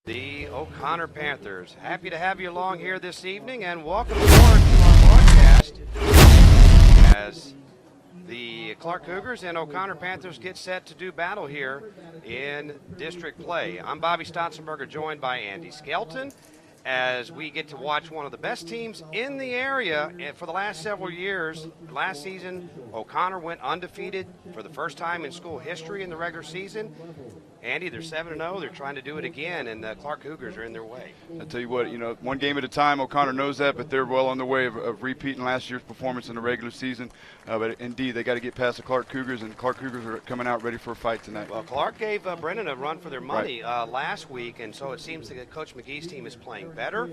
the Oconnor Panthers. Happy to have you along here this evening, and welcome aboard to our broadcast as the Clark Cougars and Oconnor Panthers get set to do battle here in district play. I'm Bobby Stotzenberger, joined by Andy Skelton, as we get to watch one of the best teams in the area for the last several years. Last season, Oconnor went undefeated for the first time in school history in the regular season. Andy, they're 7-0. They're trying to do it again, and the Clark Cougars are in their way. I tell you what, one game at a time. Oconnor knows that, but they're well on their way of repeating last year's performance in the regular season. But indeed, they got to get past the Clark Cougars, and Clark Cougars are coming out ready for a fight tonight. Well, Clark gave Brennan a run for their money last week, and so it seems that Coach McGee's team is playing better,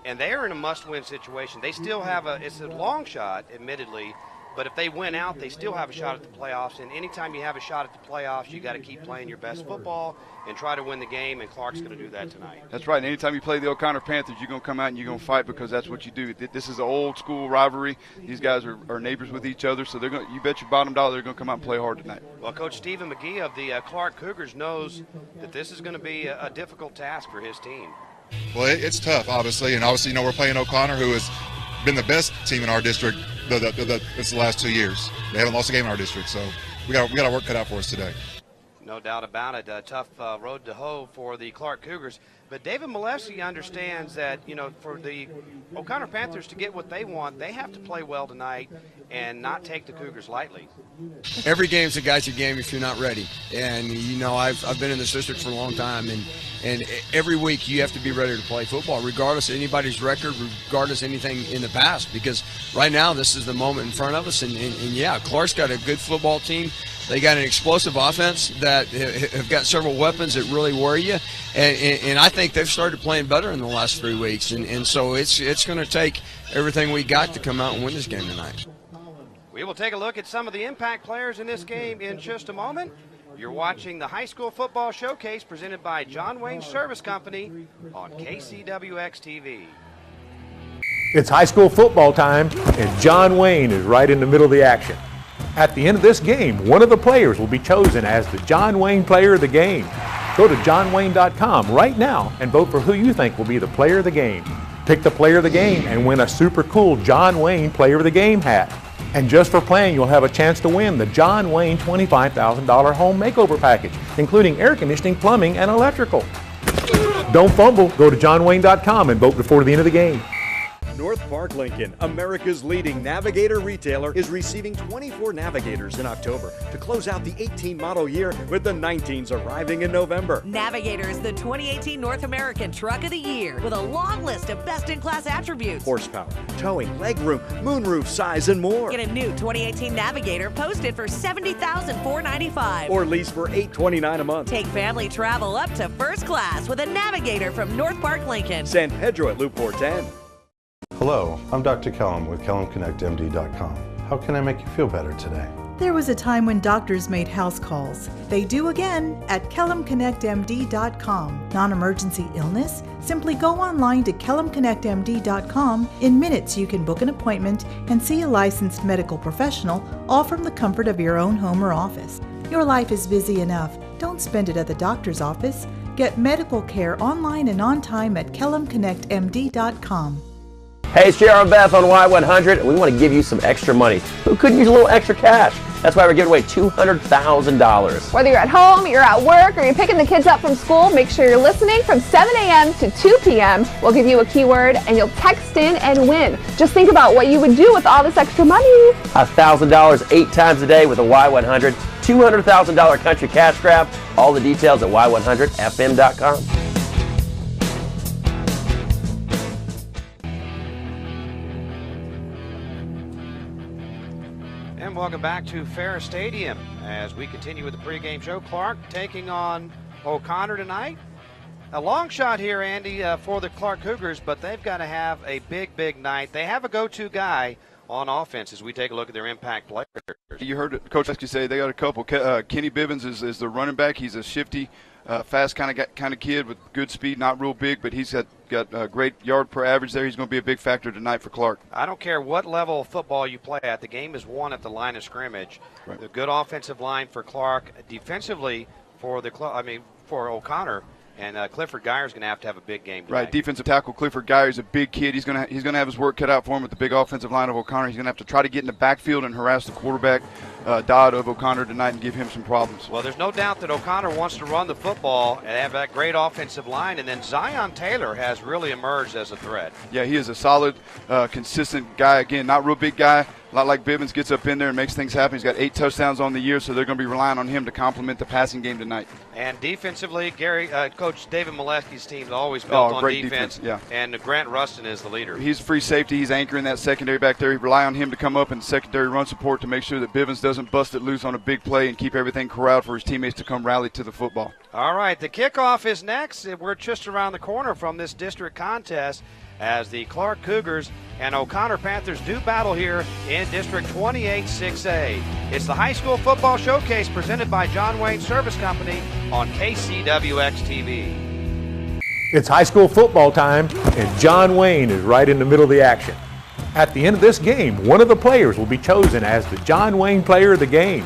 and they are in a must-win situation. They still have it's a long shot, admittedly, but if they win out, they still have a shot at the playoffs. And anytime you have a shot at the playoffs, you got to keep playing your best football and try to win the game, and Clark's going to do that tonight. That's right. And anytime you play the Oconnor Panthers, you're going to come out and you're going to fight, because that's what you do. This is an old-school rivalry. These guys are neighbors with each other, so you bet your bottom dollar they're going to come out and play hard tonight. Well, Coach Stephen McGee of the Clark Cougars knows that this is going to be a difficult task for his team. Well, it's tough, obviously, and obviously, we're playing Oconnor, who has been the best team in our district it's the last 2 years. They haven't lost a game in our district, so we got our work cut out for us today. No doubt about it. A tough road to hoe for the Clark Cougars. But David Malesi understands that, for the Oconnor Panthers to get what they want, they have to play well tonight and not take the Cougars lightly. Every game's a guy's game if you're not ready. And, I've been in this district for a long time, and every week you have to be ready to play football, regardless of anybody's record, regardless of anything in the past, because right now this is the moment in front of us. And yeah, Clark's got a good football team. They got an explosive offense that have got several weapons that really worry you, and I think they've started playing better in the last 3 weeks, and so it's going to take everything we got to come out and win this game tonight. We will take a look at some of the impact players in this game in just a moment. You're watching the High School Football Showcase presented by John Wayne Service Company on KCWX-TV. It's high school football time, and John Wayne is right in the middle of the action. At the end of this game, one of the players will be chosen as the John Wayne Player of the Game. Go to johnwayne.com right now and vote for who you think will be the Player of the Game. Pick the Player of the Game and win a super cool John Wayne Player of the Game hat. And just for playing, you'll have a chance to win the John Wayne $25,000 home makeover package, including air conditioning, plumbing, and electrical. Don't fumble. Go to johnwayne.com and vote before the end of the game. North Park Lincoln, America's leading Navigator retailer, is receiving 24 Navigators in October to close out the 18 model year, with the 19s arriving in November. Navigator is the 2018 North American Truck of the Year with a long list of best-in-class attributes. Horsepower, towing, legroom, moonroof size, and more. Get a new 2018 Navigator posted for $70,495. Or lease for $829 a month. Take family travel up to first class with a Navigator from North Park Lincoln. San Pedro at Loop 410. Hello, I'm Dr. Kellum with KellumConnectMD.com. How can I make you feel better today? There was a time when doctors made house calls. They do again at KellumConnectMD.com. Non-emergency illness? Simply go online to KellumConnectMD.com. In minutes, you can book an appointment and see a licensed medical professional, all from the comfort of your own home or office. Your life is busy enough. Don't spend it at the doctor's office. Get medical care online and on time at KellumConnectMD.com. Hey, it's JR and Beth on Y100, and we want to give you some extra money. Who couldn't use a little extra cash? That's why we're giving away $200,000. Whether you're at home, you're at work, or you're picking the kids up from school, make sure you're listening from 7 a.m. to 2 p.m. We'll give you a keyword, and you'll text in and win. Just think about what you would do with all this extra money. $1,000 8 times a day with a Y100. $200,000 country cash grab. All the details at Y100FM.com. And welcome back to Ferris Stadium as we continue with the pregame show. Clark taking on Oconnor tonight. A long shot here, Andy, for the Clark Cougars, but they've got to have a big night. They have a go-to guy on offense as we take a look at their impact players. You heard Coach Esky say they got a couple. Kenny Bivens is the running back. He's a shifty, fast kind of kid with good speed, not real big, but he's got a great yard per average there. He's going to be a big factor tonight for Clark. I don't care what level of football you play at. The game is won at the line of scrimmage. Right. The good offensive line for Clark, defensively for Oconnor, And Clifford Geyer's going to have a big game tonight. Right, defensive tackle Clifford Geyer is a big kid. He's going to have his work cut out for him with the big offensive line of O'Connor. He's going to have to try to get in the backfield and harass the quarterback, Dodd of O'Connor tonight, and give him some problems. Well, there's no doubt that O'Connor wants to run the football and have that great offensive line, and then Zion Taylor has really emerged as a threat. Yeah, he is a solid, consistent guy. Again, not real big guy. A lot like Bivens, gets up in there and makes things happen. He's got 8 touchdowns on the year, so they're going to be relying on him to complement the passing game tonight. And defensively, Coach David Molesky's team's always built on great defense. Yeah. And Grant Rustin is the leader. He's free safety. He's anchoring that secondary back there. You rely on him to come up in secondary run support to make sure that Bivens doesn't bust it loose on a big play and keep everything corralled for his teammates to come rally to the football. All right, the kickoff is next. We're just around the corner from this district contest as the Clark Cougars and Oconnor Panthers do battle here in District 28 6A. It's the High School Football Showcase presented by John Wayne Service Company on KCWX-TV. It's high school football time, and John Wayne is right in the middle of the action. At the end of this game, one of the players will be chosen as the John Wayne Player of the Game.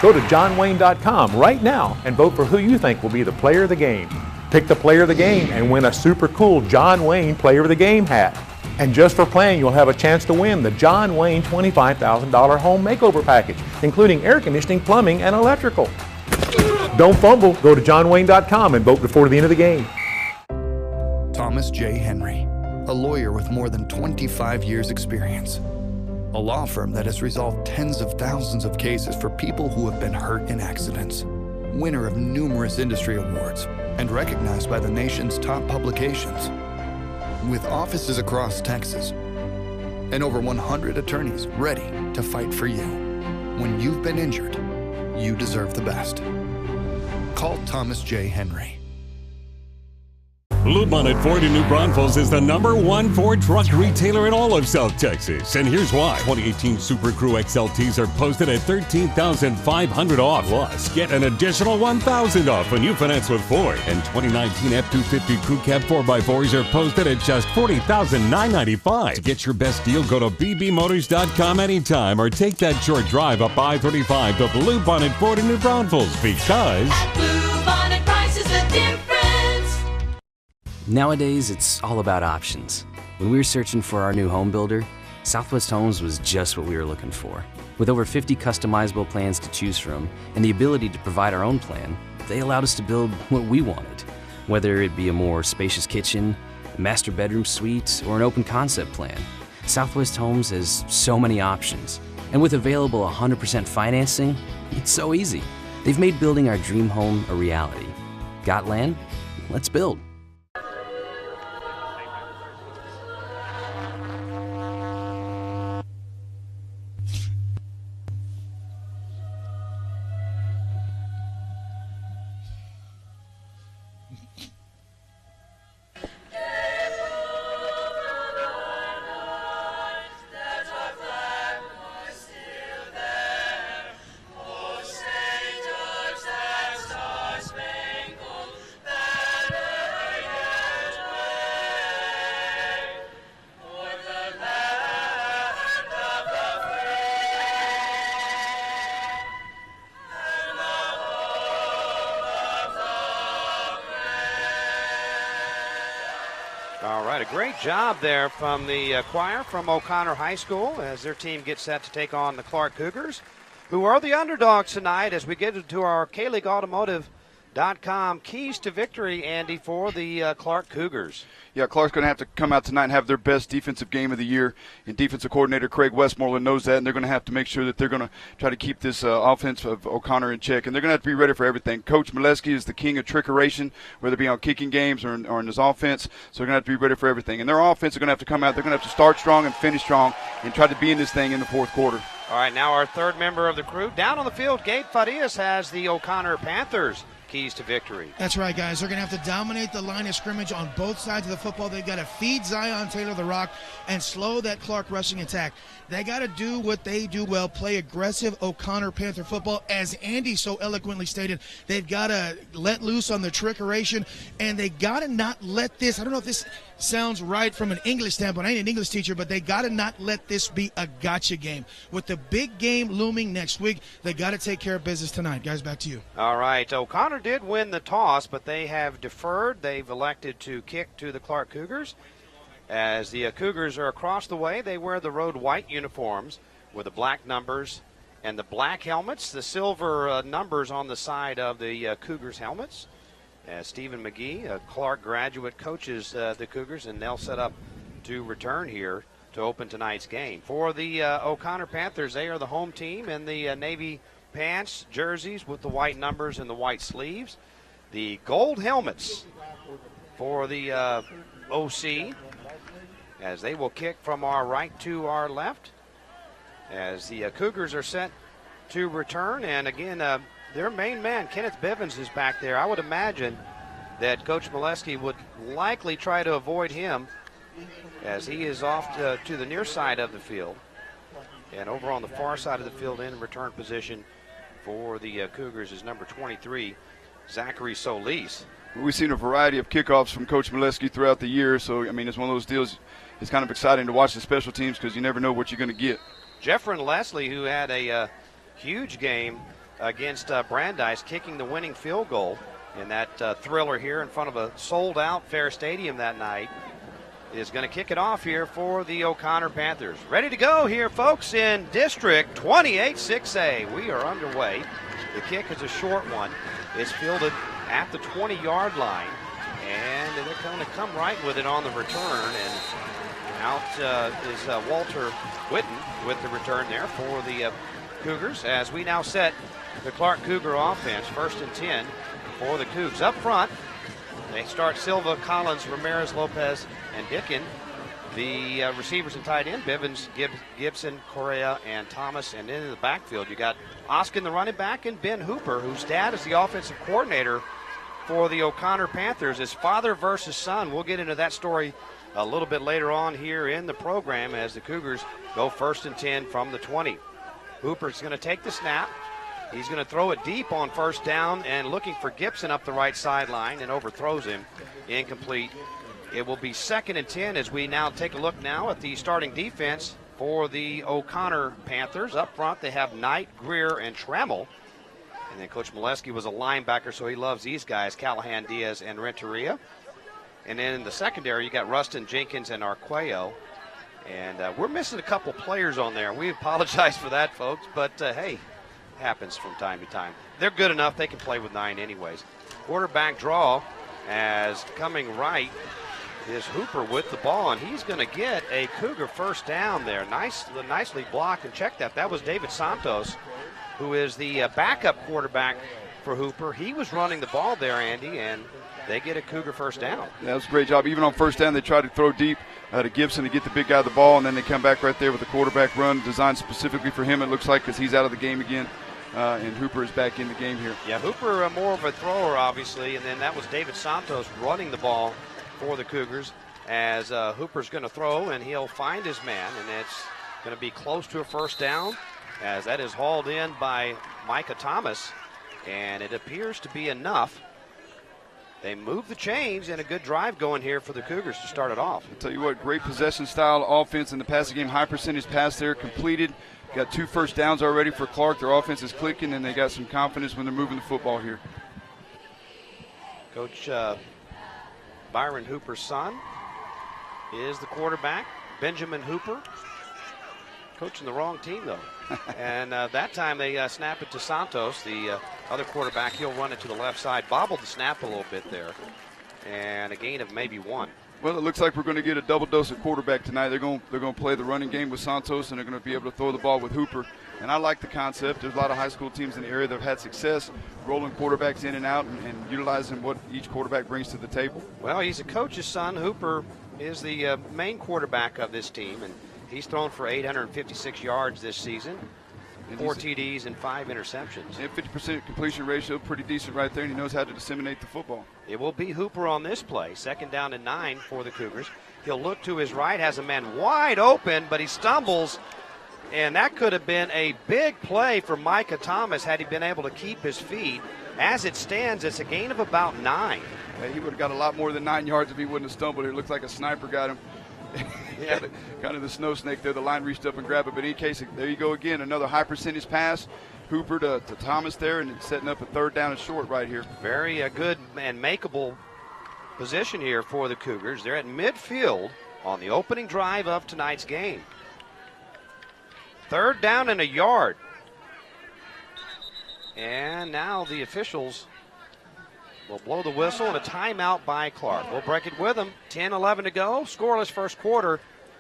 Go to johnwayne.com right now and vote for who you think will be the Player of the Game. Pick the Player of the Game and win a super cool John Wayne Player of the Game hat. And just for playing, you'll have a chance to win the John Wayne $25,000 home makeover package, including air conditioning, plumbing, and electrical. Don't fumble. Go to johnwayne.com and vote before the end of the game. Thomas J. Henry, a lawyer with more than 25 years' experience. A law firm that has resolved tens of thousands of cases for people who have been hurt in accidents. Winner of numerous industry awards and recognized by the nation's top publications. With offices across Texas and over 100 attorneys ready to fight for you. When you've been injured, you deserve the best. Call Thomas J. Henry. Bluebonnet Ford in New Braunfels is the #1 Ford truck retailer in all of South Texas. And here's why. 2018 Super Crew XLTs are posted at $13,500 off. Plus, get an additional $1,000 off when you finance with Ford. And 2019 F-250 Crew Cab 4x4s are posted at just $40,995. To get your best deal, go to bbmotors.com anytime or take that short drive up I-35 to Bluebonnet Ford in New Braunfels because... At Bluebonnet, price is the difference. Nowadays, it's all about options. When we were searching for our new home builder, Southwest Homes was just what we were looking for. With over 50 customizable plans to choose from and the ability to provide our own plan, they allowed us to build what we wanted. Whether it be a more spacious kitchen, a master bedroom suite, or an open concept plan, Southwest Homes has so many options. And with available 100% financing, it's so easy. They've made building our dream home a reality. Got land? Let's build. All right, a great job there from the choir from Oconnor High School as their team gets set to take on the Clark Cougars, who are the underdogs tonight as we get into our KLeagueAutomotive.com keys to victory, Andy, for the Clark Cougars. Yeah, Clark's going to have to come out tonight and have their best defensive game of the year, and defensive coordinator Craig Westmoreland knows that, and they're going to have to make sure that they're going to try to keep this offense of O'Connor in check, and they're going to have to be ready for everything. Coach Molesky is the king of trickeration, whether it be on kicking games or in his offense, so they're going to have to be ready for everything. And their offense is going to have to come out. They're going to have to start strong and finish strong and try to be in this thing in the fourth quarter. All right, now our third member of the crew. Down on the field, Gabe Farias has the Oconnor Panthers keys to victory. That's right, guys. They're going to have to dominate the line of scrimmage on both sides of the football. They've got to feed Zion Taylor the rock and slow that Clark rushing attack. They got to do what they do well, play aggressive Oconnor Panther football. As Andy so eloquently stated, they've got to let loose on the trickeration, and they got to not let this, I don't know if this sounds right from an English standpoint. I ain't an English teacher, but they got to not let this be a gotcha game. With the big game looming next week, they got to take care of business tonight. Guys, back to you. All right, O'Connor O'Connor did win the toss, but they have deferred. They've elected to kick to the Clark Cougars. As the Cougars are across the way, they wear the road white uniforms with the black numbers and the black helmets, the silver numbers on the side of the Cougars helmets. As Stephen McGee, a Clark graduate, coaches the Cougars, and they'll set up to return here to open tonight's game. For the O'Connor Panthers, they are the home team in the navy pants, jerseys with the white numbers and the white sleeves. The gold helmets for the OC, as they will kick from our right to our left, as the Cougars are set to return. And again, their main man, Kenneth Bivens, is back there. I would imagine that Coach Molesky would likely try to avoid him, as he is off to the near side of the field. And over on the far side of the field in return position for the Cougars is number 23, Zachary Solis. We've seen a variety of kickoffs from Coach Molesky throughout the year, so, I mean, it's one of those deals. It's kind of exciting to watch the special teams because you never know what you're going to get. Jeffrin Leslie, who had a huge game against Brandeis, kicking the winning field goal in that thriller here in front of a sold-out Fair Stadium that night, is going to kick it off here for the O'Connor Panthers. Ready to go here, folks, in District 28-6A. We are underway. The kick is a short one. It's fielded at the 20-yard line, and they're going to come right with it on the return. And out is Walter Whitten with the return there for the Cougars, as we now set the Clark Cougar offense. 1st and 10 for the Cougs. Up front, they start Silva, Collins, Ramirez, Lopez, and Dickin. The receivers and tight end, Bivens, Gibson, Correa, and Thomas. And in the backfield, you got Oskin, the running back, and Ben Hooper, whose dad is the offensive coordinator for the O'Connor Panthers. It's father versus son. We'll get into that story a little bit later on here in the program as the Cougars go 1st and 10 from the 20. Hooper's going to take the snap. He's going to throw it deep on 1st down and looking for Gibson up the right sideline, and overthrows him. Incomplete. It will be 2nd and 10 as we now take a look now at the starting defense for the O'Connor Panthers. Up front, they have Knight, Greer, and Trammell. And then Coach Molesky was a linebacker, so he loves these guys, Callahan, Diaz, and Renteria. And then in the secondary, you got Rustin, Jenkins, and Arqueo. And we're missing a couple players on there. We apologize for that, folks, but hey, happens from time to time. They're good enough. They can play with 9 anyways. Quarterback draw, as coming right is Hooper with the ball, and he's going to get a Cougar 1st down there. Nicely blocked, and check that. That was David Santos, who is the backup quarterback for Hooper. He was running the ball there, Andy, and they get a Cougar 1st down. That was a great job. Even on 1st down, they tried to throw deep to Gibson to get the big guy the ball, and then they come back right there with a quarterback run designed specifically for him, it looks like, because he's out of the game again, and Hooper is back in the game here. Yeah, Hooper more of a thrower, obviously, and then that was David Santos running the ball for the Cougars, as Hooper's going to throw, and he'll find his man, and it's going to be close to a 1st down, as that is hauled in by Micah Thomas, and it appears to be enough. They move the chains, and a good drive going here for the Cougars to start it off. I'll tell you what, great possession-style offense in the passing game. High percentage pass there completed. Got 2 1st downs already for Clark. Their offense is clicking, and they got some confidence when they're moving the football here. Coach Byron Hooper's son is the quarterback, Benjamin Hooper. Coaching the wrong team, though. And that time they snap it to Santos, the other quarterback. He'll run it to the left side. Bobbled the snap a little bit there. And a gain of maybe 1. Well, it looks like we're going to get a double dose of quarterback tonight. They're going to play the running game with Santos, and they're going to be able to throw the ball with Hooper. And I like the concept. There's a lot of high school teams in the area that have had success rolling quarterbacks in and out and utilizing what each quarterback brings to the table. Well, he's a coach's son. Hooper is the main quarterback of this team, and he's thrown for 856 yards this season, 4 TDs and 5 interceptions. Yeah, 50% completion ratio, pretty decent right there, and he knows how to disseminate the football. It will be Hooper on this play. 2nd down and 9 for the Cougars. He'll look to his right, has a man wide open, but he stumbles, and that could have been a big play for Micah Thomas had he been able to keep his feet. As it stands, it's a gain of about 9. Yeah, he would have got a lot more than 9 yards if he wouldn't have stumbled. It looks like a sniper got him. Yeah, kind of the snow snake there. The line reached up and grabbed it. But in any case, there you go again. Another high percentage pass. Hooper to Thomas there, and setting up a 3rd down and short right here. Very good and makeable position here for the Cougars. They're at midfield on the opening drive of tonight's game. 3rd down and a yard. And now the officials will blow the whistle and a timeout by Clark. We'll break it with them. 10-11 to go. Scoreless first quarter.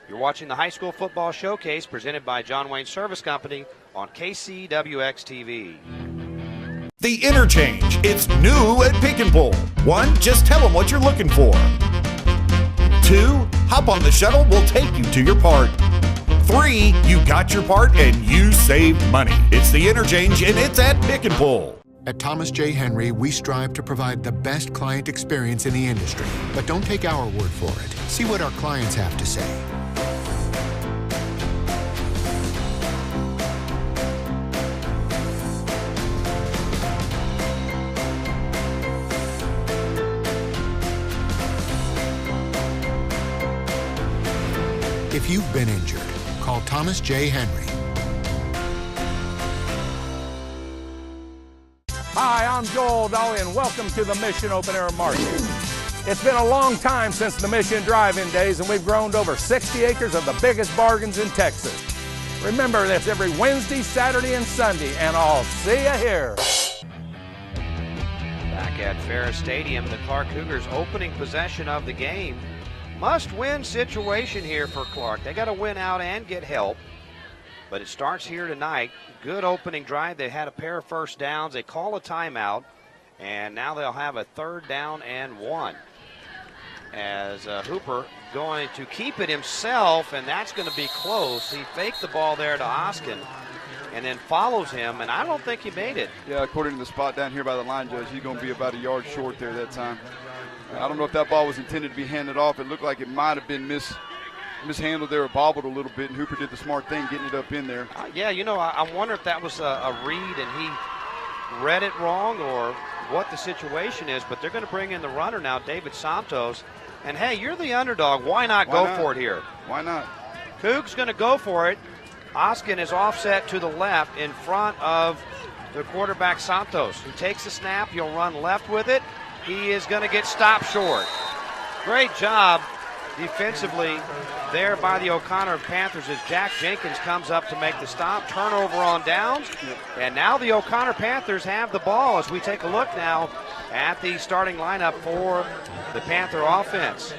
You're watching the High School Football Showcase presented by John Wayne Service Company on KCWX-TV. The Interchange. It's new at Pick and Pull. 1, just tell them what you're looking for. 2, hop on the shuttle. We'll take you to your part. 3, you got your part and you saved money. It's the Interchange and it's at Pick and Pull. At Thomas J. Henry, we strive to provide the best client experience in the industry. But don't take our word for it. See what our clients have to say. If you've been injured, call Thomas J. Henry. Hi, I'm Joel Dolly, and welcome to the Mission Open Air Market. It's been a long time since the Mission Drive-In days, and we've grown to over 60 acres of the biggest bargains in Texas. Remember, that's every Wednesday, Saturday, and Sunday, and I'll see you here. Back at Ferris Stadium, the Clark Cougars opening possession of the game. Must-win situation here for Clark. They got to win out and get help, but it starts here tonight. Good opening drive. They had a pair of first downs. They call a timeout, and now they'll have a 3rd down and 1. As Hooper going to keep it himself, and that's going to be close. He faked the ball there to Oskin and then follows him, and I don't think he made it. Yeah, according to the spot down here by the line judge, he's going to be about a yard short there that time. I don't know if that ball was intended to be handed off. It looked like it might have been mishandled there or bobbled a little bit, and Hooper did the smart thing getting it up in there. Yeah, you know, I wonder if that was a read and he read it wrong or what the situation is, but they're going to bring in the runner now, David Santos. And, hey, you're the underdog. Why not go for it here? Why not? Coug's going to go for it. Oskin is offset to the left in front of the quarterback Santos, who takes the snap. He'll run left with it. He is going to get stopped short. Great job defensively there by the Oconnor Panthers as Jack Jenkins comes up to make the stop. Turnover on downs. And now the Oconnor Panthers have the ball as we take a look now at the starting lineup for the Panther offense.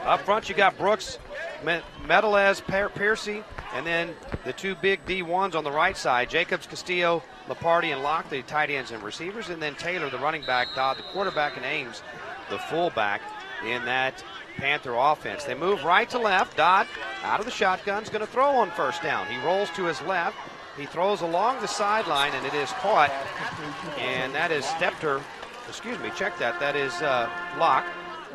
Up front you got Brooks, Medelez, Piercy, and then the 2 big D1s on the right side, Jacobs, Castillo, Lepardi, and Locke, the tight ends and receivers, and then Taylor, the running back, Dodd, the quarterback, and Ames, the fullback in that Panther offense. They move right to left. Dodd out of the shotgun is going to throw on 1st down. He rolls to his left. He throws along the sideline, and it is caught. And that is check that. That is Locke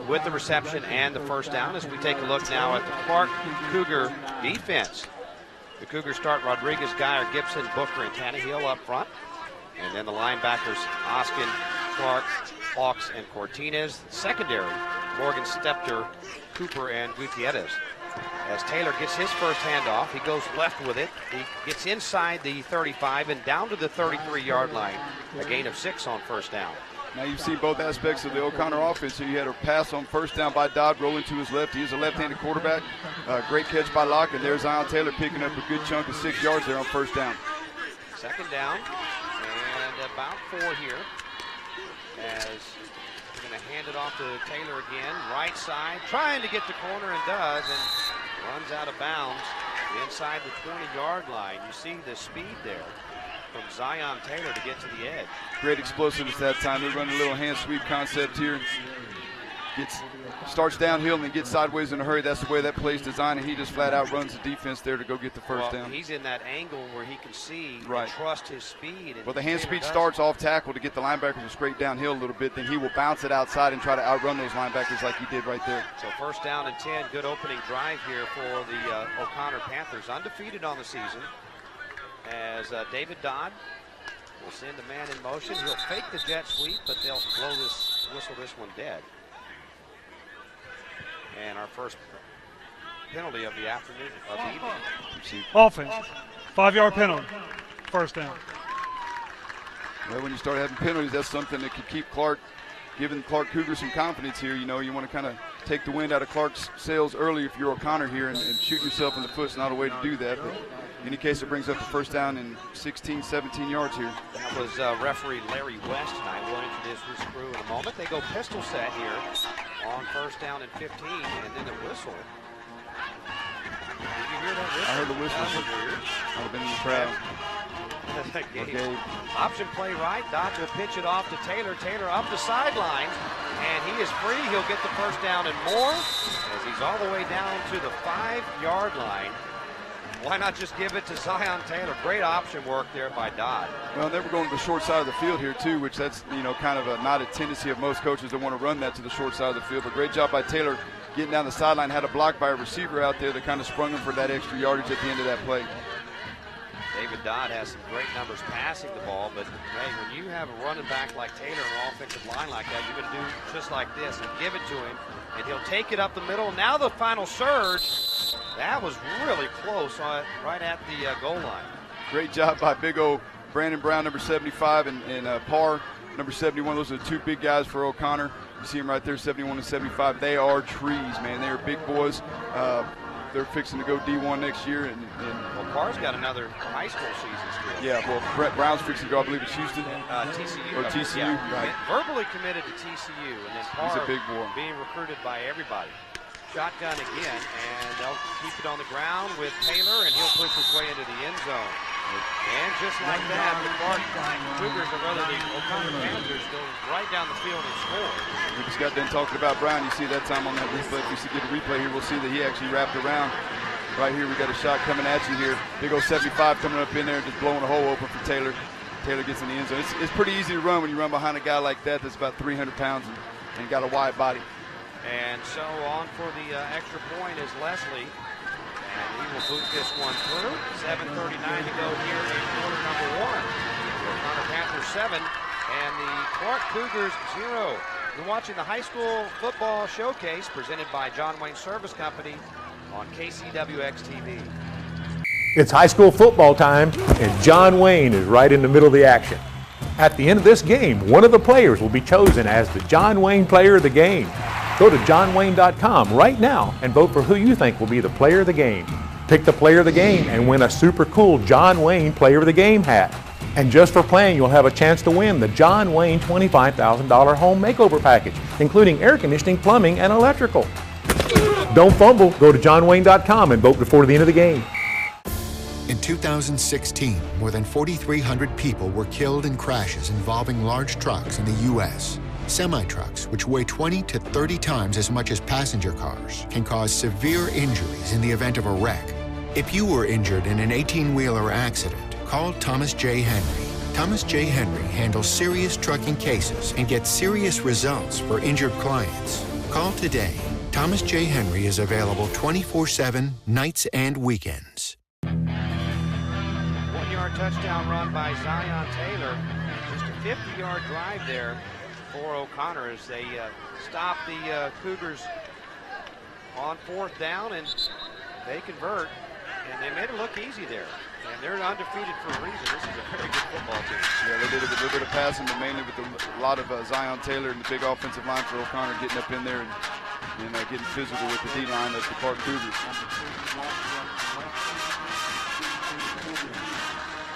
with the reception and the 1st down as we take a look now at the Clark Cougar defense. The Cougars start Rodriguez, Geyer, Gibson, Booker, and Tannehill up front. And then the linebackers, Oskin, Clark, Hawks, and Cortinez. Secondary, Morgan, Stepter, Cooper, and Gutierrez. As Taylor gets his first handoff, he goes left with it. He gets inside the 35 and down to the 33-yard line. A gain of 6 on 1st down. Now you've seen both aspects of the O'Connor offense. So you had a pass on 1st down by Dodd, rolling to his left. He is a left-handed quarterback. Great catch by Locke, and there's Zion Taylor picking up a good chunk of 6 yards there on 1st down. 2nd down, and about 4 here. As we're going to hand it off to Taylor again, right side, trying to get the corner and does, and runs out of bounds inside the 20-yard line. You see the speed there from Zion Taylor to get to the edge. Great explosiveness that time. They're running a little hand sweep concept here. Starts downhill and then gets sideways in a hurry. That's the way that play's designed, and he just flat out runs the defense there to go get the 1st down. He's in that angle where he can see and trust his speed. And well, the hand speed starts off tackle to get the linebackers to straight downhill a little bit. Then he will bounce it outside and try to outrun those linebackers like he did right there. So 1st down and 10. Good opening drive here for the O'Connor Panthers. Undefeated on the season. As David Dodd will send a man in motion. He'll fake the jet sweep, but they'll whistle this one dead. And our first penalty of the afternoon, of the evening. Offense, 5-yard penalty, 1st down. Well, when you start having penalties, that's something that could keep giving Clark Cougars some confidence here. You know, you want to kind of take the wind out of Clark's sails early if you're O'Connor here and shoot yourself in the foot is not a way to do that. But in any case, it brings up the first down in 16, 17 yards here. That was referee Larry West tonight. We'll introduce his crew in a moment. They go pistol set here on first down and 15, and then a whistle. Did you hear that whistle? I heard the whistle. That was weird. I've been in the crowd. Okay. Option play right. Dodge will pitch it off to Taylor. Taylor up the sideline, and he is free. He'll get the first down and more as he's all the way down to the 5-yard line. Why not just give it to Zion Taylor? Great option work there by Dodd. Well, they were going to the short side of the field here too, which that's, you know, kind of not a tendency of most coaches that want to run that to the short side of the field. But great job by Taylor getting down the sideline. Had a block by a receiver out there that kind of sprung him for that extra yardage at the end of that play. David Dodd has some great numbers passing the ball, but hey, when you have a running back like Taylor and an offensive line like that, you're going to do just like this and give it to him, and he'll take it up the middle. Now the final surge. That was really close, right at the goal line. Great job by big old Brandon Brown, number 75, and Parr, number 71. Those are the two big guys for O'Connor. You see them right there, 71 and 75. They are trees, man. They are big boys. They're fixing to go D1 next year. Well, Parr's got another high school season still. Yeah, well, Brett Brown's fixing to go, I believe, it's Houston. TCU. Or TCU, yeah, right. Verbally committed to TCU, and then Parr He's a big boy. Being recruited by everybody. Shotgun again, and they'll keep it on the ground with Taylor, and he'll push his way into the end zone. And just like that, the Clark Cougars, or rather the Oconnor Panthers, go right down the field and score. We just got done talking about Brown. You see that time on that replay. If we get a replay here, we'll see that he actually wrapped around. Right here, we got a shot coming at you here. Big old 75 coming up in there, just blowing a hole open for Taylor. Taylor gets in the end zone. It's pretty easy to run when you run behind a guy like that that's about 300 pounds and got a wide body. And so on for the extra point is Leslie. And he will boot this one through. 7:39 to go here in quarter number 1. O'Connor Panthers 7 and the Clark Cougars 0. You're watching the high school football showcase presented by John Wayne Service Company on KCWX TV. It's high school football time, and John Wayne is right in the middle of the action. At the end of this game, one of the players will be chosen as the John Wayne Player of the Game. Go to johnwayne.com right now and vote for who you think will be the player of the game. Pick the player of the game and win a super cool John Wayne Player of the Game hat. And just for playing, you'll have a chance to win the John Wayne $25,000 home makeover package, including air conditioning, plumbing, and electrical. Don't fumble. Go to johnwayne.com and vote before the end of the game. In 2016, more than 4,300 people were killed in crashes involving large trucks in the U.S. Semi-trucks, which weigh 20 to 30 times as much as passenger cars, can cause severe injuries in the event of a wreck. If you were injured in an 18-wheeler accident, call Thomas J. Henry. Thomas J. Henry handles serious trucking cases and gets serious results for injured clients. Call today. Thomas J. Henry is available 24/7, nights and weekends. 1-yard touchdown run by Zion Taylor. Just a 50-yard drive there for O'Connor as they stop the Cougars on 4th down, and they convert, and they made it look easy there. And they're undefeated for a reason. This is a very good football team. Yeah, they did it with a little bit of passing, but mainly with a lot of Zion Taylor and the big offensive line for O'Connor getting up in there and getting physical with the D-line of the Clark Cougars.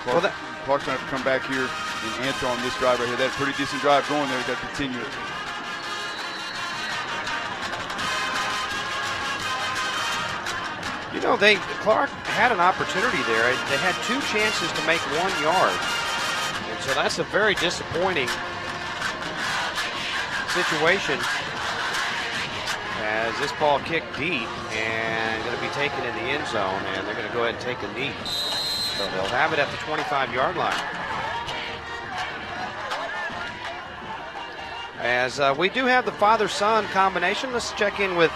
Clark's going to have to come back here and answer on this drive right here. That's a pretty decent drive going there. He's got to continue it. You know, Clark had an opportunity there. They had 2 chances to make 1 yard. And so that's a very disappointing situation as this ball kicked deep and going to be taken in the end zone, and they're going to go ahead and take a knee. So they'll have it at the 25-yard line. As we do have the father-son combination, let's check in with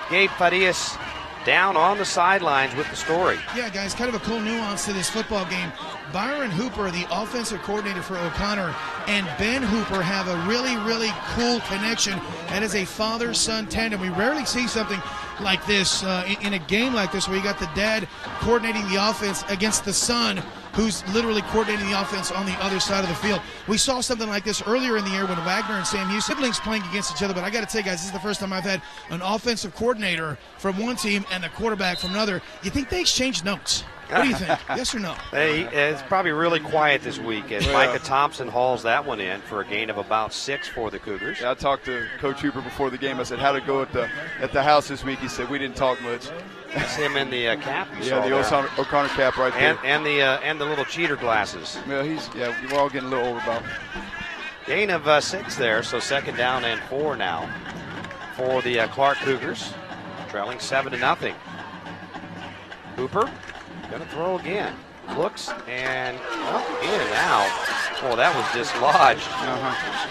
Gabe Farias down on the sidelines with the story. Yeah, guys, kind of a cool nuance to this football game. Byron Hooper, the offensive coordinator for O'Connor, and Ben Hooper have a really, really cool connection. That is a father-son tandem. We rarely see something like this in a game like this where you got the dad coordinating the offense against the son. who's literally coordinating the offense on the other side of the field. We saw something like this earlier in the year when Wagner and Sam Hughes, siblings playing against each other, but I got to tell you guys, this is the first time I've had an offensive coordinator from one team and the quarterback from another. You think they exchanged notes? What do you think? Yes or no? It's probably really quiet this week as Micah Thompson hauls that one in for a gain of about 6 for the Cougars. Yeah, I talked to Coach Hooper before the game. I said, how'd it go at the house this week? He said, we didn't talk much. That's him in the cap. Yeah, the O'Connor cap right there. And the little cheater glasses. Well, we're all getting a little older about. Gain of 6 there, so 2nd down and 4 now for the Clark Cougars, trailing 7-0. Hooper going to throw again. Looks and in and out. Oh, that was dislodged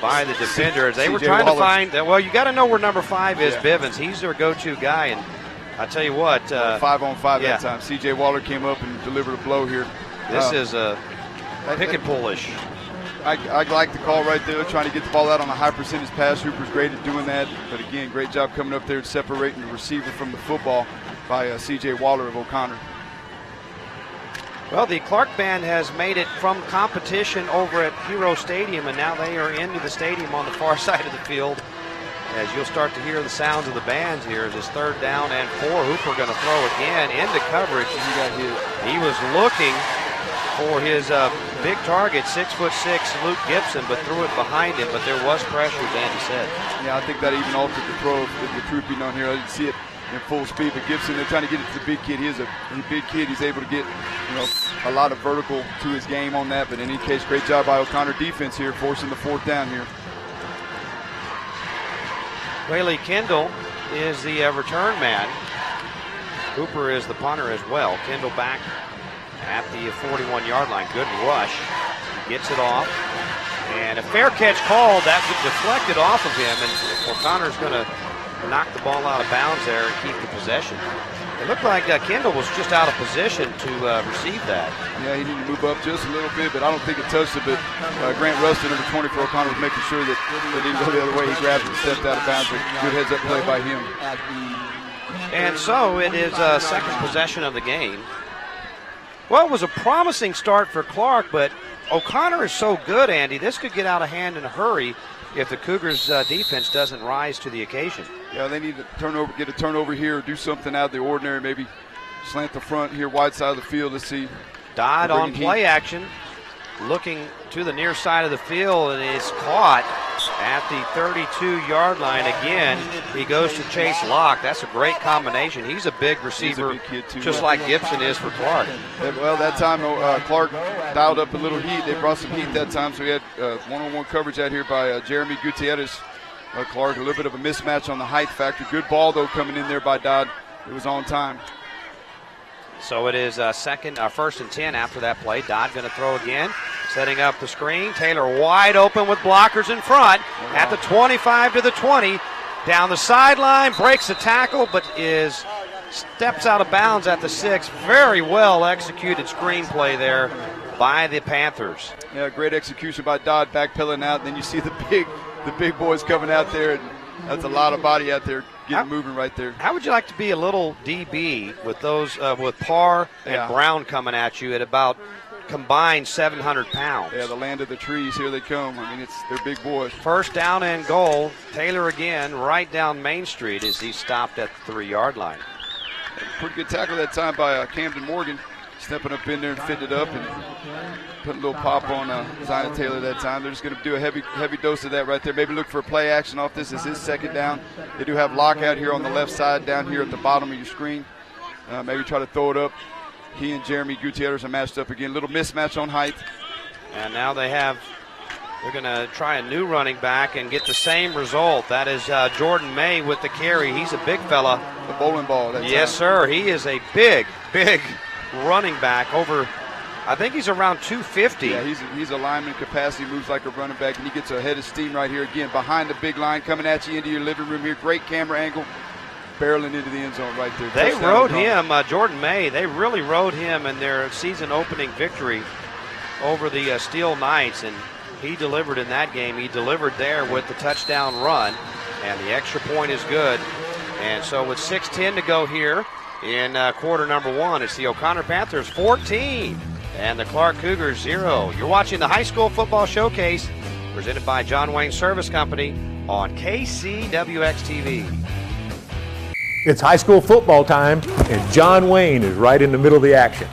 by the defenders. They were trying to find. Well, you got to know where number 5 is. Bivens. He's their go-to guy, and I tell you what. 5-on-5 that time. C.J. Waller came up and delivered a blow here. This is a pick and pull-ish. I like the call right there, trying to get the ball out on a high percentage pass. Hooper's great at doing that, but again, great job coming up there and separating the receiver from the football by C.J. Waller of Oconnor. Well, the Clark band has made it from competition over at Hero Stadium, and now they are into the stadium on the far side of the field. As you'll start to hear the sounds of the bands here, this 3rd down and 4. Hooper going to throw again into coverage. He got hit. He was looking for his big target, 6'6", Luke Gibson, but threw it behind him. But there was pressure, as Andy said. Yeah, I think that even altered the throw of the trooping on here. I didn't see it in full speed, but Gibson, they're trying to get it to the big kid. He's a big kid. He's able to get, a lot of vertical to his game on that. But in any case, great job by O'Connor defense here, forcing the 4th down here. Whaley Kendall is the return man. Hooper is the punter as well. Kendall back at the 41-yard line. Good rush. Gets it off. And a fair catch called. That deflected off of him, and O'Connor's going to knock the ball out of bounds there and keep the possession. It looked like Kendall was just out of position to receive that. Yeah, he needed to move up just a little bit, but I don't think it touched it. But Grant Rustin, number 20 for O'Connor, was making sure that it didn't go the other way. He grabbed it and stepped out of bounds. But good heads-up play by him. And so it is 2nd possession of the game. Well, it was a promising start for Clark, but O'Connor is so good, Andy. This could get out of hand in a hurry if the Cougars' defense doesn't rise to the occasion. Yeah, they need to get a turnover here, or do something out of the ordinary, maybe slant the front here, wide side of the field. Let's see. Dodd on play action, looking to the near side of the field, and is caught at the 32-yard line again. He goes to Chase Locke. That's a great combination. He's a big receiver, big kid too, just like Gibson is for Clark. Well, that time Clark dialed up a little heat. They brought some heat that time, so we had one-on-one coverage out here by Jeremy Gutierrez. Clark, a little bit of a mismatch on the height factor. Good ball, though, coming in there by Dodd. It was on time. So it is 1st and 10 after that play. Dodd going to throw again, setting up the screen. Taylor wide open with blockers in front at the 25 to the 20. Down the sideline, breaks the tackle, but steps out of bounds at the 6. Very well executed screenplay there by the Panthers. Yeah, great execution by Dodd, backpedaling out. And then you see the big boys coming out there, and that's a lot of body out there getting moving right there. How would you like to be a little DB with those with Parr and Brown coming at you at about combined 700 pounds? Yeah, the land of the trees, here they come. I mean, they're big boys. 1st down and goal. Taylor again right down Main Street as he stopped at the 3-yard line. Pretty good tackle that time by Camden Morgan, stepping up in there and fitting it up and putting a little pop on Zion Taylor that time. They're just going to do a heavy dose of that right there. Maybe look for a play action off this as his 2nd down. They do have Locke out here on the left side down here at the bottom of your screen. Maybe try to throw it up. He and Jeremy Gutierrez are matched up again. Little mismatch on height. And now they're going to try a new running back and get the same result. That is Jordan May with the carry. He's a big fella. The bowling ball. Yes, sir. He is a big running back over, I think he's around 250. Yeah, he's a lineman capacity, moves like a running back, and he gets a head of steam right here again behind the big line, coming at you into your living room here. Great camera angle, barreling into the end zone right there. They rode him, Jordan May, they really rode him in their season opening victory over the Steel Knights, and he delivered in that game. He delivered there with the touchdown run, and the extra point is good. And so with 6:10 to go here in quarter number 1, it's the Oconnor Panthers 14 and the Clark Cougars 0. You're watching the High School Football Showcase presented by John Wayne Service Company on KCWX-TV. It's high school football time, and John Wayne is right in the middle of the action.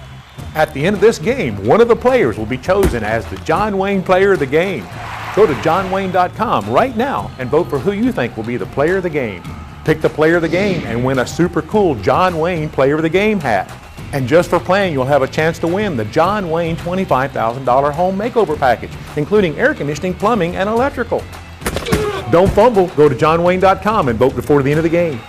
At the end of this game, one of the players will be chosen as the John Wayne Player of the Game. Go to johnwayne.com right now and vote for who you think will be the Player of the Game. Pick the Player of the Game and win a super cool John Wayne Player of the Game hat. And just for playing, you'll have a chance to win the John Wayne $25,000 home makeover package, including air conditioning, plumbing, and electrical. Don't fumble. Go to johnwayne.com and vote before the end of the game.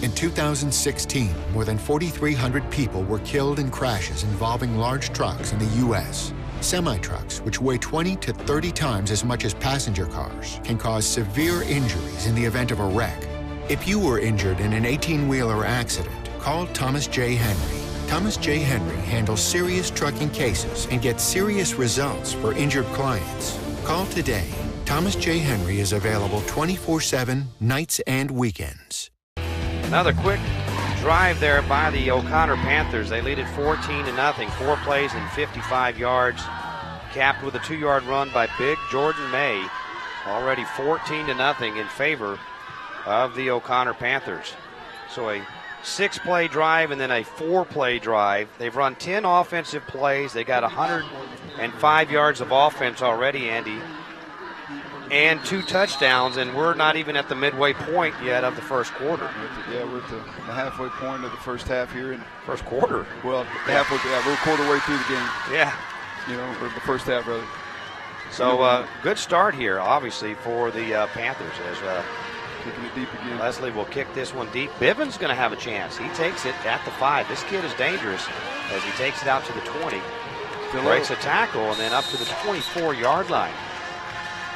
In 2016, more than 4,300 people were killed in crashes involving large trucks in the U.S. Semi-trucks, which weigh 20 to 30 times as much as passenger cars, can cause severe injuries in the event of a wreck. If you were injured in an 18-wheeler accident, call Thomas J. Henry. Thomas J. Henry handles serious trucking cases and gets serious results for injured clients. Call today. Thomas J. Henry is available 24/7, nights and weekends. Another quick drive there by the Oconnor Panthers. They lead it 14-0, 4 plays and 55 yards. Capped with a 2-yard run by big Jordan May. Already 14-0 in favor of the Oconnor Panthers. So a 6-play drive and then a 4-play drive. They've run 10 offensive plays. They got 105 yards of offense already, Andy, and 2 touchdowns, and we're not even at the midway point yet of the first quarter. Yeah, we're at the halfway point of the first half here. First quarter? Well, halfway, we're a quarter way through the game. Yeah. You know, or the first half, rather. So good start here, obviously, for the Panthers. As kicking it deep again. Leslie will kick this one deep. Bivens going to have a chance. He takes it at the 5. This kid is dangerous as he takes it out to the 20. Breaks a tackle and then up to the 24-yard line.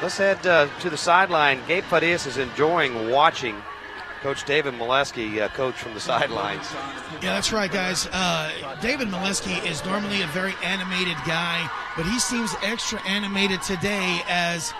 Let's head to the sideline. Gabe Fadias is enjoying watching Coach David Molesky coach from the sidelines. Yeah, that's right, guys. David Molesky is normally a very animated guy, but he seems extra animated today as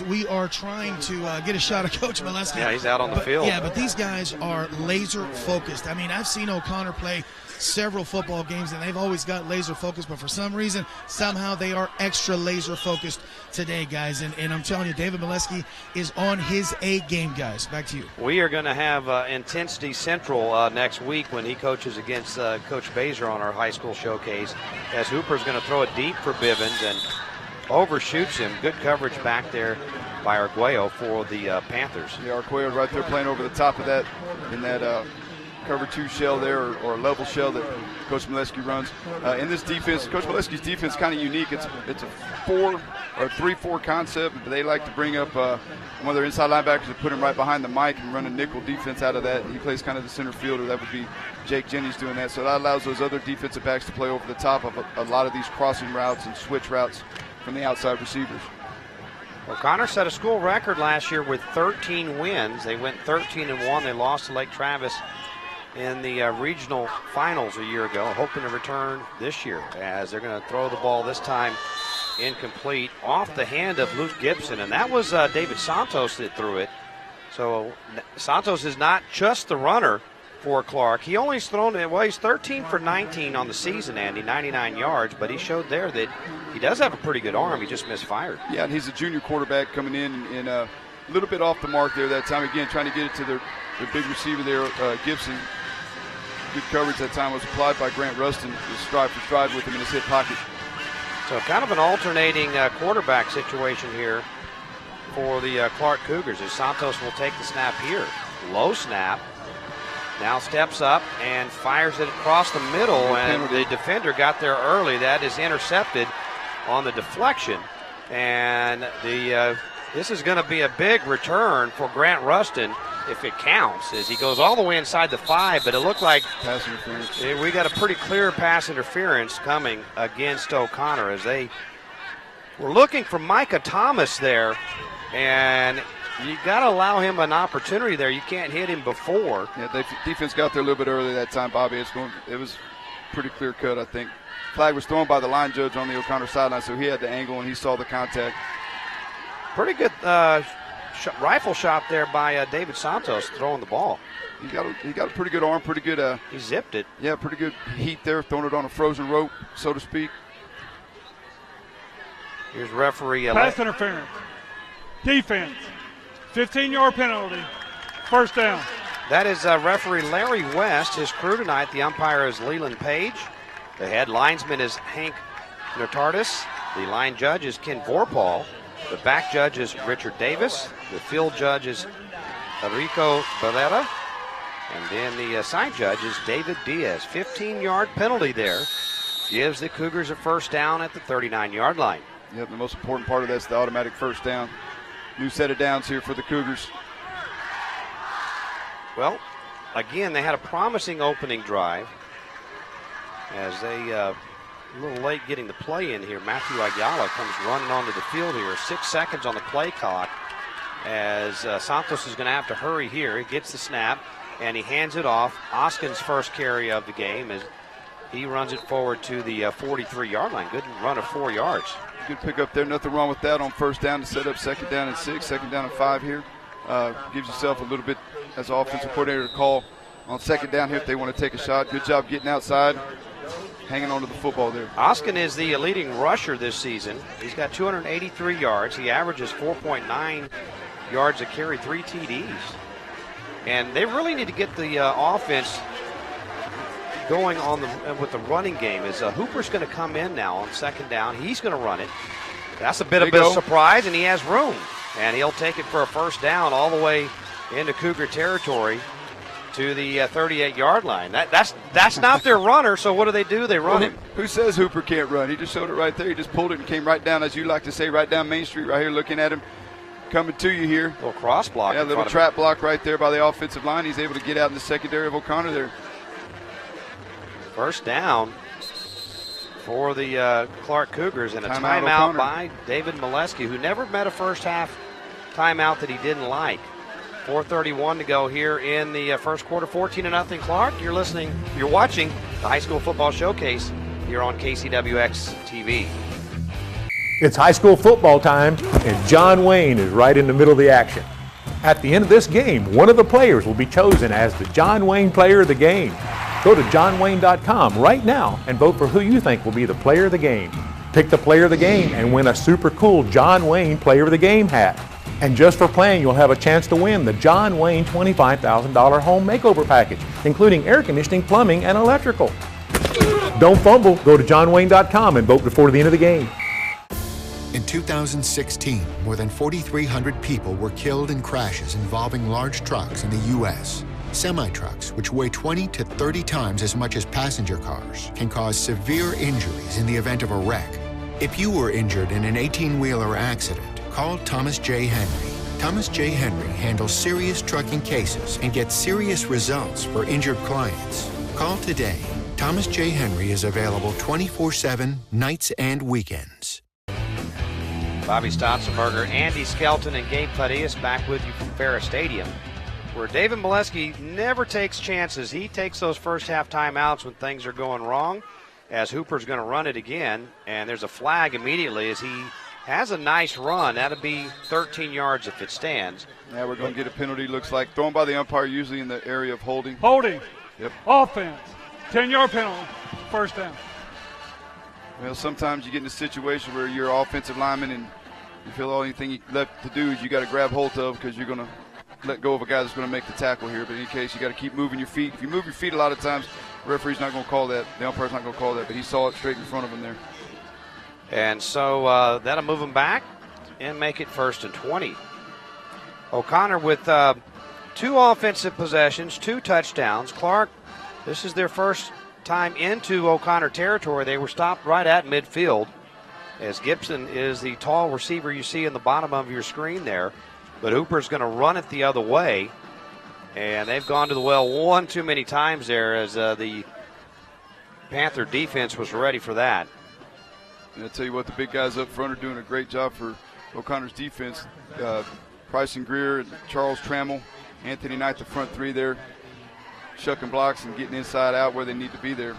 we are trying to get a shot of Coach Molesky. Yeah, he's out on the field. Yeah, but these guys are laser focused. I mean, I've seen Oconnor play several football games, and they've always got laser focused, but for some reason, somehow they are extra laser focused today, guys. And I'm telling you, David Molesky is on his A game, guys. Back to you. We are going to have Intensity Central next week when he coaches against Coach Baser on our high school showcase, as Hooper's going to throw it deep for Bivens and overshoots him. Good coverage back there by Arguello for the Panthers. Yeah, Arguello right there playing over the top of that in that cover 2 shell there, or level shell that Coach Molesky runs. In this defense, Coach Molesky's defense is kind of unique. It's a 3-4 concept, but they like to bring up one of their inside linebackers and put him right behind the mic and run a nickel defense out of that. He plays kind of the center fielder. That would be Jake Jennings doing that. So that allows those other defensive backs to play over the top of a lot of these crossing routes and switch routes from the outside receivers. O'Connor set a school record last year with 13 wins. They went 13-1. They lost to Lake Travis in the regional finals a year ago, hoping to return this year as they're going to throw the ball this time incomplete off the hand of Luke Gibson, and that was David Santos that threw it. So Santos is not just the runner for Clark. He only's thrown it, well, he's 13 for 19 on the season, Andy, 99 yards, but he showed there that he does have a pretty good arm. He just misfired. Yeah, and he's a junior quarterback coming in and a little bit off the mark there that time. Again, trying to get it to their big receiver there, Gibson. Good coverage that time was applied by Grant Rustin, just stride for stride with him in his hip pocket. So kind of an alternating quarterback situation here for the Clark Cougars as Santos will take the snap here. Low snap. Now steps up and fires it across the middle, and the defender got there early. That is intercepted on the deflection. And this is going to be a big return for Grant Rustin if it counts, as he goes all the way inside the 5, but it looked like pass interference. We got a pretty clear pass interference coming against O'Connor as they were looking for Micah Thomas there, and you got to allow him an opportunity there. You can't hit him before. Yeah, defense got there a little bit early that time, Bobby. It was pretty clear cut, I think. Flag was thrown by the line judge on the O'Connor sideline, so he had the angle and he saw the contact. Pretty good rifle shot there by David Santos throwing the ball. He got a pretty good arm, pretty good. He zipped it. Yeah, pretty good heat there, throwing it on a frozen rope, so to speak. Here's referee. Pass interference. Defense. 15-yard penalty. First down. That is referee Larry West. His crew tonight, the umpire is Leland Page. The head linesman is Hank Notardis. The line judge is Ken Vorpal. The back judge is Richard Davis. The field judge is Enrico Barrera. And then the side judge is David Diaz. 15-yard penalty there. Gives the Cougars a first down at the 39-yard line. Yep, the most important part of that's the automatic first down. New set of downs here for the Cougars. Well, again, they had a promising opening drive as they a little late getting the play in here. Matthew Ayala comes running onto the field here. 6 seconds on the play clock as Santos is going to have to hurry here. He gets the snap and he hands it off. Oskin's first carry of the game as he runs it forward to the 43-yard line. Good run of 4 yards. Good pick up there. Nothing wrong with that on first down to set up second down and 6, second down and 5 here. Gives yourself a little bit as an offensive coordinator to call on second down here if they want to take a shot. Good job getting outside, hanging on to the football there. Oskin is the leading rusher this season. He's got 283 yards. He averages 4.9 yards a carry, 3 TDs. And they really need to get the offense going on with the running game. Is Hooper's going to come in now on second down. He's going to run it. That's a bit of a surprise, and he has room. And he'll take it for a first down all the way into Cougar territory to the 38-yard line. That's not their runner, so what do? They run him. Who says Hooper can't run? He just showed it right there. He just pulled it and came right down, as you like to say, right down Main Street right here, looking at him. Coming to you here. Little cross block. Yeah, a little trap block right there by the offensive line. He's able to get out in the secondary of Oconnor there. First down for the Clark Cougars, and a timeout by David Molesky, who never met a first half timeout that he didn't like. 4:31 to go here in the first quarter. 14-0 Clark. You're watching the High School Football Showcase here on KCWX TV. It's high school football time, and John Wayne is right in the middle of the action. At the end of this game, one of the players will be chosen as the John Wayne Player of the Game. Go to johnwayne.com right now and vote for who you think will be the Player of the Game. Pick the Player of the Game and win a super cool John Wayne Player of the Game hat. And just for playing, you'll have a chance to win the John Wayne $25,000 home makeover package, including air conditioning, plumbing, and electrical. Don't fumble. Go to johnwayne.com and vote before the end of the game. In 2016, more than 4,300 people were killed in crashes involving large trucks in the U.S. Semi-trucks, which weigh 20 to 30 times as much as passenger cars, can cause severe injuries in the event of a wreck. If you were injured in an 18-wheeler accident, call Thomas J. Henry. Thomas J. Henry handles serious trucking cases and gets serious results for injured clients. Call today. Thomas J. Henry is available 24/7, nights and weekends. Bobby Stotzenberger, Andy Skelton, and Gabe Padillas back with you from Ferris Stadium, where David Molesky never takes chances. He takes those first half timeouts when things are going wrong, as Hooper's going to run it again, and there's a flag immediately as he has a nice run. That'll be 13 yards if it stands. Yeah, we're going to get a penalty, looks like. Thrown by the umpire, usually in the area of holding. Holding. Yep. Offense. 10-yard penalty. First down. Well, sometimes you get in a situation where you're an offensive lineman and you feel the only thing you left to do is you got to grab hold of, because you're going to let go of a guy that's going to make the tackle here. But in any case, you got to keep moving your feet. If you move your feet a lot of times, the referee's not going to call that. The umpire's not going to call that, but he saw it straight in front of him there. And so that'll move him back and make it 1st and 20. Oconnor with 2 offensive possessions, 2 touchdowns. Clark, this is their first time into Oconnor territory. They were stopped right at midfield, as Gibson is the tall receiver you see in the bottom of your screen there. But Hooper's going to run it the other way, and they've gone to the well one too many times there, as the Panther defense was ready for that. And I'll tell you what, the big guys up front are doing a great job for O'Connor's defense. Bryson Greer, Charles Trammell, Anthony Knight, the front 3 there, shucking blocks and getting inside out where they need to be there.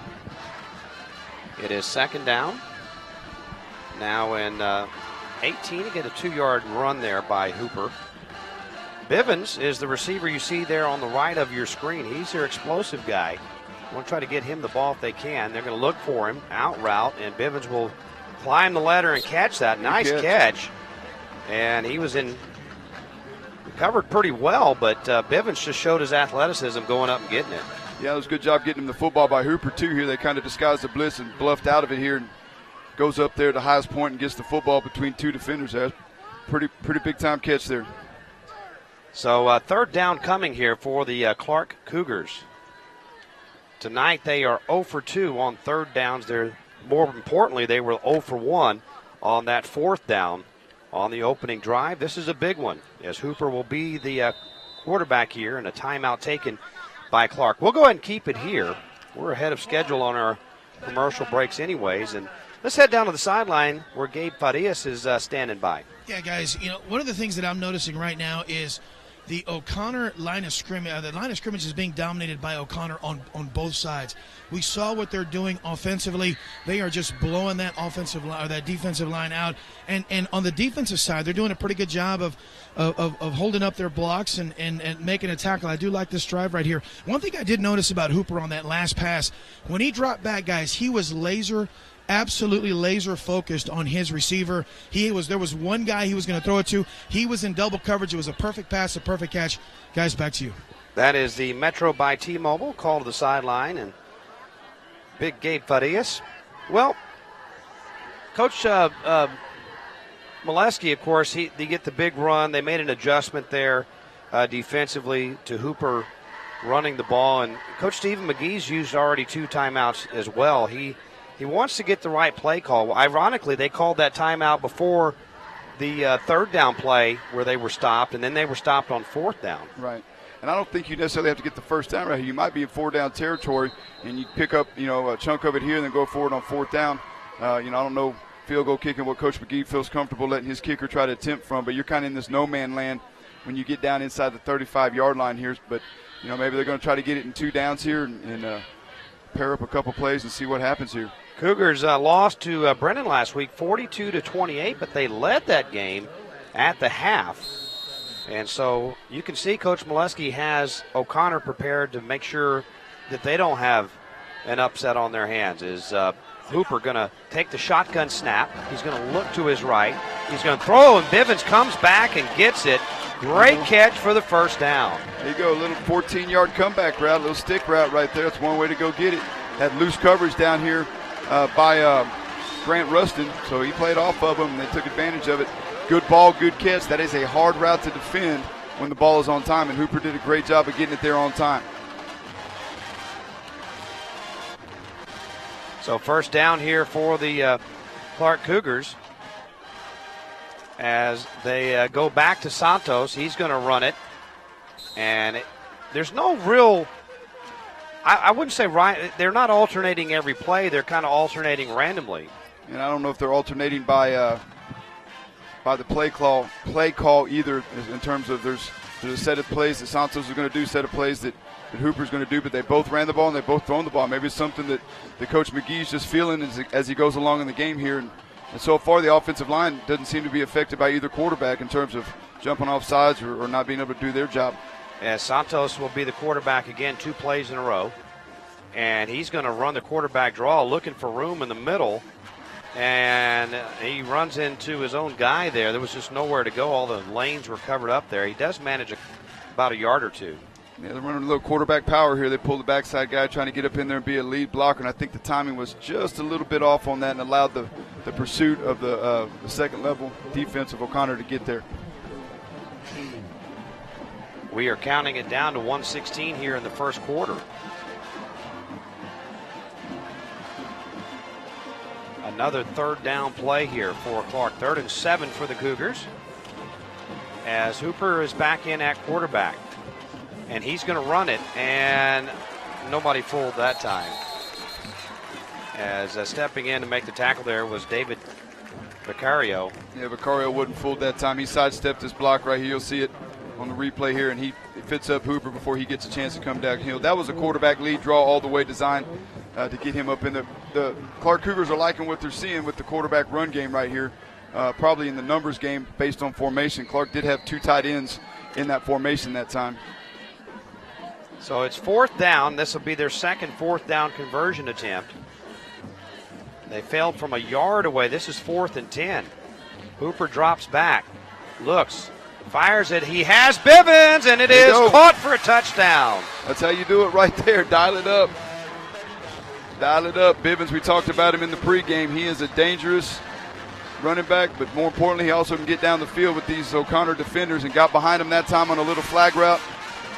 It is second down. Now in 18 to get a 2-yard run there by Hooper. Bivens is the receiver you see there on the right of your screen. He's their explosive guy. Want to try to get him the ball if they can. They're going to look for him, out route, and Bivens will climb the ladder and catch that. Nice catch. And he was covered pretty well, but Bivens just showed his athleticism going up and getting it. Yeah, it was a good job getting him the football by Hooper, too, here. They kind of disguised the blitz and bluffed out of it here and goes up there to the highest point and gets the football between two defenders there. Pretty big-time catch there. So third down coming here for the Clark Cougars. Tonight they are 0 for 2 on third downs. More importantly, they were 0 for 1 on that fourth down on the opening drive. This is a big one, as Hooper will be the quarterback here, and a timeout taken by Clark. We'll go ahead and keep it here. We're ahead of schedule on our commercial breaks anyways, and let's head down to the sideline where Gabe Farias is standing by. Yeah, guys, one of the things that I'm noticing right now is the Oconnor line of scrimmage. The line of scrimmage is being dominated by Oconnor on both sides. We saw what they're doing offensively. They are just blowing that offensive line or that defensive line out. And on the defensive side, they're doing a pretty good job of holding up their blocks and making a tackle. I do like this drive right here. One thing I did notice about Hooper on that last pass, when he dropped back, guys, he was absolutely laser focused on his receiver. There was one guy he was going to throw it to. He was in double coverage. It was a perfect pass, a perfect catch. Guys, back to you. That is the Metro by T-Mobile call to the sideline, and big Gabe Farias. Well, Coach Molesky, of course, they get the big run. They made an adjustment there defensively to Hooper running the ball, and Coach Stephen McGee's used already 2 timeouts as well. He wants to get the right play call. Ironically, they called that timeout before the third down play where they were stopped, and then they were stopped on fourth down. Right. And I don't think you necessarily have to get the first down right here. You might be in 4-down territory, and you pick up, a chunk of it here and then go forward on fourth down. I don't know field goal kicking what Coach McGee feels comfortable letting his kicker try to attempt from, but you're kind of in this no-man land when you get down inside the 35-yard line here. But, maybe they're going to try to get it in 2 downs here and pair up a couple plays and see what happens here. Cougars lost to Brennan last week, 42-28, but they led that game at the half. And so you can see Coach Molesky has Oconnor prepared to make sure that they don't have an upset on their hands. Is Hooper going to take the shotgun snap? He's going to look to his right. He's going to throw, and Bivens comes back and gets it. Great catch for the first down. There you go, a little 14-yard comeback route, a little stick route right there. That's one way to go get it. Had loose coverage down here by Grant Rustin, so he played off of him, and they took advantage of it. Good ball, good catch. That is a hard route to defend when the ball is on time, and Hooper did a great job of getting it there on time. So first down here for the Clark Cougars as they go back to Santos. He's going to run it, and there's no real – I wouldn't say right. They're not alternating every play. They're kind of alternating randomly. And I don't know if they're alternating by the play call either, in terms of there's a set of plays that Santos is going to do, set of plays that Hooper's going to do, but they both ran the ball and they both thrown the ball. Maybe it's something that Coach McGee's just feeling as he goes along in the game here. And so far the offensive line doesn't seem to be affected by either quarterback in terms of jumping off sides or not being able to do their job. As Santos will be the quarterback again, 2 plays in a row. And he's going to run the quarterback draw, looking for room in the middle. And he runs into his own guy there. There was just nowhere to go. All the lanes were covered up there. He does manage about a yard or 2. Yeah, they're running a little quarterback power here. They pull the backside guy trying to get up in there and be a lead blocker, and I think the timing was just a little bit off on that and allowed the pursuit of the second-level defense of Oconnor to get there. We are counting it down to 1:16 here in the first quarter. Another third down play here for Clark. 3rd and 7 for the Cougars as Hooper is back in at quarterback. And he's going to run it, and nobody fooled that time. As stepping in to make the tackle there was David Vicario. Yeah, Vicario wasn't fooled that time. He sidestepped his block right here. You'll see it on the replay here, and he fits up Hooper before he gets a chance to come downhill. That was a quarterback lead draw all the way designed to get him up in the Clark Cougars are liking what they're seeing with the quarterback run game right here. Probably in the numbers game based on formation. Clark did have 2 tight ends in that formation that time. So it's 4th down. This will be their second 4th down conversion attempt. They failed from a yard away. This is 4th and 10. Hooper drops back, looks, fires it. He has Bivens, and it is caught for a touchdown. That's how you do it right there. Dial it up. Dial it up. Bivens, we talked about him in the pregame. He is a dangerous running back, but more importantly, he also can get down the field with these O'Connor defenders, and got behind him that time on a little flag route.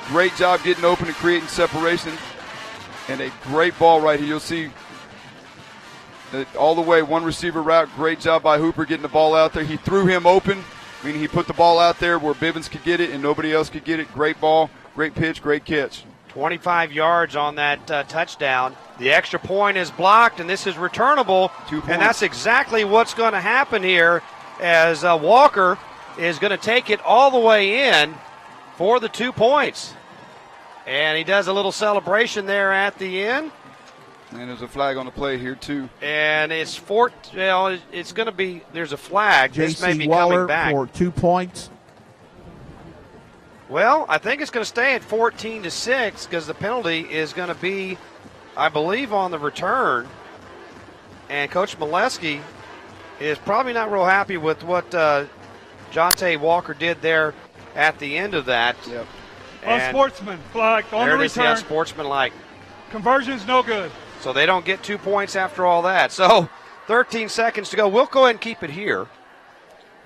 Great job getting open and creating separation, and a great ball right here. You'll see all the way, one receiver route. Great job by Hooper getting the ball out there. He threw him open, meaning he put the ball out there where Bivens could get it and nobody else could get it. Great ball, great pitch, great catch. 25 yards on that touchdown. The extra point is blocked, and this is returnable. 2 points. And that's exactly what's going to happen here, as Walker is going to take it all the way in for the 2 points. And he does a little celebration there at the end. And there's a flag on the play here, too. And it's it's going to be, there's a flag. This may J.C. be Waller coming back. for 2 points. Well, I think it's going to stay at 14-6 because the penalty is going to be, I believe, on the return. And Coach Molesky is probably not real happy with what Jonte Walker did there at the end of that. Yep. Unsportsman flag on the there it is, return. unsportsmanlike. Conversion's no good. So they don't get 2 points after all that. So 13 seconds to go. We'll go ahead and keep it here.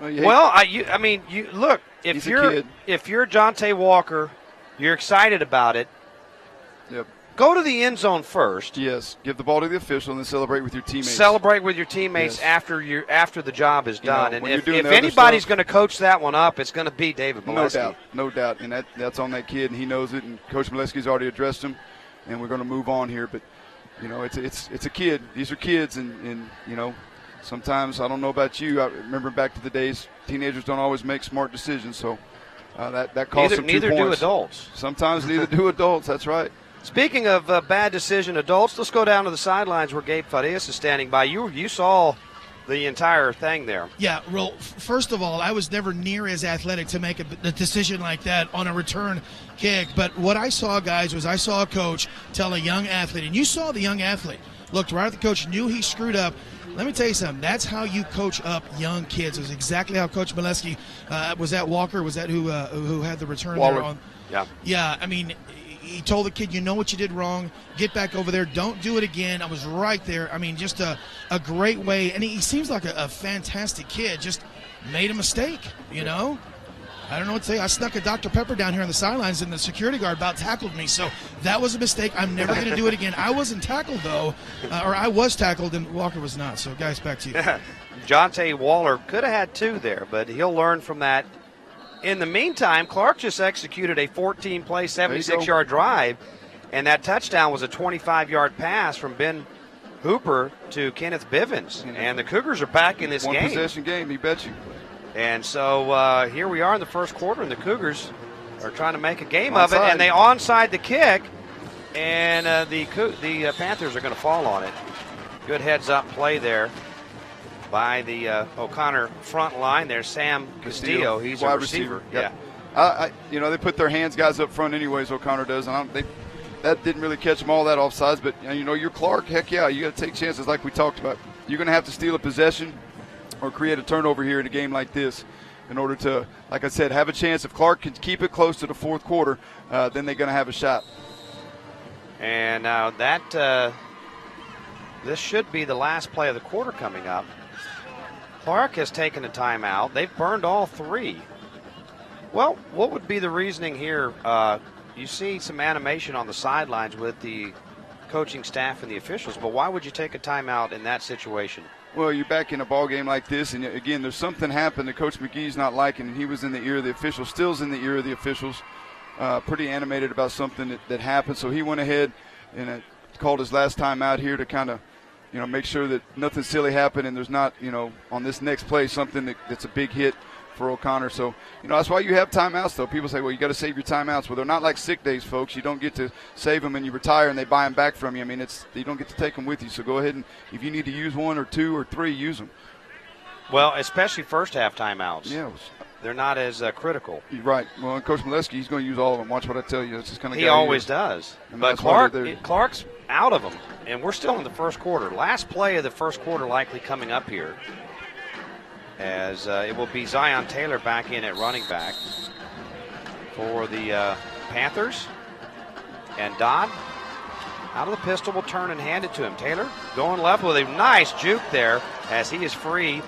Well, I mean, look, if you're Jonte Walker, you're excited about it. Yep. Go to the end zone first. Yes. Give the ball to the official and then celebrate with your teammates. Celebrate with your teammates Yes. after the job is done. know, and when you're if doing the other anybody's stuff- going to coach that one up, it's going to be David Molesky. No doubt. And that's on that kid, and he knows it. And Coach Molesky's already addressed him, and we're going to move on here. But it's a kid. These are kids, and sometimes, I don't know about you, I remember back to the days, teenagers don't always make smart decisions. So that costs them 2 points. Neither do adults. Sometimes neither do adults. That's right. Speaking of bad decision adults, let's go down to the sidelines where Gabe Farias is standing by. You saw the entire thing there. Yeah, well, first of all, I was never near as athletic to make a decision like that on a return kick. But what I saw, guys, was I saw a coach tell a young athlete, and you saw the young athlete, looked right at the coach, knew he screwed up. Let me tell you something. That's how you coach up young kids. It was exactly how Coach Molesky, was that Walker? Was that who had the return Waller. there on? Yeah. Yeah, I mean, he told the kid, you know what you did wrong. Get back over there. Don't do it again. I was right there. I mean, just a great way. And he seems like a fantastic kid. Just made a mistake, I don't know what to say. I snuck a Dr. Pepper down here on the sidelines, and the security guard about tackled me. So that was a mistake. I'm never going to do it again. I wasn't tackled, though, or I was tackled, and Walker was not. So, guys, back to you. Jonte Waller could have had 2 there, but he'll learn from that. In the meantime, Clark just executed a 14-play, 76-yard drive, and that touchdown was a 25-yard pass from Ben Hooper to Kenneth Bivens. And the Cougars are back in this game. One-possession game, you bet you. And so here we are in the first quarter, and the Cougars are trying to make a game of it, and they onside the kick, and the Panthers are going to fall on it. Good heads-up play there by the O'Connor front line. There's Sam Castillo. He's a wide receiver. Yep. Yeah. They put their guys up front anyways, O'Connor does, and that didn't really catch them all that offsides, but you're Clark. Heck yeah, you got to take chances like we talked about. You're going to have to steal a possession or create a turnover here in a game like this in order to, like I said, have a chance. If Clark can keep it close to the fourth quarter, then they're going to have a shot. And this should be the last play of the quarter coming up. Clark has taken a timeout. They've burned all 3. Well, what would be the reasoning here? You see some animation on the sidelines with the coaching staff and the officials, but why would you take a timeout in that situation? Well, you're back in a ball game like this, and again, there's something happened that Coach McGee's not liking, and he was in the ear of the officials, still's in the ear of the officials, pretty animated about something that happened. So he went ahead and called his last time out here to kind of, make sure that nothing silly happened and there's not, on this next play something that's a big hit for O'Connor. So, that's why you have timeouts, though. People say, well, you got to save your timeouts. Well, they're not like sick days, folks. You don't get to save them and you retire and they buy them back from you. I mean, you don't get to take them with you. So go ahead and if you need to use 1 or 2 or 3, use them. Well, especially first half timeouts. Yeah. they're not as critical. You're right. Well, and Coach Molesky, he's going to use all of them. Watch what I tell you. It's just kind of He always does. I mean, But that's why they're there. Clark's out of them, and we're still in the first quarter. Last play of the first quarter likely coming up here, as it will be Zion Taylor back in at running back for the Panthers. And Dodd out of the pistol will turn and hand it to him. Taylor going left with a nice juke there as he is free,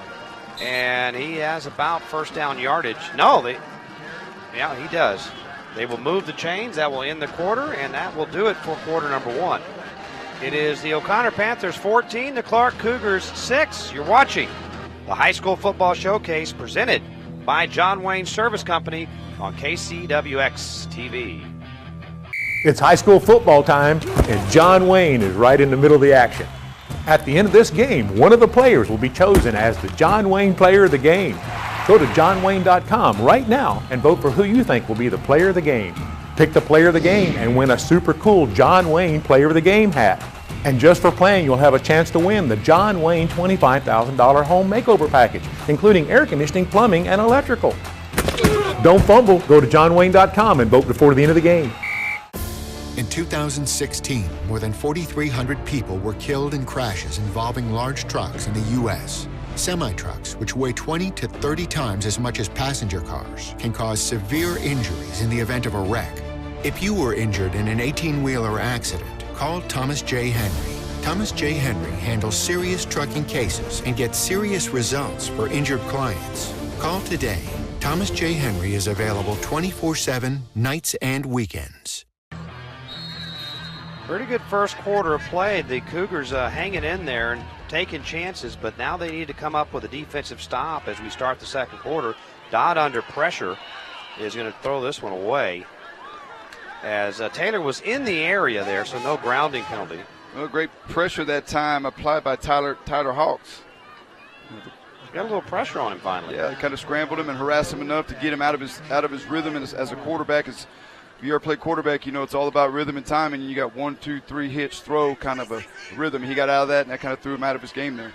and he has about first down yardage. Yeah, he does. They will move the chains. That will end the quarter, and that will do it for quarter number 1. It is the Oconnor Panthers 14, the Clark Cougars 6. You're watching the High School Football Showcase presented by John Wayne Service Company on KCWX TV. It's high school football time, and John Wayne is right in the middle of the action. At the end of this game, one of the players will be chosen as the John Wayne Player of the Game. Go to johnwayne.com right now and vote for who you think will be the Player of the Game. Pick the Player of the Game and win a super cool John Wayne Player of the Game hat. And just for playing, you'll have a chance to win the John Wayne $25,000 home makeover package, including air conditioning, plumbing, and electrical. Don't fumble. Go to johnwayne.com and vote before the end of the game. In 2016, more than 4,300 people were killed in crashes involving large trucks in the U.S. Semi-trucks, which weigh 20 to 30 times as much as passenger cars, can cause severe injuries in the event of a wreck. If you were injured in an 18-wheeler accident, call Thomas J. Henry. Thomas J. Henry handles serious trucking cases and gets serious results for injured clients. Call today. Thomas J. Henry is available 24/7, nights and weekends. Pretty good first quarter of play. The Cougars hanging in there and taking chances, but now they need to come up with a defensive stop as we start the second quarter. Dodd under pressure is going to throw this one away, as Taylor was in the area there, so no grounding penalty. Well, great pressure that time applied by Tyler Hawks. Got a little pressure on him finally. Yeah, kind of scrambled him and harassed him enough to get him out of his rhythm. And as a quarterback, if you ever play quarterback, you know it's all about rhythm and timing. And you got 1, 2, 3 hitch, throw kind of a rhythm. He got out of that, and that kind of threw him out of his game there.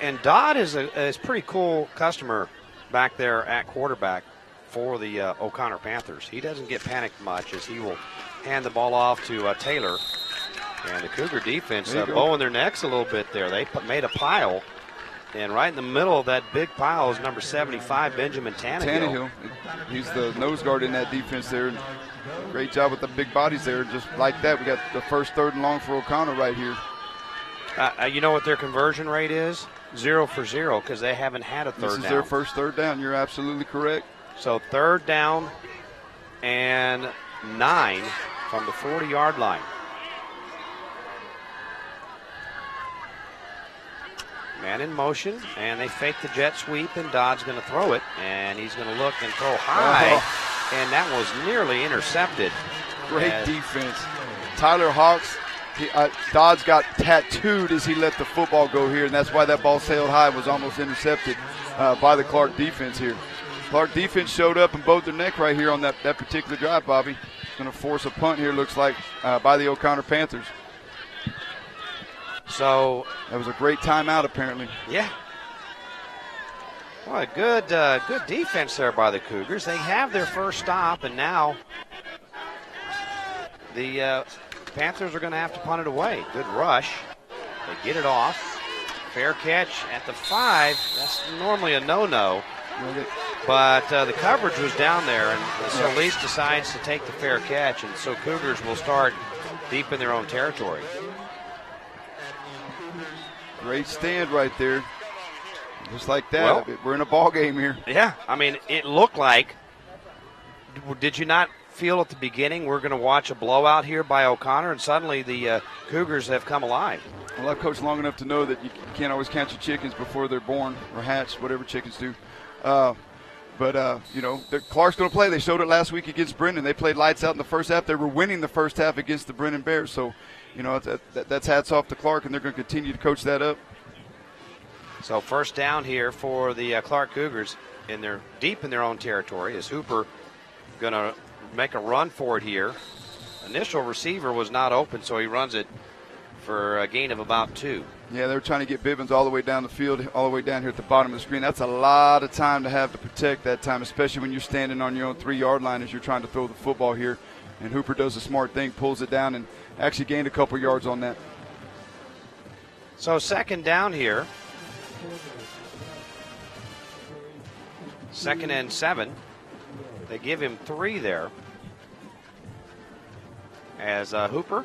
And Dodd is a pretty cool customer back there at quarterback for the Oconnor Panthers. He doesn't get panicked much as he will hand the ball off to Taylor. And the Cougar defense bowing their necks a little bit there. They made a pile. And right in the middle of that big pile is number 75, Benjamin Tannehill. He's the nose guard in that defense there. Great job with the big bodies there. Just like that, we got the first third and long for Oconnor right here. You know what their conversion rate is? 0 for 0, because they haven't had a third down. This is their first third down. You're absolutely correct. So third down and 9 from the 40-yard line. Man in motion, and they fake the jet sweep, and Dodd's going to throw it, and he's going to look and throw high, and that was nearly intercepted. Great defense. Tyler Hawks, Dodd's got tattooed as he let the football go here, and that's why that ball sailed high and was almost intercepted by the Clark defense here. Clark defense showed up and bowed their neck right here on that particular drive, Bobby. It's going to force a punt here, looks like, by the Oconnor Panthers. So that was a great timeout, apparently. Yeah. Well, good defense there by the Cougars. They have their first stop, and now the Panthers are going to have to punt it away. Good rush. They get it off. Fair catch at the 5. That's normally a no-no. But the coverage was down there, and so Lease decides to take the fair catch, and so Cougars will start deep in their own territory. Great stand right there. Just like that. We're in a ball game here. Yeah, I mean, it looked like, did you not feel at the beginning we're going to watch a blowout here by Oconnor, and suddenly the Cougars have come alive? Well, I've coached long enough to know that you can't always count your chickens before they're born or hatched, whatever chickens do. But you know, Clark's going to play. They showed it last week against Brendan. They played lights out in the first half. They were winning the first half against the Brendan Bears. So, you know, that's hats off to Clark, and they're going to continue to coach that up. So first down here for the Clark Cougars, deep in their own territory. Is Hooper going to make a run for it here? Initial receiver was not open, so he runs it for a gain of about 2. Yeah, they were trying to get Bivens all the way down the field, all the way down here at the bottom of the screen. That's a lot of time to have to protect that time, especially when you're standing on your own 3-yard line as you're trying to throw the football here. And Hooper does a smart thing, pulls it down, and actually gained a couple yards on that. So second down here. 2nd and 7. They give him 3 there. As Hooper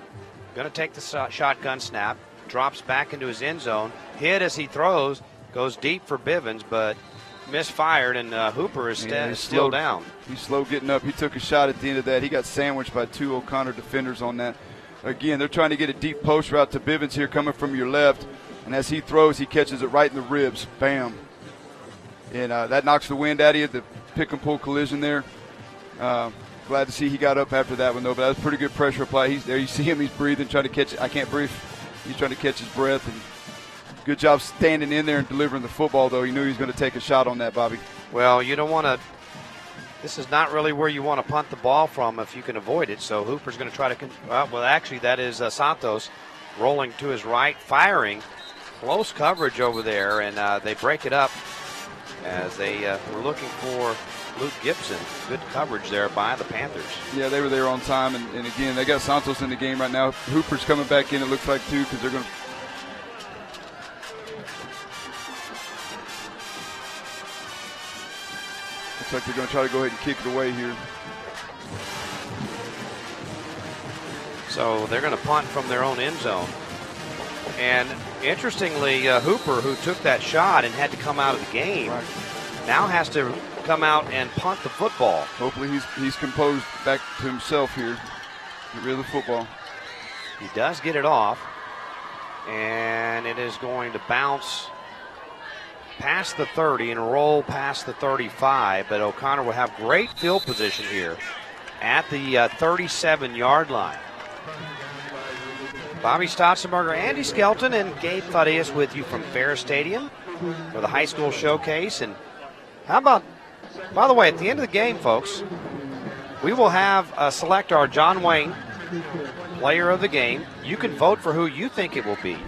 going to take the shotgun snap, drops back into his end zone, hit as he throws, goes deep for Bivens, but misfired, and Hooper is still down. He's slow getting up. He took a shot at the end of that. He got sandwiched by 2 Oconnor defenders on that. Again, they're trying to get a deep post route to Bivens here coming from your left, and as he throws, he catches it right in the ribs. Bam. And that knocks the wind out of you, the pick-and-pull collision there. Glad to see he got up after that one, though, but that was pretty good pressure apply. He's there. You see him. He's breathing, trying to catch it. I can't breathe. He's trying to catch his breath. And good job standing in there and delivering the football, though. He knew he was going to take a shot on that, Bobby. Well, you don't want to – this is not really where you want to punt the ball from if you can avoid it. So Hooper's going to try to well, actually, that is Santos rolling to his right, firing. Close coverage over there, and they break it up as they were looking for – Luke Gibson. Good coverage there by the Panthers. Yeah, they were there on time, and again, they got Santos in the game right now. Hooper's coming back in, it looks like, too, because they're going to – looks like they're going to try to go ahead and kick it away here. So they're going to punt from their own end zone. And interestingly, Hooper, who took that shot and had to come out of the game, now has to come out and punt the football. Hopefully he's composed back to himself here. Get rid of the football. He does get it off, and it is going to bounce past the 30 and roll past the 35, but Oconnor will have great field position here at the 37-yard line. Bobby Stotzenberger, Andy Skelton, and Gabe Thaddeus with you from Fair Stadium for the high school showcase. And how about, by the way, at the end of the game, folks, we will have select our John Wayne player of the game. You can vote for who you think it will be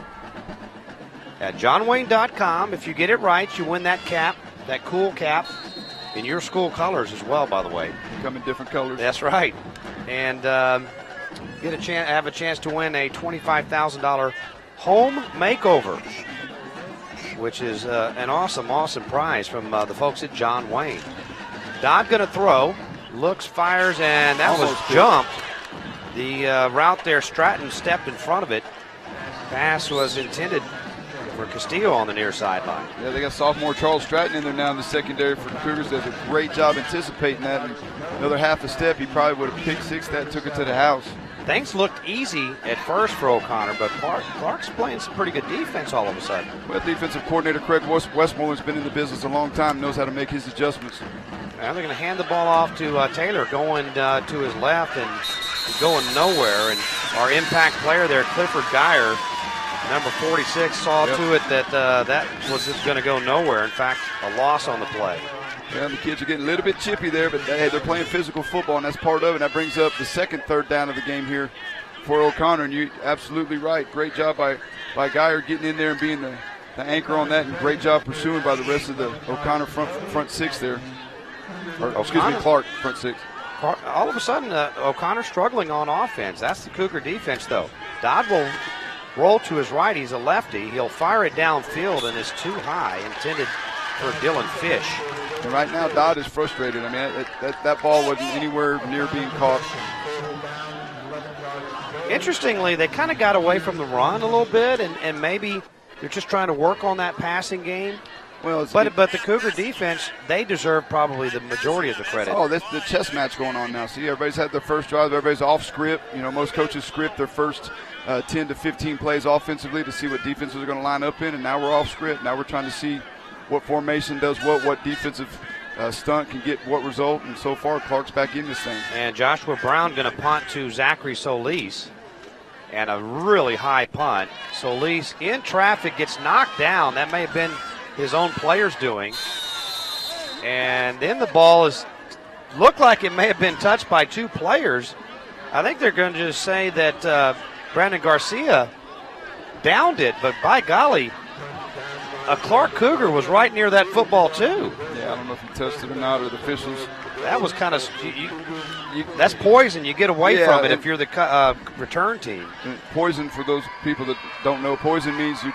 at johnwayne.com. If you get it right, you win that cap, that cool cap, in your school colors as well, by the way. Come in different colors. That's right. And get a chance, have a chance to win a $25,000 home makeover, which is an awesome, awesome prize from the folks at John Wayne. Dodd going to throw, looks, fires, and that was jumped. The route there, Stratton stepped in front of it. Pass was intended for Castillo on the near sideline. Yeah, they got sophomore Charles Stratton in there now in the secondary for the Cougars. Does a great job anticipating that. And another half a step, he probably would have picked six that, took it to the house. Things looked easy at first for Oconnor, but Clark's playing some pretty good defense all of a sudden. Well, defensive coordinator Craig Westmoreland's been in the business a long time, knows how to make his adjustments. Now they're going to hand the ball off to Taylor, going to his left and going nowhere. And our impact player there, Clifford Geyer, number 46, saw to it that that was going to go nowhere. In fact, a loss on the play. Yeah, the kids are getting a little bit chippy there, but hey, they're playing physical football, and that's part of it. That brings up the second third down of the game here for Oconnor, and you're absolutely right. Great job by Geyer getting in there and being the anchor on that, and great job pursuing by the rest of the Oconnor front six there. Clark, front six. All of a sudden, O'Connor struggling on offense. That's the Cougar defense, though. Dodd will roll to his right. He's a lefty. He'll fire it downfield, and it's too high, intended for Dylan Fish. And right now, Dodd is frustrated. I mean, that ball wasn't anywhere near being caught. Interestingly, they kind of got away from the run a little bit, and maybe they're just trying to work on that passing game. Well, but the Cougar defense, they deserve probably the majority of the credit. Oh, that's the chess match going on now. See, everybody's had their first drive. Everybody's off script. You know, most coaches script their first 10 to 15 plays offensively to see what defenses are going to line up in, and now we're off script. Now we're trying to see what formation does what defensive stunt can get what result, and so far Clark's back in this thing. And Joshua Brown going to punt to Zachary Solis, and a really high punt. Solis in traffic gets knocked down. That may have been his own players doing. And then the ball looked like it may have been touched by two players. I think they're going to just say that Brandon Garcia downed it, but by golly, a Clark Cougar was right near that football too. Yeah, I don't know if he touched it or not, or the officials. That was kind of that's poison. You get away from it if you're the return team. Poison, for those people that don't know, poison means your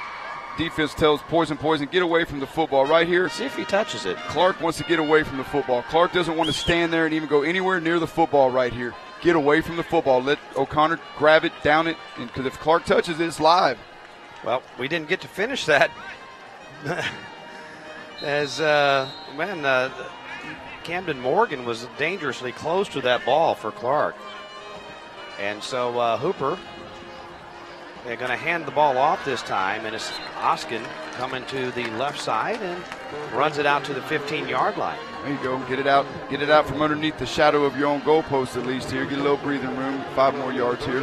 defense tells poison, get away from the football. Right here, see if he touches it. Clark wants to get away from the football. Clark doesn't want to stand there and even go anywhere near the football right here. Get away from the football. Let O'Connor grab it, down it, because if Clark touches it, it's live. Well, we didn't get to finish that. As Camden Morgan was dangerously close to that ball for Clark. And so Hooper, they're going to hand the ball off this time, and it's Oskin coming to the left side and runs it out to the 15-yard line. There you go. Get it out from underneath the shadow of your own goalpost at least here. Get a little breathing room. 5 more yards here.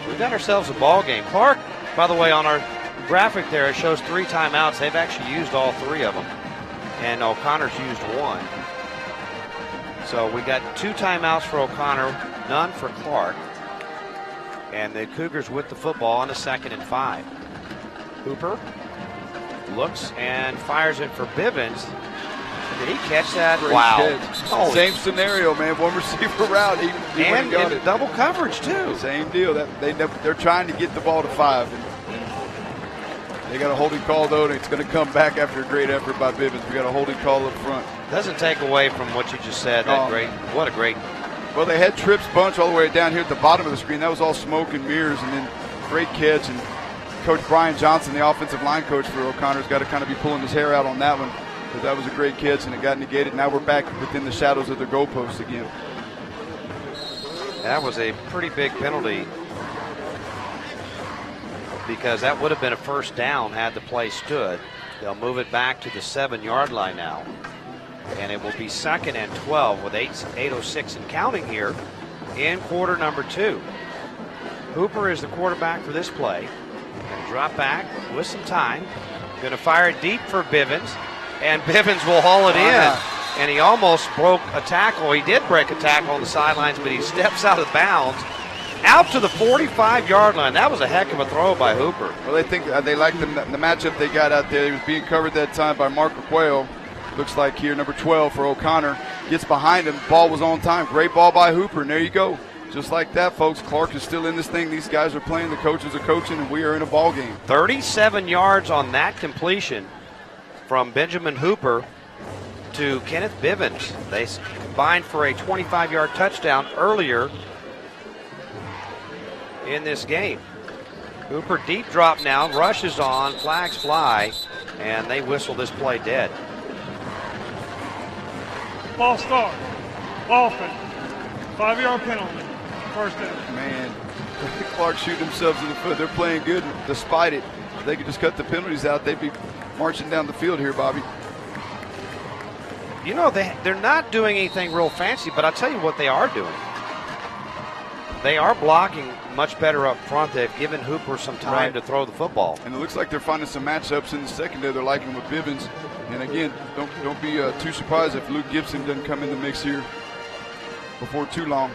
We've got ourselves a ball game. Clark, by the way, on our graphic there, it shows 3 timeouts. They've actually used all 3 of them, and O'Connor's used 1. So we got 2 timeouts for O'Connor, none for Clark. And the Cougars with the football on a 2nd and 5. Hooper looks and fires it for Bivens. Did he catch that? Great wow. Catch. Same scenario, man. One receiver route. He and got in it. Double coverage, too. Same deal. They're trying to get the ball to 5. And they got a holding call, though, and it's going to come back after a great effort by Bivens. We got a holding call up front. Doesn't take away from what you just said. What a great. Well, they had trips bunch all the way down here at the bottom of the screen. That was all smoke and mirrors, and then great catch. And Coach Brian Johnson, the offensive line coach for O'Connor's got to kind of be pulling his hair out on that one, because that was a great catch, and it got negated. Now we're back within the shadows of the goalposts again. That was a pretty big penalty, because that would have been a first down had the play stood. They'll move it back to the 7-yard line now. And it will be 2nd and 12 with 8:06 and counting here in quarter number 2. Hooper is the quarterback for this play. And drop back with some time. Going to fire it deep for Bivens. And Bivens will haul it in. And he almost broke a tackle. He did break a tackle on the sidelines, but he steps out of bounds. Out to the 45-yard line. That was a heck of a throw by Hooper. Well, they think they like the matchup they got out there. He was being covered that time by Mark Raquel. Looks like here, number 12 for O'Connor. Gets behind him. Ball was on time. Great ball by Hooper, and there you go. Just like that, folks. Clark is still in this thing. These guys are playing. The coaches are coaching, and we are in a ball game. 37 yards on that completion from Benjamin Hooper to Kenneth Bivens. They combined for a 25-yard touchdown earlier in this game. Hooper deep drop now, rushes on, flags fly, and they whistle this play dead. Ball start. Offense. 5-yard penalty. First down. Man, Clark shooting themselves in the foot. They're playing good despite it. If they could just cut the penalties out, they'd be marching down the field here, Bobby. You know, they're not doing anything real fancy, but I'll tell you what they are doing. They are blocking much better up front. They've given Hooper some time to throw the football. And it looks like they're finding some matchups in the secondary they're liking with Bivens. And again, don't be too surprised if Luke Gibson doesn't come in the mix here before too long.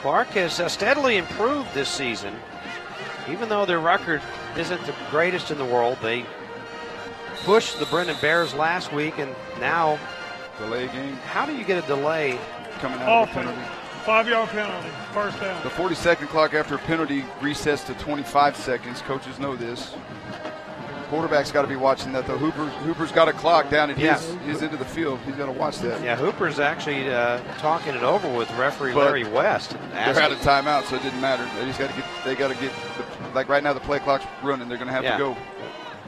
Clark has steadily improved this season. Even though their record isn't the greatest in the world, they pushed the Brendan Bears last week, and now delay game. How do you get a delay coming out of the penalty? 5-yard penalty, first down. The 40-second clock after a penalty resets to 25 seconds. Coaches know this. Quarterback's got to be watching that, though. Hooper's got a clock down at his end of the field. He's got to watch that. Yeah, Hooper's actually talking it over with referee Larry West. They're out of timeout, so it didn't matter. They just got to get, like right now the play clock's running. They're going to have to go.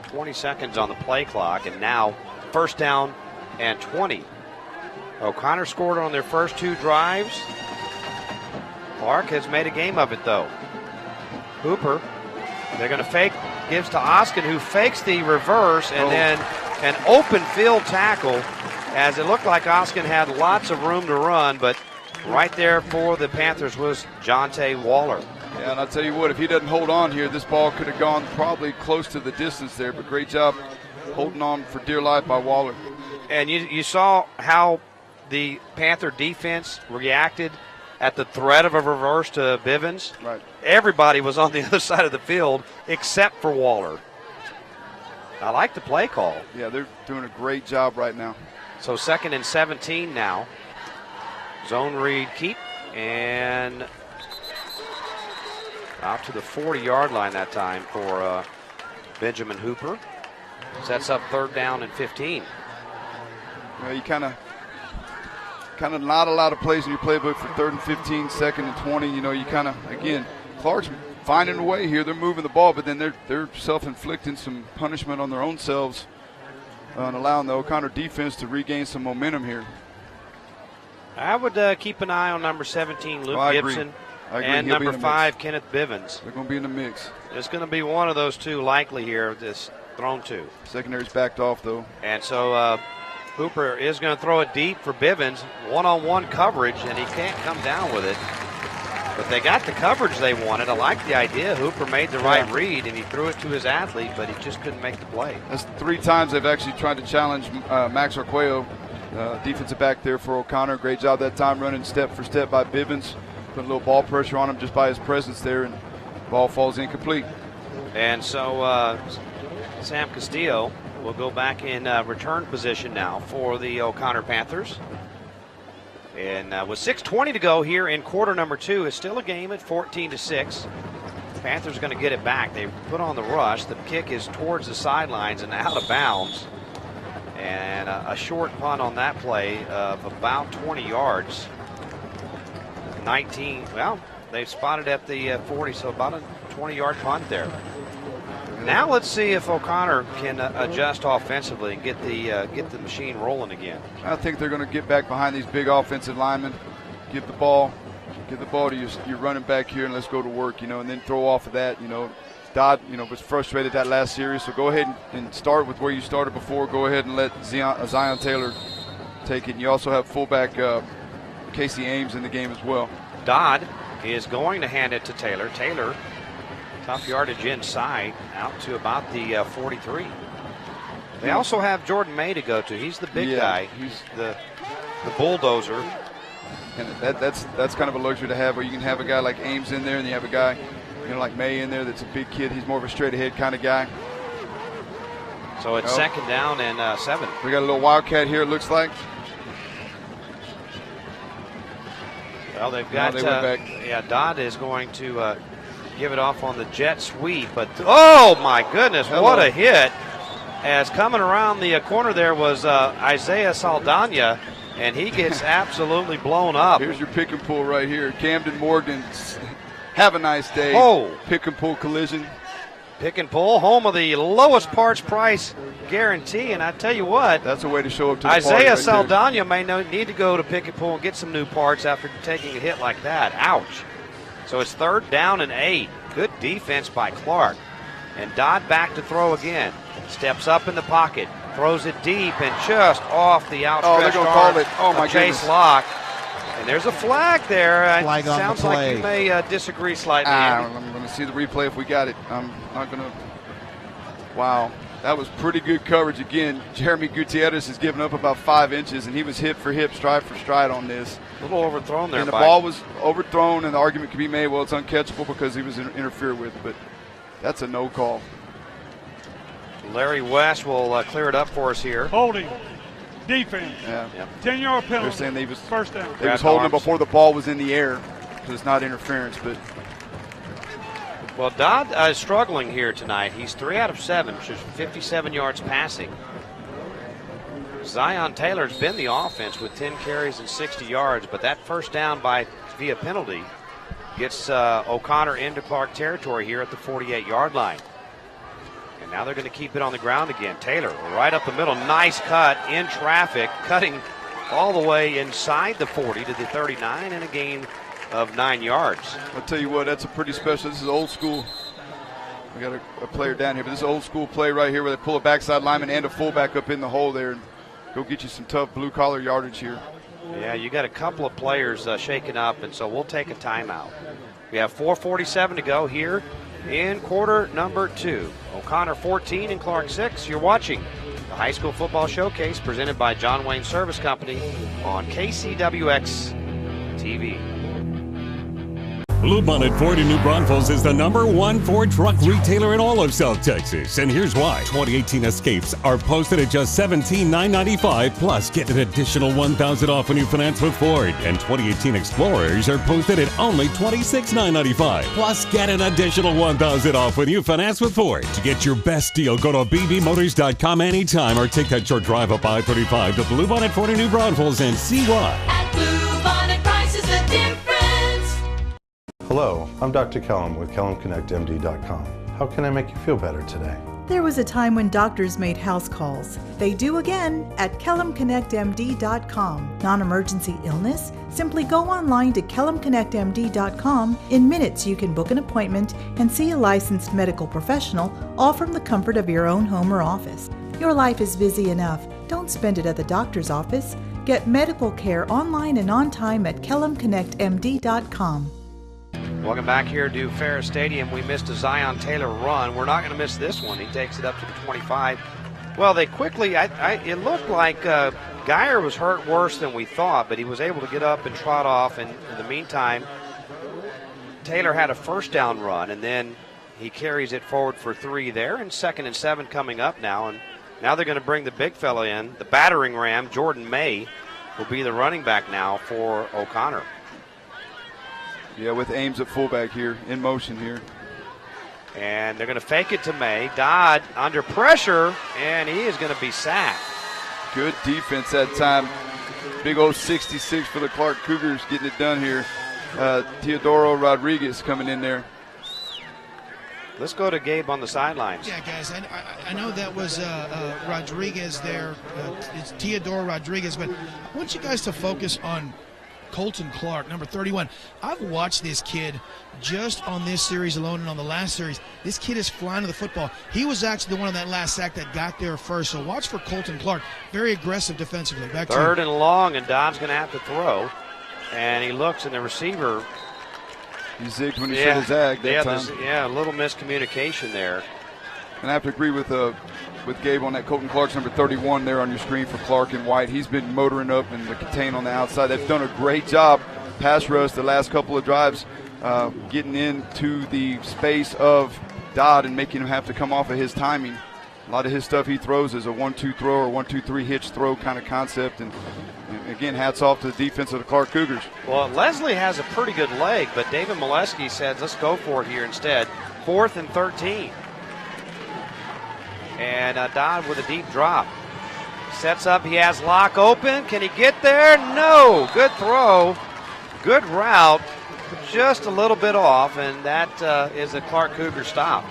20 seconds on the play clock, and now first down and 20. O'Connor scored on their first 2 drives. Clark has made a game of it, though. Hooper, they're going to fake, gives to Oskin, who fakes the reverse, and then an open field tackle, as it looked like Oskin had lots of room to run, but right there for the Panthers was Jonte Waller. Yeah, and I'll tell you what, if he doesn't hold on here, this ball could have gone probably close to the distance there, but great job holding on for dear life by Waller. And you saw how the Panther defense reacted at the threat of a reverse to Bivens, right, everybody was on the other side of the field except for Waller. I like the play call. Yeah, they're doing a great job right now. So 2nd and 17 now. Zone read keep, and out to the 40-yard line that time for Benjamin Hooper. Sets up 3rd down and 15. You kind of not a lot of plays in your playbook for 3rd and 15, 2nd and 20. You kind of, again, Clark's finding a way here. They're moving the ball, but then they're self-inflicting some punishment on their own selves and allowing the O'Connor defense to regain some momentum here. I would keep an eye on number 17, Luke Gibson, and He'll number 5, Kenneth Bivens. They're going to be in the mix. There's going to be one of those two likely here this thrown to. Secondary's backed off, though. And so Hooper is going to throw it deep for Bivens, one-on-one coverage, and he can't come down with it. But they got the coverage they wanted. I like the idea. Hooper made the right read, and he threw it to his athlete, but he just couldn't make the play. That's 3 times they've actually tried to challenge Max Arqueo, defensive back there for O'Connor. Great job that time running step for step by Bivens. Put a little ball pressure on him just by his presence there, and the ball falls incomplete. And so Sam Castillo will go back in return position now for the O'Connor Panthers. And with 6:20 to go here in quarter number 2, it's still a game at 14-6. Panthers going to get it back. They put on the rush. The kick is towards the sidelines and out of bounds. And a short punt on that play of about 20 yards. 19, well, they've spotted at the 40, so about a 20-yard punt there. Now let's see if O'Connor can adjust offensively and get the machine rolling again. I think they're going to get back behind these big offensive linemen, give the ball to your running back here, and let's go to work, and then throw off of that. Dodd, was frustrated that last series, so go ahead and start with where you started before. Go ahead and let Zion Taylor take it. And you also have fullback Casey Ames in the game as well. Dodd is going to hand it to Taylor. Taylor, tough yardage inside, out to about the 43. They also have Jordan May to go to. He's the big guy. He's the bulldozer. And that's kind of a luxury to have, where you can have a guy like Ames in there, and you have a guy, like May in there that's a big kid. He's more of a straight-ahead kind of guy. So it's 2nd down and 7. We got a little wildcat here, it looks like. Well, they've got, Dodd is going to give it off on the jet sweep, but oh my goodness, what a hit. As coming around the corner there was Isaiah Saldana, and he gets absolutely blown up. Here's your pick and pull right here. Camden Morgan, have a nice day. Oh. Pick and pull collision. Pick and pull, home of the lowest parts price guarantee, and I tell you what, that's a way to show up to the Isaiah party right Saldana may need to go to pick and pull and get some new parts after taking a hit like that. Ouch. So it's 3rd down and 8. Good defense by Clark. And Dodd back to throw again. Steps up in the pocket, throws it deep, and just off the outstretched arm of Chase Locke. And there's a flag there. Flag on sounds the play. like you may disagree slightly. I'm going to see the replay if we got it. I'm not going to. Wow. That was pretty good coverage again. Jeremy Gutierrez has given up about 5 inches, and he was hip for hip, stride for stride on this. A little overthrown there. And the ball was overthrown, and the argument could be made, well, it's uncatchable because he was interfered with, but that's a no call. Larry West will clear it up for us here. Holding. Defense. Yeah. 10-yard penalty. They're saying they was 1st down. They was holding him before the ball was in the air, because it's not interference, but. Well, Dodd is struggling here tonight. He's 3 out of 7, which is 57 yards passing. Zion Taylor's been the offense with 10 carries and 60 yards, but that 1st down via penalty gets O'Connor into Clark territory here at the 48-yard line. And now they're going to keep it on the ground again. Taylor right up the middle. Nice cut in traffic, cutting all the way inside the 40 to the 39 in a gain of 9 yards. I'll tell you what, that's a pretty special. This is old school. We got a player down here, but this is old school play right here where they pull a backside lineman and a fullback up in the hole there and go get you some tough blue-collar yardage here. Yeah, you got a couple of players shaken up, and so we'll take a timeout. We have 4:47 to go here in quarter number 2. O'Connor 14 and Clark 6. You're watching the High School Football Showcase presented by John Wayne Service Company on KCWX TV. Bluebonnet Ford in New Braunfels is the #1 Ford truck retailer in all of South Texas. And here's why. 2018 Escapes are posted at just $17,995. Plus, get an additional $1,000 off when you finance with Ford. And 2018 Explorers are posted at only $26,995. Plus, get an additional $1,000 off when you finance with Ford. To get your best deal, go to bbmotors.com anytime or take that short drive up I-35 to Bluebonnet Ford in New Braunfels and see why. At Bluebonnet, price is the difference. Hello, I'm Dr. Kellum with KellumConnectMD.com. How can I make you feel better today? There was a time when doctors made house calls. They do again at KellumConnectMD.com. Non-emergency illness? Simply go online to KellumConnectMD.com. In minutes, you can book an appointment and see a licensed medical professional, all from the comfort of your own home or office. Your life is busy enough. Don't spend it at the doctor's office. Get medical care online and on time at KellumConnectMD.com. Welcome back here to Ferris Stadium. We missed a Zion Taylor run. We're not going to miss this one. He takes it up to the 25. Well, they quickly, it looked like Geyer was hurt worse than we thought, but he was able to get up and trot off. And in the meantime, Taylor had a first down run, and then he carries it forward for 3 there. And 2nd and 7 coming up now. And now they're going to bring the big fella in. The battering ram, Jordan May, will be the running back now for O'Connor. Yeah, with Ames at fullback here, in motion here. And they're going to fake it to May. Dodd under pressure, and he is going to be sacked. Good defense that time. Big old 66 for the Clark Cougars getting it done here. Teodoro Rodriguez coming in there. Let's go to Gabe on the sidelines. Yeah, guys, I know that was Rodriguez there. It's Teodoro Rodriguez, but I want you guys to focus on Colton Clark, number 31. I've watched this kid just on this series alone and on the last series. This kid is flying to the football. He was actually the one on that last sack that got there first. So watch for Colton Clark. Very aggressive defensively. Back to 3rd and long, and Dodd's going to have to throw. And he looks, and the receiver. He zigged when he should have zagged that time. Yeah, a little miscommunication there. And I have to agree with Gabe on that. Colton Clark's number 31 there on your screen for Clark and White. He's been motoring up and the contain on the outside. They've done a great job pass rush the last couple of drives, getting into the space of Dodd and making him have to come off of his timing. A lot of his stuff he throws is a 1-2 throw or 1-2-3 hitch throw kind of concept. And again, hats off to the defense of the Clark Cougars. Well, Leslie has a pretty good leg, but David Molesky said, let's go for it here instead. 4th and 13. And Dodd with a deep drop. Sets up, he has Locke open. Can he get there? No. Good throw. Good route. Just a little bit off, and that is a Clark Cougar stop.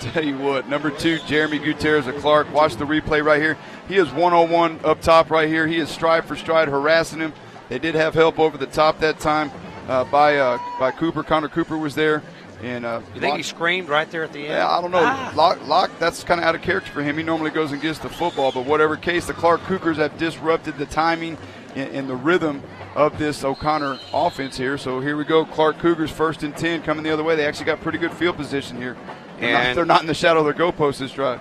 Tell you what, number 2, Jeremy Gutierrez of Clark. Watch the replay right here. He is 101 up top right here. He is stride for stride harassing him. They did have help over the top that time by Cooper. Connor Cooper was there. And you think he screamed right there at the end? Yeah, I don't know. Locke, that's kind of out of character for him. He normally goes and gets the football, but whatever case, the Clark Cougars have disrupted the timing and the rhythm of this O'Connor offense here. So here we go. Clark Cougars 1st and 10 coming the other way. They actually got pretty good field position here. They're not in the shadow of their goalpost this drive.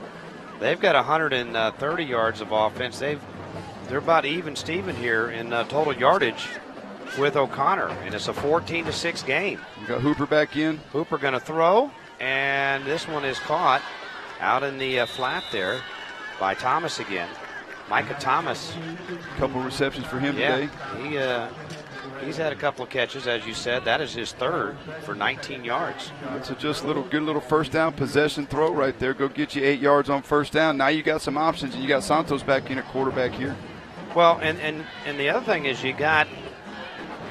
They've got 130 yards of offense. They're about even Steven here in total yardage with O'Connor, and it's a 14-6 game. You got Hooper back in. Hooper going to throw, and this one is caught out in the flat there by Thomas again. Micah Thomas. A couple receptions for him today. He's had a couple of catches, as you said. That is his 3rd for 19 yards. That's a good little first down possession throw right there. Go get you 8 yards on first down. Now you got some options, and you got Santos back in at quarterback here. Well, and the other thing is you got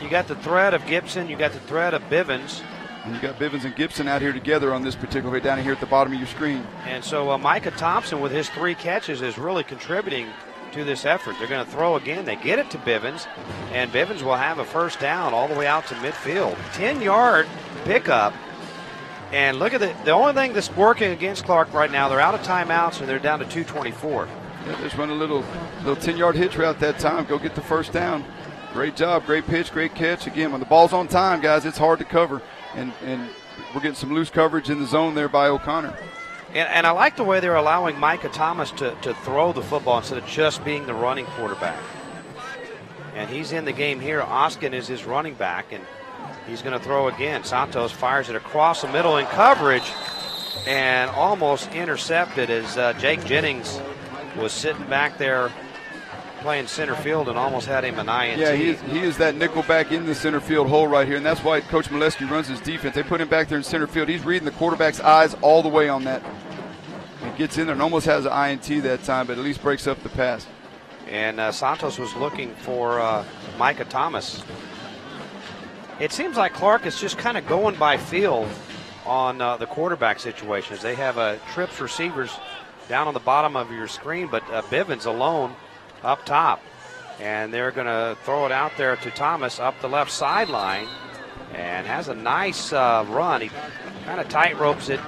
the threat of Gibson, you got the threat of Bivens. And you got Bivens and Gibson out here together on this particular way down here at the bottom of your screen. And so Micah Thompson with his 3 catches is really contributing to this effort. They're going to throw again. They get it to Bivens, and Bivens will have a first down all the way out to midfield. 10-yard pickup. And look at the only thing that's working against Clark right now, they're out of timeouts, and they're down to 2:24. Yeah, just run a little 10-yard hitch route that time. Go get the first down. Great job, great pitch, great catch. Again, when the ball's on time, guys, it's hard to cover. And we're getting some loose coverage in the zone there by O'Connor. And I like the way they're allowing Micah Thomas to throw the football instead of just being the running quarterback. And he's in the game here. Oskin is his running back. And He's going to throw again. Santos fires it across the middle in coverage and almost intercepted as Jake Jennings was sitting back there playing center field and almost had him an INT. Yeah, he is that nickel back in the center field hole right here, and that's why Coach Molesky runs his defense. They put him back there in center field. He's reading the quarterback's eyes all the way on that. He gets in there and almost has an INT that time, but at least breaks up the pass. And Santos was looking for Micah Thomas. It seems like Clark is just kind of going by feel on the quarterback situations. They have trips receivers down on the bottom of your screen, but Bivens alone up top. And they're going to throw it out there to Thomas up the left sideline and has a nice run. He kind of tight ropes it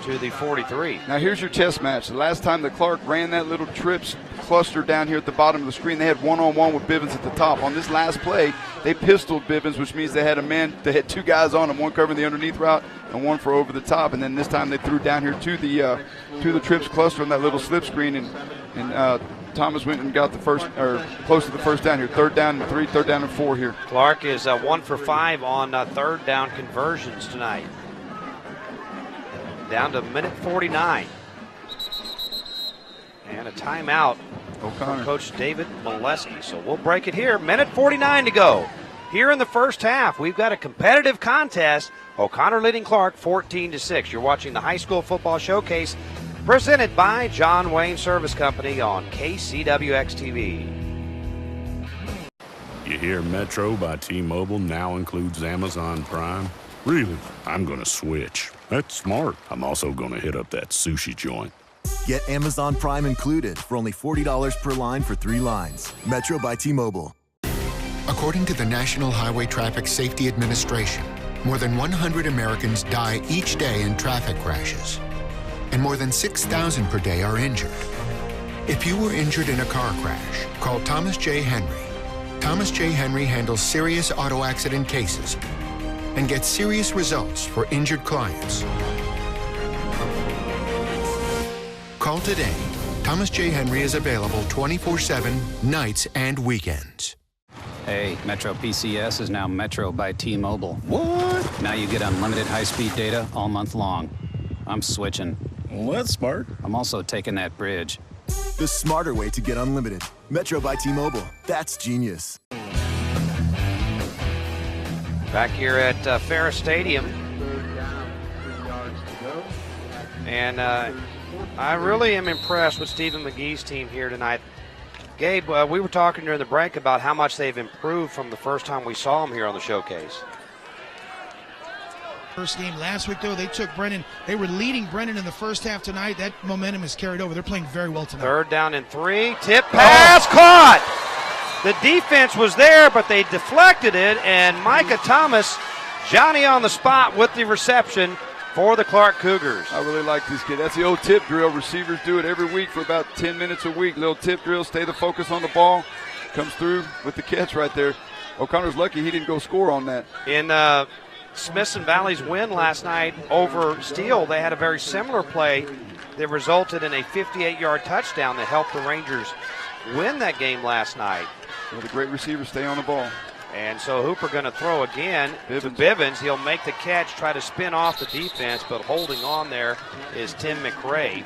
to the 43. Now here's your test match. The last time that Clark ran that little trips cluster down here at the bottom of the screen, they had one-on-one with Bivens at the top. On this last play, they pistoled Bivens, which means they had a man. They had two guys on him, one covering the underneath route and one for over the top. And then this time they threw down here to the trips cluster on that little slip screen, and Thomas went and got the first, or close to the first down here. 3rd down and 3, 3rd down and 4 here. Clark is 1 for 5 on 3rd down conversions tonight. Down to minute 49. And a timeout from Coach David Molesky. So we'll break it here. Minute 49 to go. Here in the first half, we've got a competitive contest. Oconnor leading Clark 14-6. You're watching the High School Football Showcase presented by John Wayne Service Company on KCWX-TV. You hear Metro by T-Mobile now includes Amazon Prime? Really? I'm going to switch. That's smart. I'm also going to hit up that sushi joint. Get Amazon Prime included for only $40 per line for 3 lines. Metro by T-Mobile. According to the National Highway Traffic Safety Administration, more than 100 Americans die each day in traffic crashes, and more than 6,000 per day are injured. If you were injured in a car crash, call Thomas J. Henry. Thomas J. Henry handles serious auto accident cases and gets serious results for injured clients. Call today. Thomas J. Henry is available 24/7, nights and weekends. Hey, Metro PCS is now Metro by T-Mobile. What? Now you get unlimited high-speed data all month long. I'm switching. Well, that's smart. I'm also taking that bridge. The smarter way to get unlimited. Metro by T-Mobile. That's genius. Back here at Ferris Stadium. And I really am impressed with Stephen McGee's team here tonight. Gabe, we were talking during the break about how much they've improved from the first time we saw them here on the showcase. First game last week, though, they took Brennan. They were leading Brennan in the first half tonight. That momentum is carried over. They're playing very well tonight. 3rd down and 3. Tip pass caught. The defense was there, but they deflected it, and Micah Thomas, Johnny on the spot with the reception for the Clark Cougars. I really like this kid. That's the old tip drill. Receivers do it every week for about 10 minutes a week. Little tip drill, stay the focus on the ball. Comes through with the catch right there. O'Connor's lucky he didn't go score on that. In Smithson Valley's win last night over Steele, they had a very similar play that resulted in a 58-yard touchdown that helped the Rangers win that game last night. Well, the great receivers stay on the ball. And so Hooper going to throw again to Bivens. He'll make the catch, try to spin off the defense, but holding on there is Tim McRae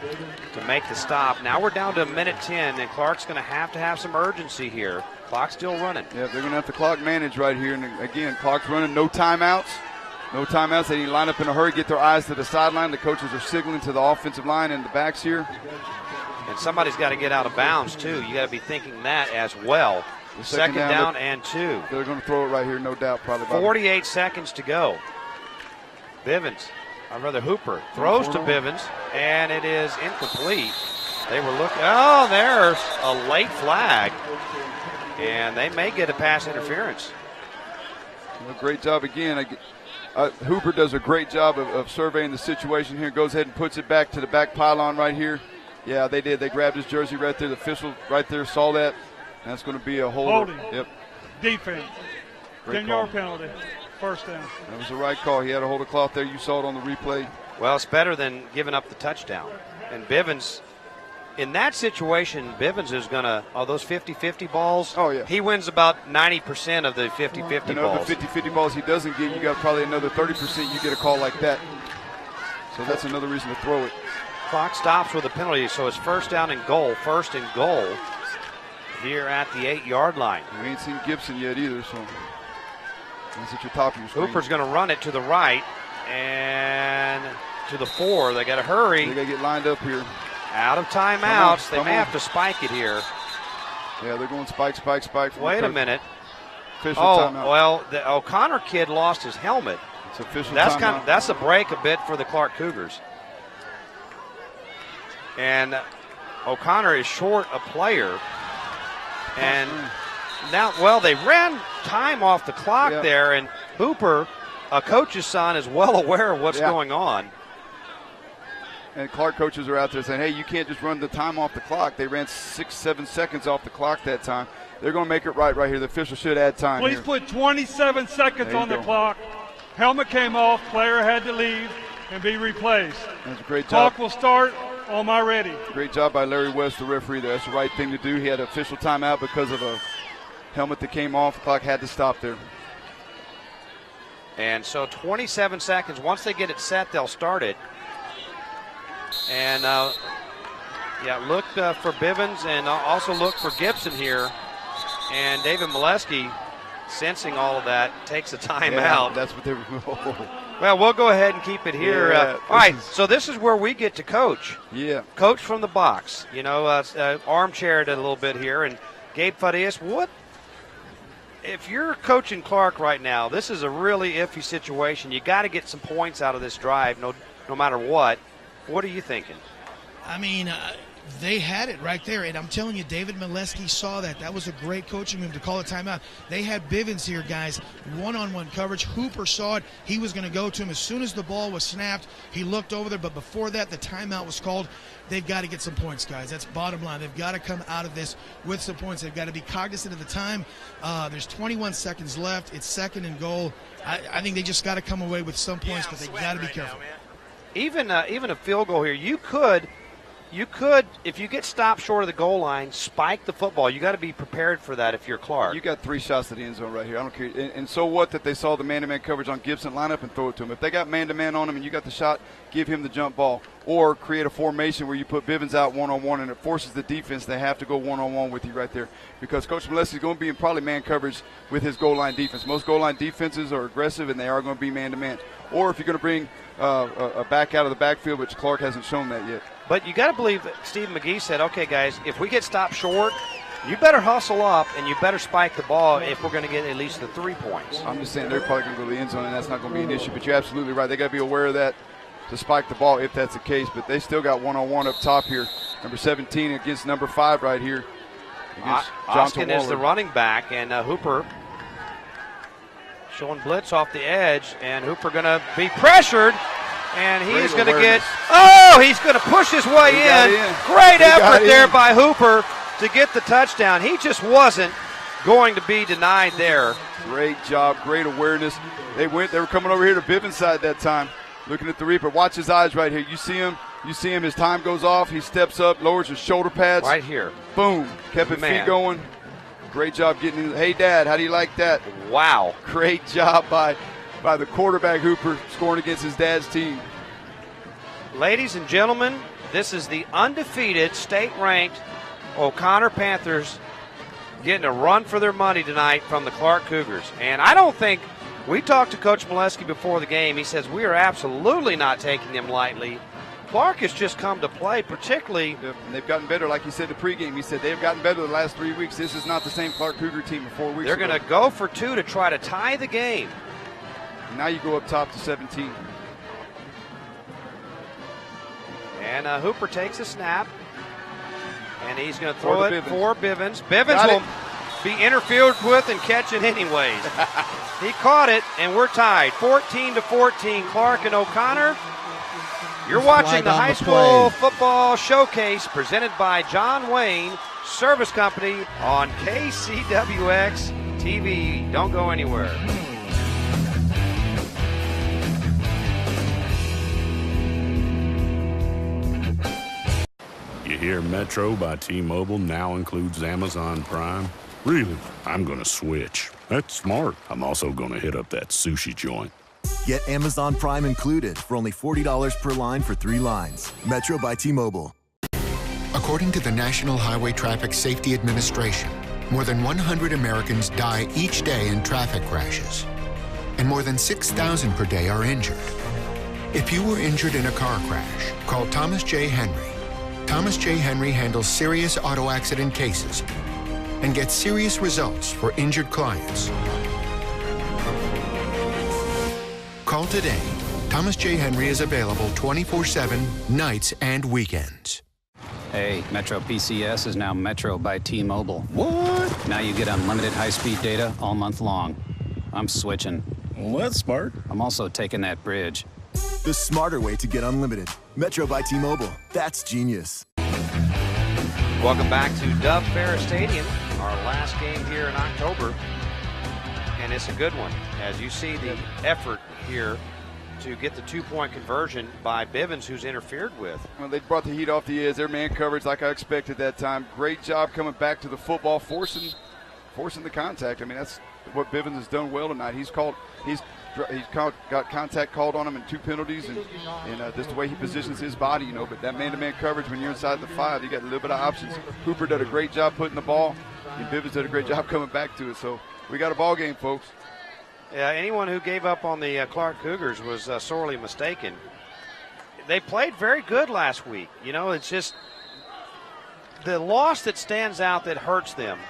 to make the stop. Now we're down to minute 10, and Clark's going to have some urgency here. Clock's still running. Yeah, they're going to have to clock manage right here. And again, clock's running, no timeouts. No timeouts. They need to line up in a hurry, get their eyes to the sideline. The coaches are signaling to the offensive line and the backs here. And somebody's got to get out of bounds, too. You got to be thinking that as well. Second down and 2. They're going to throw it right here, no doubt. Probably 48 seconds to go. Hooper throws to Bivens, and it is incomplete. They were looking. Oh, there's a late flag, and they may get a pass interference. Well, great job again. Hooper does a great job of surveying the situation here. Goes ahead and puts it back to the back pylon right here. Yeah, they did. They grabbed his jersey right there. The official right there saw that. That's going to be a holding. Yep. Defense. 10-yard penalty. First down. That was the right call. He had a hold of cloth there. You saw it on the replay. Well, it's better than giving up the touchdown. And Bivens in that situation, Bivens is going to, those 50-50 balls, oh, yeah. He wins about 90% of the 50-50 balls. The 50-50 balls he doesn't get, you got probably another 30% you get a call like that. So that's another reason to throw it. Clock stops with a penalty, so it's first and goal here at the 8-yard line. We ain't seen Gibson yet either, so that's at your top of your screen. Hooper's going to run it to the right and to the 4. They got to hurry. They got to get lined up here. Out of timeouts. They may have to spike it here. Yeah, they're going spike. Wait a minute. Official timeout. Well, the O'Connor kid lost his helmet. It's official timeout. That's a break a bit for the Clark Cougars. And O'Connor is short a player. And now, well, they ran time off the clock there, and Hooper, a coach's son, is well aware of what's going on. And Clark coaches are out there saying, hey, you can't just run the time off the clock. They ran 6-7 seconds off the clock that time. They're going to make it right here. The official should add time. Please put 27 seconds on the clock. Helmet came off. Player had to leave and be replaced. That's a great job. Clock will start on my ready. Great job by Larry West, the referee there. That's the right thing to do. He had an official timeout because of a helmet that came off. The clock had to stop there. And so 27 seconds. Once they get it set, they'll start it. And, look for Bivens and also look for Gibson here. And David Molesky, sensing all of that, takes a timeout. Yeah, that's what they were. Well, we'll go ahead and keep it here. All right, so this is where we get to coach. Yeah. Coach from the box. Armchaired a little bit here. And Gabe Fadias, if you're coaching Clark right now, this is a really iffy situation. You got to get some points out of this drive, no matter what. What are you thinking? I mean, they had it right there, and I'm telling you, David Molesky saw that. That was a great coaching move to call a timeout. They had Bivens here, guys, one-on-one coverage. Hooper saw it. He was going to go to him. As soon as the ball was snapped, he looked over there, but before that, the timeout was called. They've got to get some points, guys. That's bottom line. They've got to come out of this with some points. They've got to be cognizant of the time. There's 21 seconds left. It's second and goal. I think they just got to come away with some points, but they got to be careful. Even a field goal here, you could, if you get stopped short of the goal line, spike the football. You got to be prepared for that if you're Clark. You got 3 shots at the end zone right here. I don't care. And so what that they saw the man-to-man coverage on Gibson, line up and throw it to him. If they got man-to-man on him and you got the shot, give him the jump ball. Or create a formation where you put Bivens out one-on-one and it forces the defense. They have to go one-on-one with you right there. Because Coach Molesky is going to be in probably man coverage with his goal line defense. Most goal line defenses are aggressive and they are going to be man-to-man. Or if you're going to bring a back out of the backfield, which Clark hasn't shown that yet. But you got to believe that Steve McGee said, okay, guys, if we get stopped short, you better hustle up and you better spike the ball if we're going to get at least the 3 points. I'm just saying they're probably going to go to the end zone, and that's not going to be an issue. But you're absolutely right. They got to be aware of that to spike the ball if that's the case. But they still got one-on-one up top here. Number 17 against number 5 right here. Oskin is the running back, and Hooper showing blitz off the edge, and Hooper going to be pressured. And he's going to he's going to push his way in. Great effort there by Hooper to get the touchdown. He just wasn't going to be denied there. Great job, great awareness. They were coming over here to Bivens' side that time, looking at the Reaper. Watch his eyes right here. You see him, his time goes off, he steps up, lowers his shoulder pads. Right here. Boom, kept his feet going. Great job getting in. Hey, Dad, how do you like that? Wow. Great job by the quarterback Hooper scoring against his dad's team. Ladies and gentlemen, this is the undefeated, state-ranked Oconnor Panthers getting a run for their money tonight from the Clark Cougars. And I don't think, we talked to Coach Molesky before the game. He says we are absolutely not taking them lightly. Clark has just come to play, particularly. And they've gotten better, like he said in the pregame. He said they've gotten better the last 3 weeks. This is not the same Clark Cougar team of 4 weeks They're ago. going to go for 2 to try to tie the game. Now you go up top to 17. And Hooper takes a snap. And he's going to throw it for Bivens. Bivens will be interfered with and catch it anyways. He caught it, and we're tied. 14-14, Clark and O'Connor. You're watching the high school football showcase presented by John Wayne Service Company on KCWX TV. Don't go anywhere. You hear Metro by T-Mobile now includes Amazon Prime? Really? I'm going to switch. That's smart. I'm also going to hit up that sushi joint. Get Amazon Prime included for only $40 per line for 3 lines. Metro by T-Mobile. According to the National Highway Traffic Safety Administration, more than 100 Americans die each day in traffic crashes, and more than 6,000 per day are injured. If you were injured in a car crash, call Thomas J. Henry. Thomas J. Henry handles serious auto accident cases and gets serious results for injured clients. Call today. Thomas J. Henry is available 24/7, nights and weekends. Hey, Metro PCS is now Metro by T-Mobile. What? Now you get unlimited high-speed data all month long. I'm switching. Well, that's smart. I'm also taking that bridge. The smarter way to get unlimited. Metro by T-Mobile. That's genius. Welcome back to Dove Ferris Stadium, our last game here in October. And it's a good one. As you see the effort here to get the 2-point conversion by Bivens, who's interfered with. Well, they brought the heat off the edge. Their man coverage like I expected that time. Great job coming back to the football, forcing the contact. I mean, that's what Bivens has done well tonight. He's got contact called on him in 2 penalties, and just the way he positions his body, you know. But that man-to-man coverage, when you're inside the 5, you got a little bit of options. Hooper did a great job putting the ball, and Bivens did a great job coming back to it. So we got a ball game, folks. Yeah, anyone who gave up on the Clark Cougars was sorely mistaken. They played very good last week. You know, it's just the loss that stands out that hurts them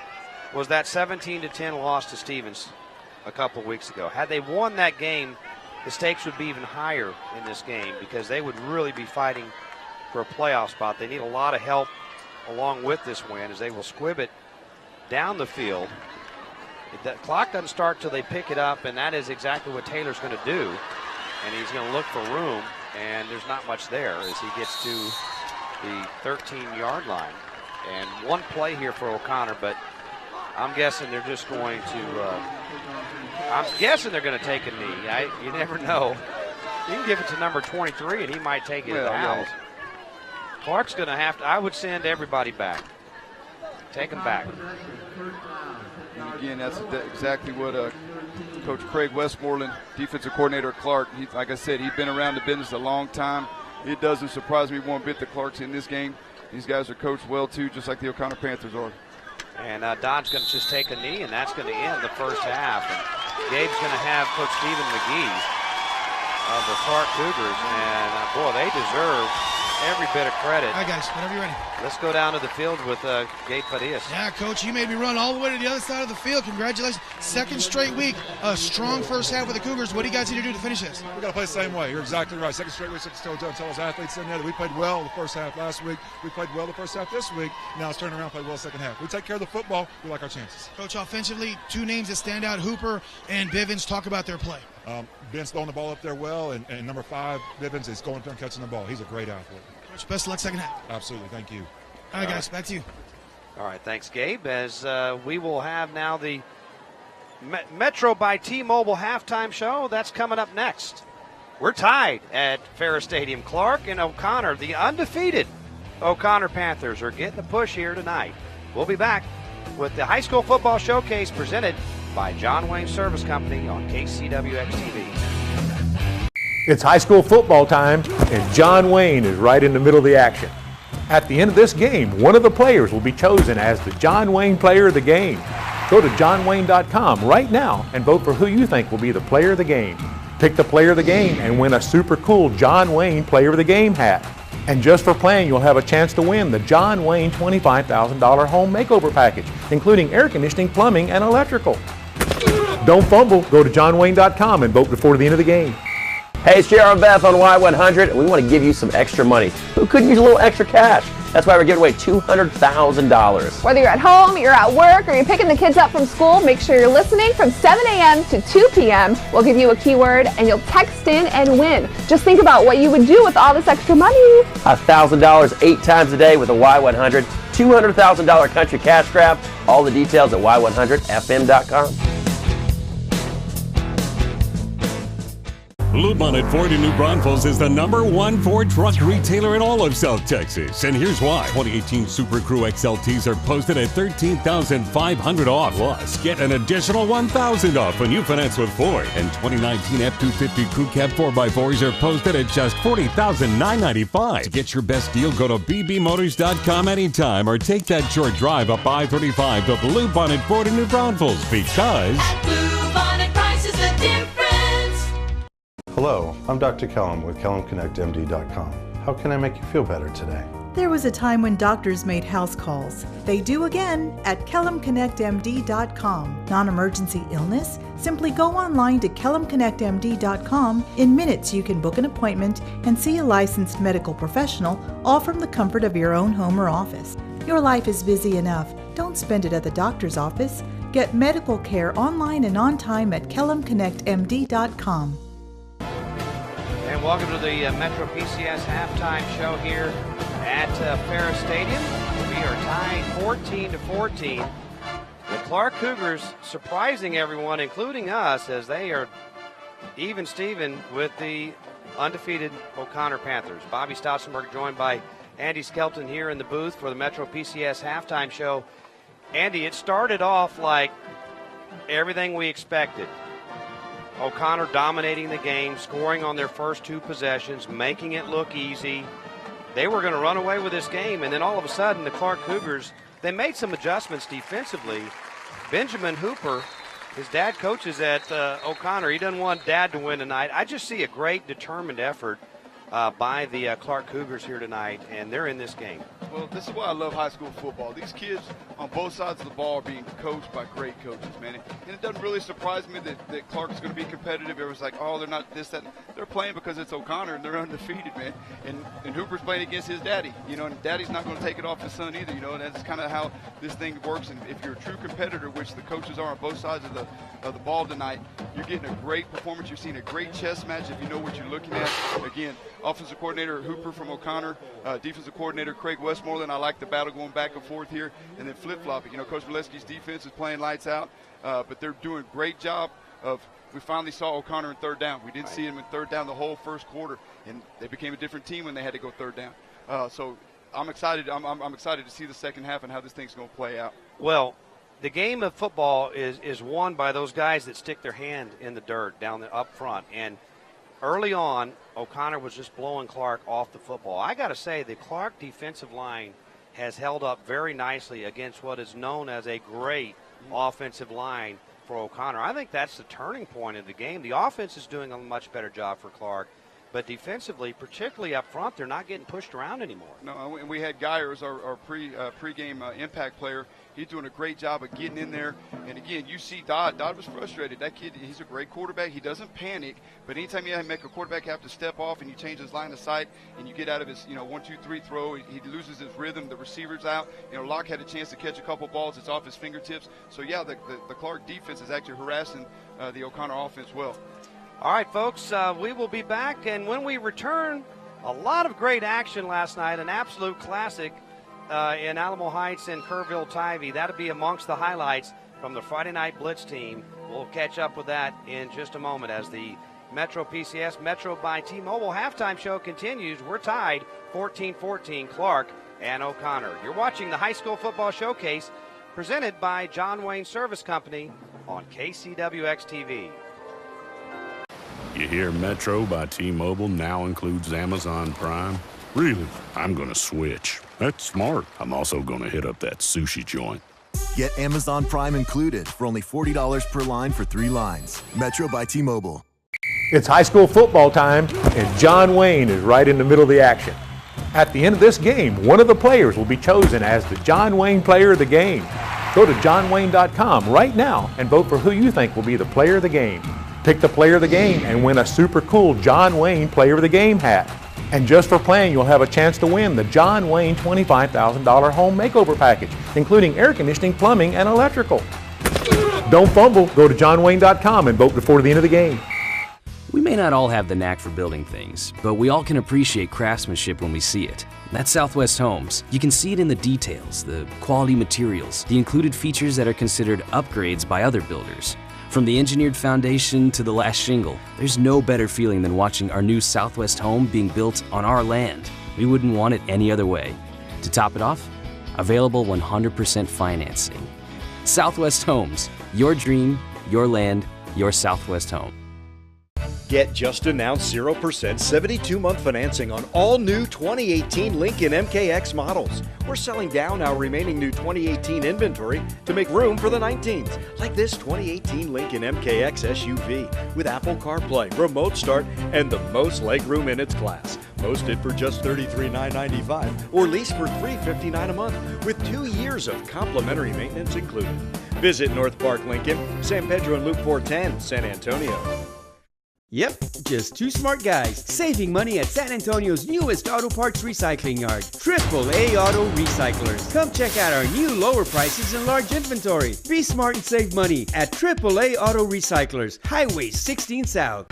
was that 17-10 loss to Stevens a couple of weeks ago. Had they won that game, the stakes would be even higher in this game because they would really be fighting for a playoff spot. They need a lot of help along with this win as they will squib it down the field. The clock doesn't start till they pick it up, and that is exactly what Taylor's going to do. And he's going to look for room, and there's not much there as he gets to the 13-yard line. And one play here for O'Connor, but I'm guessing they're just going to take a knee. You never know. You can give it to number 23, and he might take it out. Clark's going to have to, I would send everybody back. Take them back. And again, that's exactly what Coach Craig Westmoreland, defensive coordinator at Clark, like I said, he's been around the business a long time. It doesn't surprise me one bit that Clark's in this game. These guys are coached well, too, just like the O'Connor Panthers are. And Dodd's going to just take a knee, and that's going to end the first half. And Gabe's going to have Coach Stephen McGee of the Clark Cougars. And, boy, they deserve every bit of credit. All right, guys, whenever you're ready. Let's go down to the field with Gabe Fadias. Yeah, Coach, you made me run all the way to the other side of the field. Congratulations. Second straight week, a strong first half with the Cougars. What do you guys need to do to finish this? We got to play the same way. You're exactly right. Second straight week, tell us athletes in there that we played well the first half last week. We played well the first half this week. Now it's turning around, play well the second half. We take care of the football. We like our chances. Coach, offensively, 2 names that stand out, Hooper and Bivens. Talk about their play. Ben's throwing the ball up there well, and number 5, Bivens, is going up there and catching the ball. He's a great athlete. Coach, best of luck second half. Absolutely. Thank you. All right, guys, back to you. All right, thanks, Gabe. As we will have now the Metro by T-Mobile halftime show. That's coming up next. We're tied at Ferris Stadium. Clark and O'Connor, the undefeated O'Connor Panthers, are getting a push here tonight. We'll be back with the High School Football Showcase presented by John Wayne Service Company on KCWX-TV. It's high school football time, and John Wayne is right in the middle of the action. At the end of this game, one of the players will be chosen as the John Wayne Player of the Game. Go to johnwayne.com right now and vote for who you think will be the Player of the Game. Pick the Player of the Game and win a super cool John Wayne Player of the Game hat. And just for playing, you'll have a chance to win the John Wayne $25,000 home makeover package, including air conditioning, plumbing, and electrical. Don't fumble. Go to johnwayne.com and vote before the end of the game. Hey, it's JR and Beth on Y100, and we want to give you some extra money. Who couldn't use a little extra cash? That's why we're giving away $200,000. Whether you're at home, you're at work, or you're picking the kids up from school, make sure you're listening from 7 a.m. to 2 p.m. We'll give you a keyword, and you'll text in and win. Just think about what you would do with all this extra money. $1,000 8 times a day with a Y100, $200,000 country cash grab. All the details at y100fm.com. Bluebonnet Ford in New Braunfels is the #1 Ford truck retailer in all of South Texas. And here's why. 2018 Super Crew XLTs are posted at $13,500 off. Plus, get an additional $1,000 off when you finance with Ford. And 2019 F-250 Crew Cab 4x4s are posted at just $40,995. To get your best deal, go to bbmotors.com anytime or take that short drive up I-35 to Bluebonnet Ford in New Braunfels because... At Bluebonnet prices the difference. Hello, I'm Dr. Kellum with KellumConnectMD.com. How can I make you feel better today? There was a time when doctors made house calls. They do again at KellumConnectMD.com. Non-emergency illness? Simply go online to KellumConnectMD.com. In minutes, you can book an appointment and see a licensed medical professional, all from the comfort of your own home or office. Your life is busy enough. Don't spend it at the doctor's office. Get medical care online and on time at KellumConnectMD.com. And welcome to the Metro PCS halftime show here at Ferris Stadium. We are tied 14-14. The Clark Cougars surprising everyone, including us, as they are even Steven with the undefeated Oconnor Panthers. Bobby Stotzenberg joined by Andy Skelton here in the booth for the Metro PCS halftime show. Andy, it started off like everything we expected. Oconnor dominating the game, scoring on their first two possessions, making it look easy. They were going to run away with this game, and then all of a sudden the Clark Cougars, they made some adjustments defensively. Benjamin Hooper, his dad coaches at Oconnor. He doesn't want dad to win tonight. I just see a great determined effort by the Clark Cougars here tonight, and they're in this game. Well, this is why I love high school football. These kids on both sides of the ball are being coached by great coaches, man. And it doesn't really surprise me that Clark is going to be competitive. Everyone's like, oh, they're not this, that. They're playing because it's Oconnor, and they're undefeated, man. And Hooper's playing against his daddy, you know, and daddy's not going to take it off his son either, you know, and that's kind of how this thing works. And if you're a true competitor, which the coaches are on both sides of the ball tonight, you're getting a great performance. You're seeing a great chess match if you know what you're looking at. Again, offensive coordinator Hooper from Oconnor, defensive coordinator Craig Westmoreland. I like the battle going back and forth here, and then flip-flopping. You know, Coach Valesky's defense is playing lights out, but they're doing a great job of. We finally saw Oconnor in third down. We didn't see him in third down the whole first quarter, and they became a different team when they had to go third down. So I'm excited. I'm excited to see the second half and how this thing's going to play out. Well, the game of football is won by those guys that stick their hand in the dirt down up front, and early on, Oconnor was just blowing Clark off the football. I got to say, the Clark defensive line has held up very nicely against what is known as a great offensive line for Oconnor. I think that's the turning point of the game. The offense is doing a much better job for Clark, but defensively, particularly up front, they're not getting pushed around anymore. No, and we had Geyer as our pre-game impact player. He's doing a great job of getting in there. And again, you see Dodd. Dodd was frustrated. That kid, he's a great quarterback. He doesn't panic, but anytime you make a quarterback have to step off and you change his line of sight and you get out of his 1-2-3 throw, he loses his rhythm. The receiver's out. You know, Locke had a chance to catch a couple balls. It's off his fingertips. So yeah, the Clark defense is actually harassing the Oconnor offense well. All right, folks, we will be back, and when we return, a lot of great action last night, an absolute classic in Alamo Heights and Kerrville-Tivy. That'll be amongst the highlights from the Friday Night Blitz team. We'll catch up with that in just a moment as the Metro PCS Metro by T-Mobile halftime show continues. We're tied 14-14, Clark and Oconnor. You're watching the High School Football Showcase presented by John Wayne Service Company on KCWX-TV. You hear Metro by T-Mobile now includes Amazon Prime? Really? I'm going to switch. That's smart. I'm also going to hit up that sushi joint. Get Amazon Prime included for only $40 per line for 3 lines. Metro by T-Mobile. It's high school football time, and John Wayne is right in the middle of the action. At the end of this game, one of the players will be chosen as the John Wayne Player of the Game. Go to johnwayne.com right now and vote for who you think will be the Player of the Game. Pick the Player of the Game and win a super cool John Wayne Player of the Game hat. And just for playing, you'll have a chance to win the John Wayne $25,000 home makeover package, including air conditioning, plumbing, and electrical. Don't fumble. Go to johnwayne.com and vote before the end of the game. We may not all have the knack for building things, but we all can appreciate craftsmanship when we see it. That's Southwest Homes. You can see it in the details, the quality materials, the included features that are considered upgrades by other builders. From the engineered foundation to the last shingle, there's no better feeling than watching our new Southwest home being built on our land. We wouldn't want it any other way. To top it off, available 100% financing. Southwest Homes, your dream, your land, your Southwest home. Get just announced 0% 72-month financing on all new 2018 Lincoln MKX models. We're selling down our remaining new 2018 inventory to make room for the 19s, like this 2018 Lincoln MKX SUV with Apple CarPlay, remote start, and the most legroom in its class. Posted for just $33,995 or leased for $359 a month with 2 years of complimentary maintenance included. Visit North Park Lincoln, San Pedro and Loop 410, San Antonio. Yep, just two smart guys saving money at San Antonio's newest auto parts recycling yard, AAA Auto Recyclers. Come check out our new lower prices and large inventory. Be smart and save money at AAA Auto Recyclers, Highway 16 South.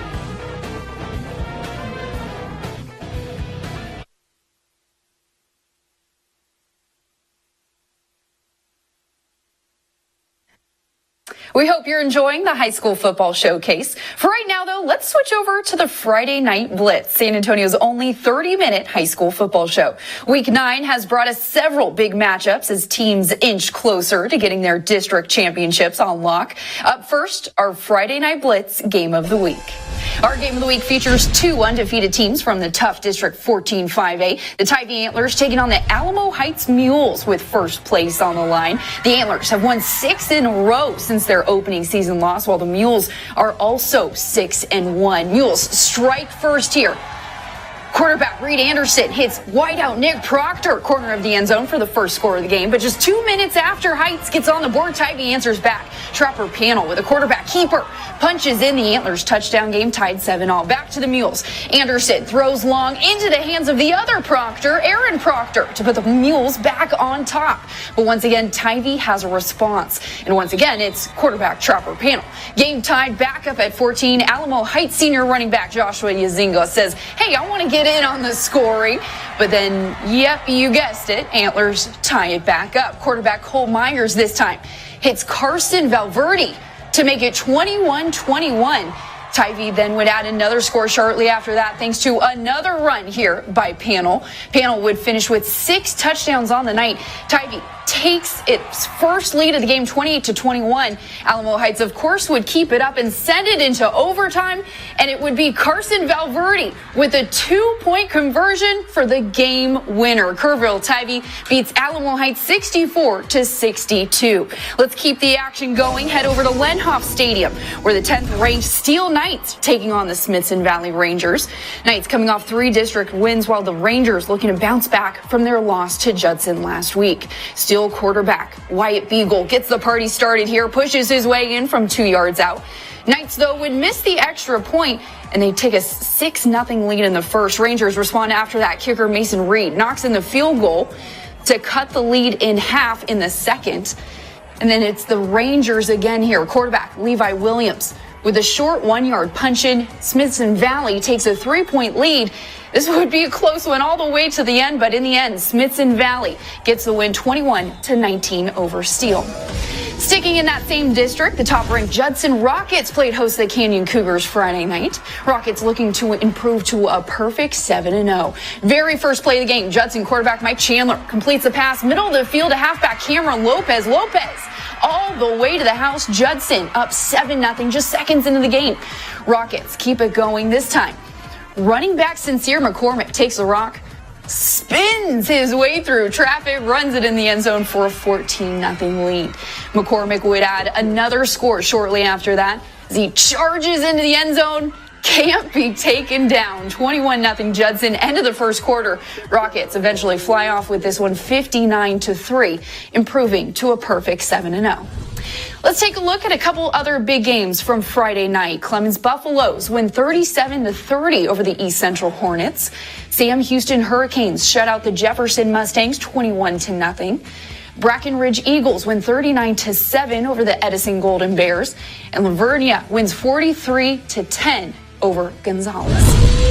We hope you're enjoying the high school football showcase. For right now, though, let's switch over to the Friday Night Blitz, San Antonio's only 30-minute high school football show. Week 9 has brought us several big matchups as teams inch closer to getting their district championships on lock. Up first, our Friday Night Blitz Game of the Week. Our Game of the Week features 2 undefeated teams from the tough District 14-5A. The Tyvee Antlers taking on the Alamo Heights Mules with first place on the line. The Antlers have won 6 in a row since their opening season loss, while the Mules are also 6-1. Mules strike first here. Quarterback Reed Anderson hits wideout Nick Proctor, corner of the end zone, for the first score of the game. But just 2 minutes after Heights gets on the board, Tyvee answers back. Trapper Panel with a quarterback keeper punches in the Antlers' touchdown game, tied 7-all. Back to the Mules. Anderson throws long into the hands of the other Proctor, Aaron Proctor, to put the Mules back on top. But once again, Tyvee has a response. And once again, it's quarterback Trapper Panel. Game tied back up at 14. Alamo Heights senior running back Joshua Yazinga says, hey, I want to get in on the scoring. But then, yep, you guessed it, Antlers tie it back up. Quarterback Cole Myers this time hits Carson Valverde to make it 21-21. Tyvee then would add another score shortly after that, thanks to another run here by Panel. Panel would finish with 6 touchdowns on the night. Tyvee takes its first lead of the game, 28-21. Alamo Heights, of course, would keep it up and send it into overtime, and it would be Carson Valverde with a 2-point conversion for the game winner. Kerrville Tyvee beats Alamo Heights 64-62. Let's keep the action going. Head over to Lenhoff Stadium, where the 10th-ranked Steel Knights taking on the Smithson Valley Rangers. Knights coming off 3 district wins, while the Rangers looking to bounce back from their loss to Judson last week. Steel quarterback Wyatt Beagle gets the party started here, pushes his way in from 2 yards out. Knights, though, would miss the extra point, and they take a 6-0 lead in the first. Rangers respond after that. Kicker Mason Reed knocks in the field goal to cut the lead in half in the second. And then it's the Rangers again here. Quarterback Levi Williams with a short 1-yard punch in. Smithson Valley takes a 3-point lead. This would be a close one all the way to the end, but in the end, Smithson Valley gets the win 21-19 over Steel. Sticking in that same district, the top-ranked Judson Rockets played host to the Canyon Cougars Friday night. Rockets looking to improve to a perfect 7-0. Very first play of the game, Judson quarterback Mike Chandler completes a pass middle of the field to halfback Cameron Lopez. All the way to the house. Judson up 7-0 just seconds into the game. Rockets keep it going this time. Running back Sincere McCormick takes the rock, spins his way through traffic, runs it in the end zone for a 14-0 lead. McCormick would add another score shortly after that as he charges into the end zone. Can't be taken down. 21-0 Judson, end of the first quarter. Rockets eventually fly off with this one 59-3, improving to a perfect 7-0. Let's take a look at a couple other big games from Friday night. Clemens Buffaloes win 37-30 over the East Central Hornets. Sam Houston Hurricanes shut out the Jefferson Mustangs 21-0. Brackenridge Eagles win 39-7 over the Edison Golden Bears. And Lavernia wins 43-10 over Gonzales.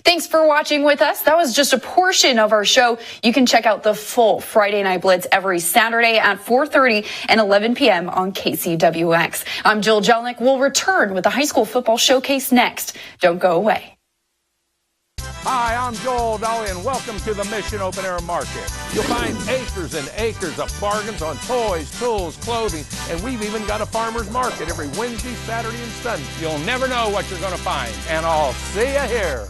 Thanks for watching with us. That was just a portion of our show. You can check out the full Friday Night Blitz every Saturday at 4:30 and 11 p.m. on KCWX. I'm Jill Jelnick. We'll return with the high school football showcase next. Don't go away. Hi, I'm Joel Dolly, and welcome to the Mission Open Air Market. You'll find acres and acres of bargains on toys, tools, clothing, and we've even got a farmer's market every Wednesday, Saturday, and Sunday. You'll never know what you're going to find, and I'll see you here.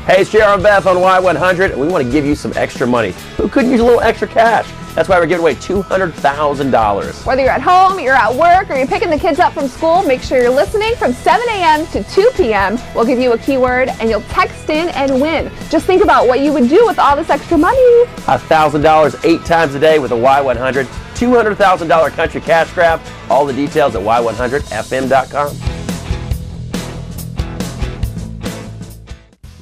Hey, it's JR and Beth on Y100, and we want to give you some extra money. Who couldn't use a little extra cash? That's why we're giving away $200,000. Whether you're at home, you're at work, or you're picking the kids up from school, make sure you're listening from 7 a.m. to 2 p.m. We'll give you a keyword, and you'll text in and win. Just think about what you would do with all this extra money. $1,000 8 times a day with a Y100. $200,000 country cash grab. All the details at Y100FM.com.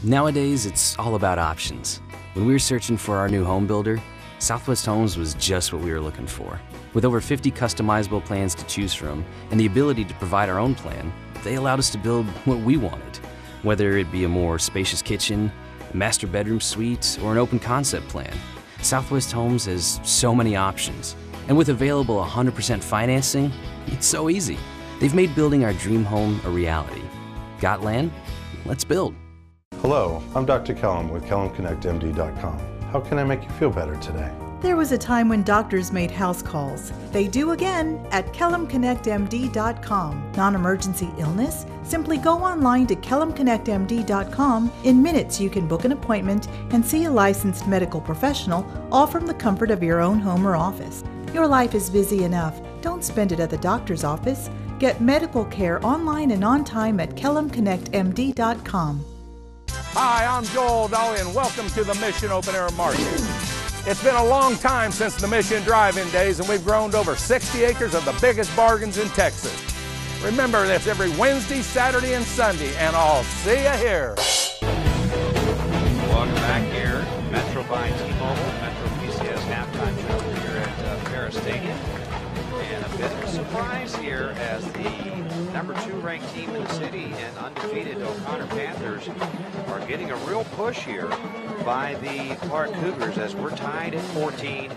Nowadays, it's all about options. When we were searching for our new home builder, Southwest Homes was just what we were looking for. With over 50 customizable plans to choose from and the ability to provide our own plan, they allowed us to build what we wanted. Whether it be a more spacious kitchen, a master bedroom suite, or an open concept plan, Southwest Homes has so many options. And with available 100% financing, it's so easy. They've made building our dream home a reality. Got land? Let's build. Hello, I'm Dr. Kellum with KellumConnectMD.com. How can I make you feel better today? There was a time when doctors made house calls. They do again at KellumConnectMD.com. Non-emergency illness? Simply go online to KellumConnectMD.com. In minutes, you can book an appointment and see a licensed medical professional, all from the comfort of your own home or office. Your life is busy enough. Don't spend it at the doctor's office. Get medical care online and on time at KellumConnectMD.com. Hi, I'm Joel Dolly, and welcome to the Mission Open Air Market. It's been a long time since the Mission Drive-In days, and we've grown to over 60 acres of the biggest bargains in Texas. Remember this every Wednesday, Saturday, and Sunday, and I'll see you here. Welcome back here, Metro by T-Mobile, Metro PCS halftime show here at Ferris Stadium. And a bit of a surprise here as the number 2 ranked team in the city and undefeated Oconnor Panthers are getting a real push here by the Clark Cougars as we're tied at 14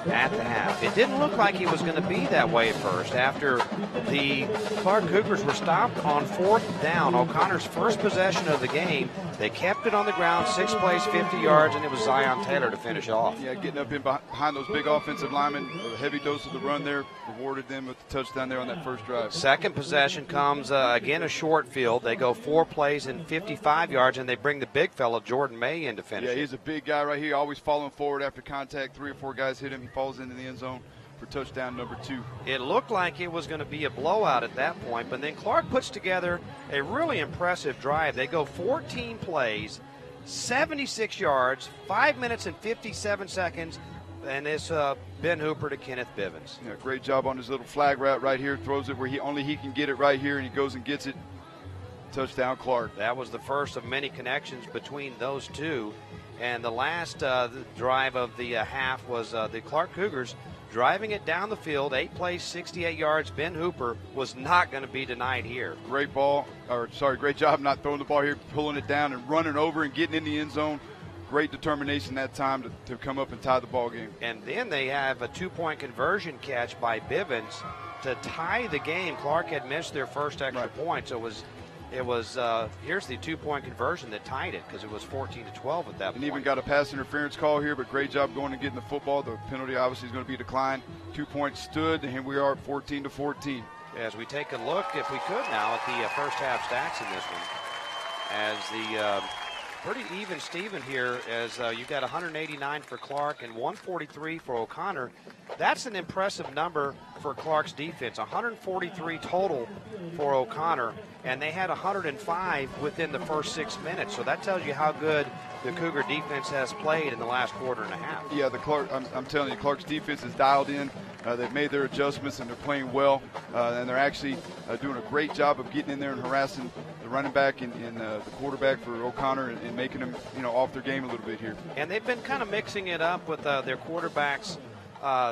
at the half. It didn't look like it was going to be that way at first. After the Clark Cougars were stopped on 4th down, O'Connor's first possession of the game, they kept it on the ground, 6 plays, 50 yards, and it was Zion Taylor to finish off. Yeah, getting up in behind those big offensive linemen, a heavy dose of the run there, rewarded them with the touchdown there on that first drive. Second possession comes, again, a short field. They go 4 plays and 55 yards, and they bring the big fella, Jordan May, in to finish. Yeah, he's a big guy right here, always following forward after contact. 3 or 4 guys hit him. He falls into the end zone for touchdown number 2. It looked like it was going to be a blowout at that point, but then Clark puts together a really impressive drive. They go 14 plays, 76 yards, 5 minutes and 57 seconds, and it's Ben Hooper to Kenneth Bivens. Yeah, great job on his little flag route right here. Throws it where he can get it right here, and he goes and gets it. Touchdown, Clark. That was the first of many connections between those two. And the last drive of the half was the Clark Cougars driving it down the field, 8 plays, 68 yards. Ben Hooper was not going to be denied here. Great job not throwing the ball here, pulling it down and running over and getting in the end zone. Great determination that time to come up and tie the ball game. And then they have a 2-point conversion catch by Bivens to tie the game. Clark had missed their first extra point, so it was here's the 2-point conversion that tied it because it was 14-12 at that point. And even got a pass interference call here, but great job going and getting the football. The penalty obviously is going to be declined. 2 points stood, and here we are at 14-14. As we take a look, if we could now, at the first half stats in this one, as the pretty even Steven here, as you got 189 for Clark and 143 for O'Connor. That's an impressive number for Clark's defense. 143 total for O'Connor, and they had 105 within the first 6 minutes. So that tells you how good the Cougar defense has played in the last quarter and a half. Yeah, I'm telling you, Clark's defense is dialed in. They've made their adjustments, and they're playing well. And they're actually doing a great job of getting in there and harassing the running back and the quarterback for O'Connor and making them, off their game a little bit here. And they've been kind of mixing it up with their quarterbacks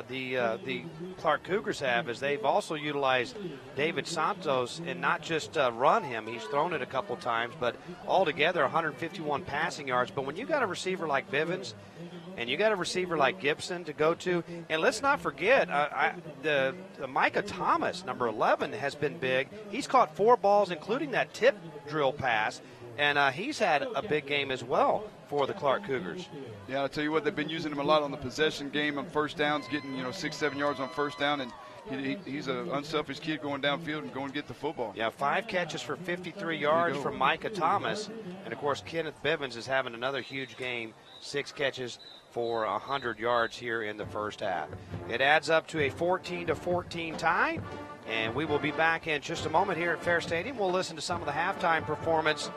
the Clark Cougars have is they've also utilized David Santos and not just run him. He's thrown it a couple times, but altogether 151 passing yards. But when you got a receiver like Bivens and you got a receiver like Gibson to go to, and let's not forget the Micah Thomas, number 11, has been big. He's caught 4 balls, including that tip drill pass, and he's had a big game as well for the Clark Cougars. Yeah, I'll tell you what, they've been using him a lot on the possession game on first downs, getting 6-7 yards on first down, and he's an unselfish kid going downfield and going to get the football. Yeah, 5 catches for 53 yards from Micah Thomas, and of course Kenneth Bivens is having another huge game, 6 catches for 100 yards here in the first half. It adds up to a 14-14 tie, and we will be back in just a moment here at Fair Stadium. We'll listen to some of the halftime performance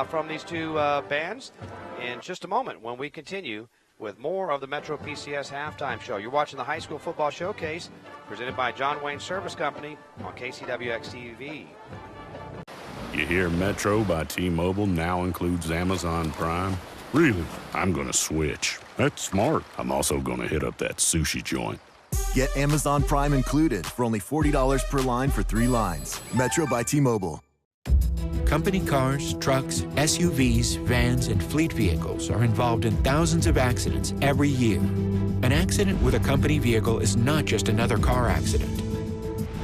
from these two bands in just a moment when we continue with more of the Metro PCS Halftime Show. You're watching the High School Football Showcase presented by John Wayne Service Company on KCWX-TV. You hear Metro by T-Mobile now includes Amazon Prime? Really? I'm going to switch. That's smart. I'm also going to hit up that sushi joint. Get Amazon Prime included for only $40 per line for 3 lines. Metro by T-Mobile. Company cars, trucks, SUVs, vans, and fleet vehicles are involved in thousands of accidents every year. An accident with a company vehicle is not just another car accident.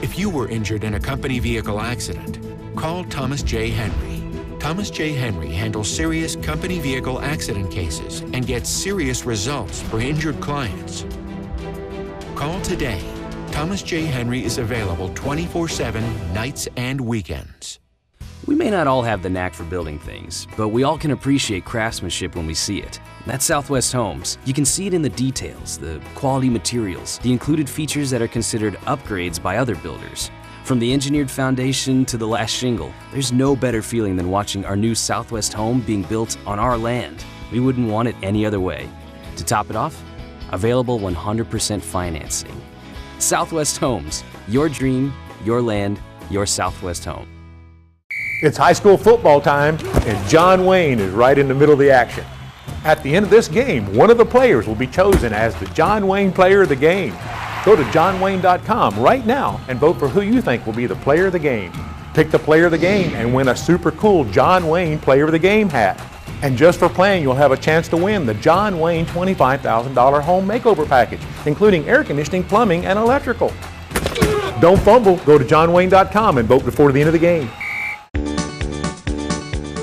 If you were injured in a company vehicle accident, call Thomas J. Henry. Thomas J. Henry handles serious company vehicle accident cases and gets serious results for injured clients. Call today. Thomas J. Henry is available 24/7, nights and weekends. We may not all have the knack for building things, but we all can appreciate craftsmanship when we see it. That's Southwest Homes. You can see it in the details, the quality materials, the included features that are considered upgrades by other builders. From the engineered foundation to the last shingle, there's no better feeling than watching our new Southwest home being built on our land. We wouldn't want it any other way. To top it off, available 100% financing. Southwest Homes, your dream, your land, your Southwest home. It's high school football time, and John Wayne is right in the middle of the action. At the end of this game, one of the players will be chosen as the John Wayne Player of the Game. Go to johnwayne.com right now and vote for who you think will be the Player of the Game. Pick the Player of the Game and win a super cool John Wayne Player of the Game hat. And just for playing, you'll have a chance to win the John Wayne $25,000 home makeover package, including air conditioning, plumbing, and electrical. Don't fumble. Go to johnwayne.com and vote before the end of the game.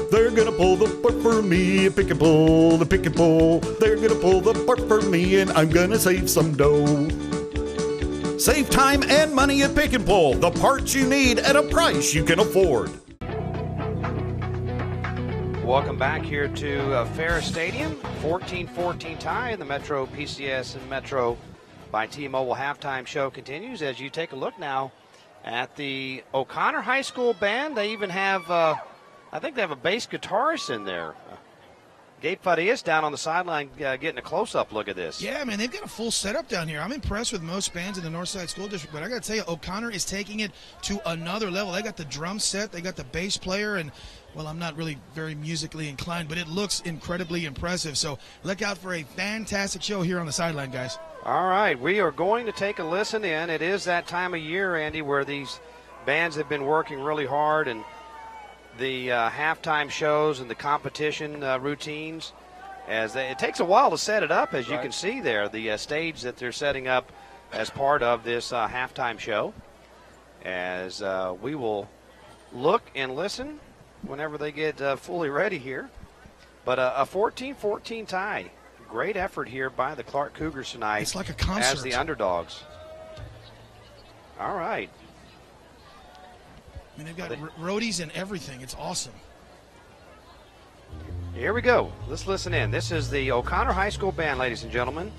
They're gonna pull the part for me, pick and pull, the pick and pull. They're gonna pull the part for me, and I'm gonna save some dough. Save time and money at Pick and Pull, the parts you need at a price you can afford. Welcome back here to Fair Stadium. 14-14 tie in the Metro PCS and Metro by T-Mobile halftime show continues as you take a look now at the Oconnor High School band. They even have, I think they have a bass guitarist in there. Gabe Fadias down on the sideline getting a close-up look at this. Yeah, man, they've got a full setup down here. I'm impressed with most bands in the Northside School District, but I got to tell you, Oconnor is taking it to another level. They got the drum set, they got the bass player, and, well, I'm not really very musically inclined, but it looks incredibly impressive. So look out for a fantastic show here on the sideline, guys. All right, we are going to take a listen in. It is that time of year, Andy, where these bands have been working really hard, and the halftime shows and the competition routines, it takes a while to set it up, as you can see there, the stage that they're setting up as part of this halftime show. As we will look and listen whenever they get fully ready here. But a 14-14 tie. Great effort here by the Clark Cougars tonight. It's like a concert. As the underdogs. All right. I mean, they've got roadies and everything. It's awesome. Here we go. Let's listen in. This is the Oconnor High School band, ladies and gentlemen.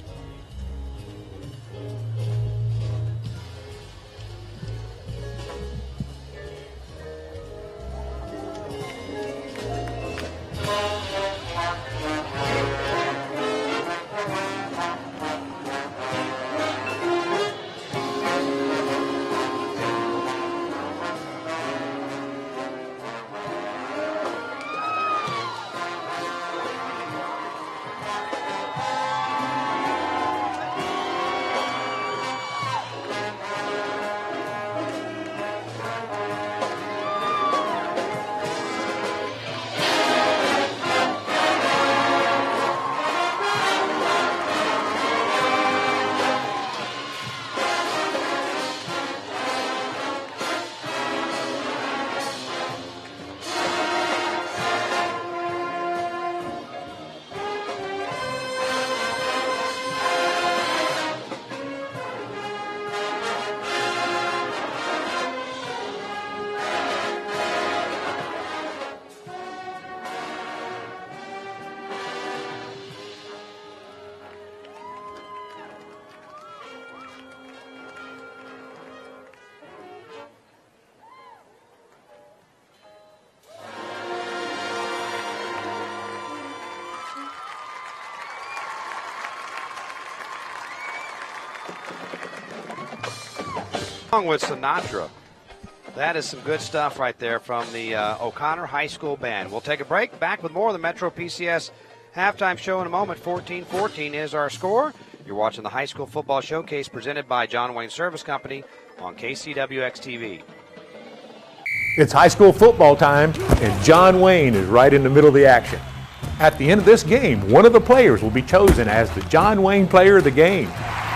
Along with Sinatra. That is some good stuff right there from the Oconnor High School Band. We'll take a break. Back with more of the Metro PCS halftime show in a moment. 14-14 is our score. You're watching the High School Football Showcase presented by John Wayne Service Company on KCWX-TV. It's high school football time, and John Wayne is right in the middle of the action. At the end of this game, one of the players will be chosen as the John Wayne Player of the Game.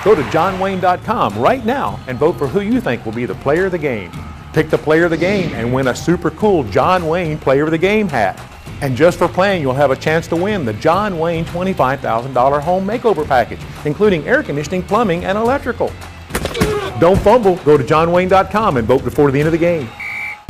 Go to johnwayne.com right now and vote for who you think will be the Player of the Game. Pick the Player of the Game and win a super cool John Wayne Player of the Game hat. And just for playing, you'll have a chance to win the John Wayne $25,000 home makeover package, including air conditioning, plumbing, and electrical. Don't fumble. Go to johnwayne.com and vote before the end of the game.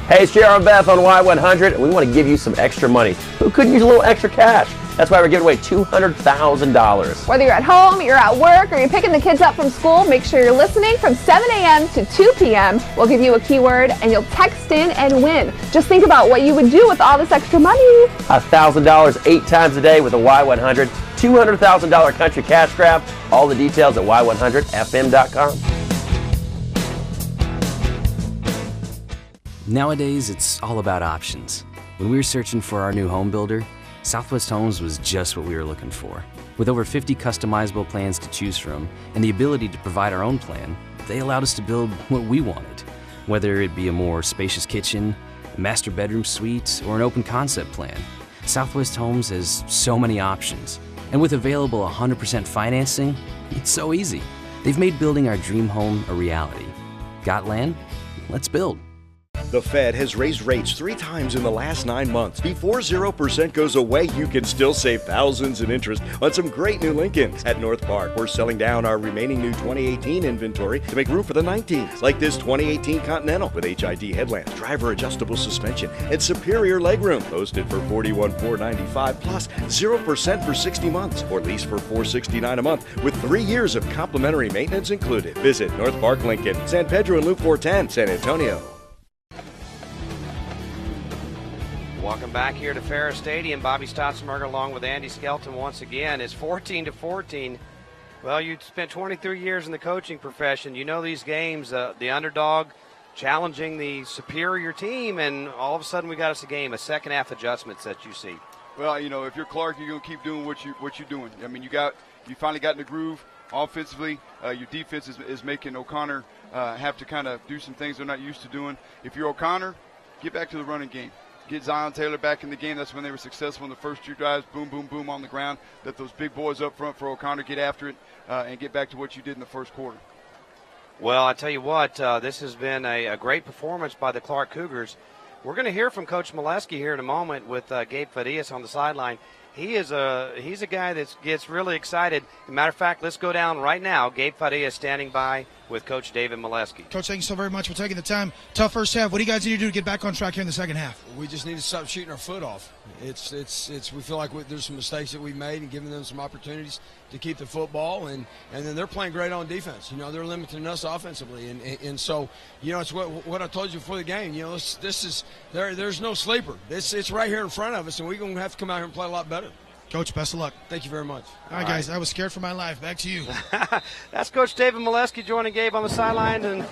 Hey, it's JR and Beth on Y100, and we want to give you some extra money. Who couldn't use a little extra cash? That's why we're giving away $200,000. Whether you're at home, you're at work, or you're picking the kids up from school, make sure you're listening from 7 a.m. to 2 p.m. We'll give you a keyword, and you'll text in and win. Just think about what you would do with all this extra money. $1,000 8 times a day with a Y100, $200,000 country cash grab. All the details at y100fm.com. Nowadays, it's all about options. When we were searching for our new home builder, Southwest Homes was just what we were looking for. With over 50 customizable plans to choose from and the ability to provide our own plan, they allowed us to build what we wanted. Whether it be a more spacious kitchen, a master bedroom suite, or an open concept plan, Southwest Homes has so many options. And with available 100% financing, it's so easy. They've made building our dream home a reality. Got land? Let's build. The Fed has raised rates 3 times in the last 9 months. Before 0% goes away, you can still save thousands in interest on some great new Lincolns. At North Park, we're selling down our remaining new 2018 inventory to make room for the 19s, like this 2018 Continental with HID headlamps, driver adjustable suspension, and superior legroom. Posted for $41,495 plus 0% for 60 months, or lease for $469 a month with 3 years of complimentary maintenance included. Visit North Park Lincoln, San Pedro and Loop 410, San Antonio. Welcome back here to Ferris Stadium. Bobby Stotzenberger along with Andy Skelton once again. It's 14-14. Well, you spent 23 years in the coaching profession. You know these games, the underdog challenging the superior team, and all of a sudden we got us a game, a second half adjustments that you see. Well, you know, if you're Clark, you're going to keep doing what you're doing. I mean, you finally got in the groove offensively. Your defense is making Oconnor have to kind of do some things they're not used to doing. If you're Oconnor, get back to the running game. Get Zion Taylor back in the game. That's when they were successful in the first 2 drives. Boom, boom, boom on the ground. Let those big boys up front for Oconnor get after it and get back to what you did in the first quarter. Well, I tell you what, this has been a great performance by the Clark Cougars. We're going to hear from Coach Molesky here in a moment with Gabe Fadias on the sideline. He's a guy that gets really excited. As a matter of fact, let's go down right now. Gabe Fadias standing by with Coach David Molesky. Coach, thank you so very much for taking the time. Tough first half. What do you guys need to do to get back on track here in the second half? We just need to stop shooting our foot off. We feel like there's some mistakes that we made and giving them some opportunities to keep the football, and then they're playing great on defense. You know, they're limiting us offensively, and so, you know, it's what I told you before the game. You know, there's no sleeper. It's right here in front of us, and we're going to have to come out here and play a lot better. Coach, best of luck. Thank you very much. All right, guys, I was scared for my life. Back to you. That's Coach David Molesky joining Gabe on the sideline, and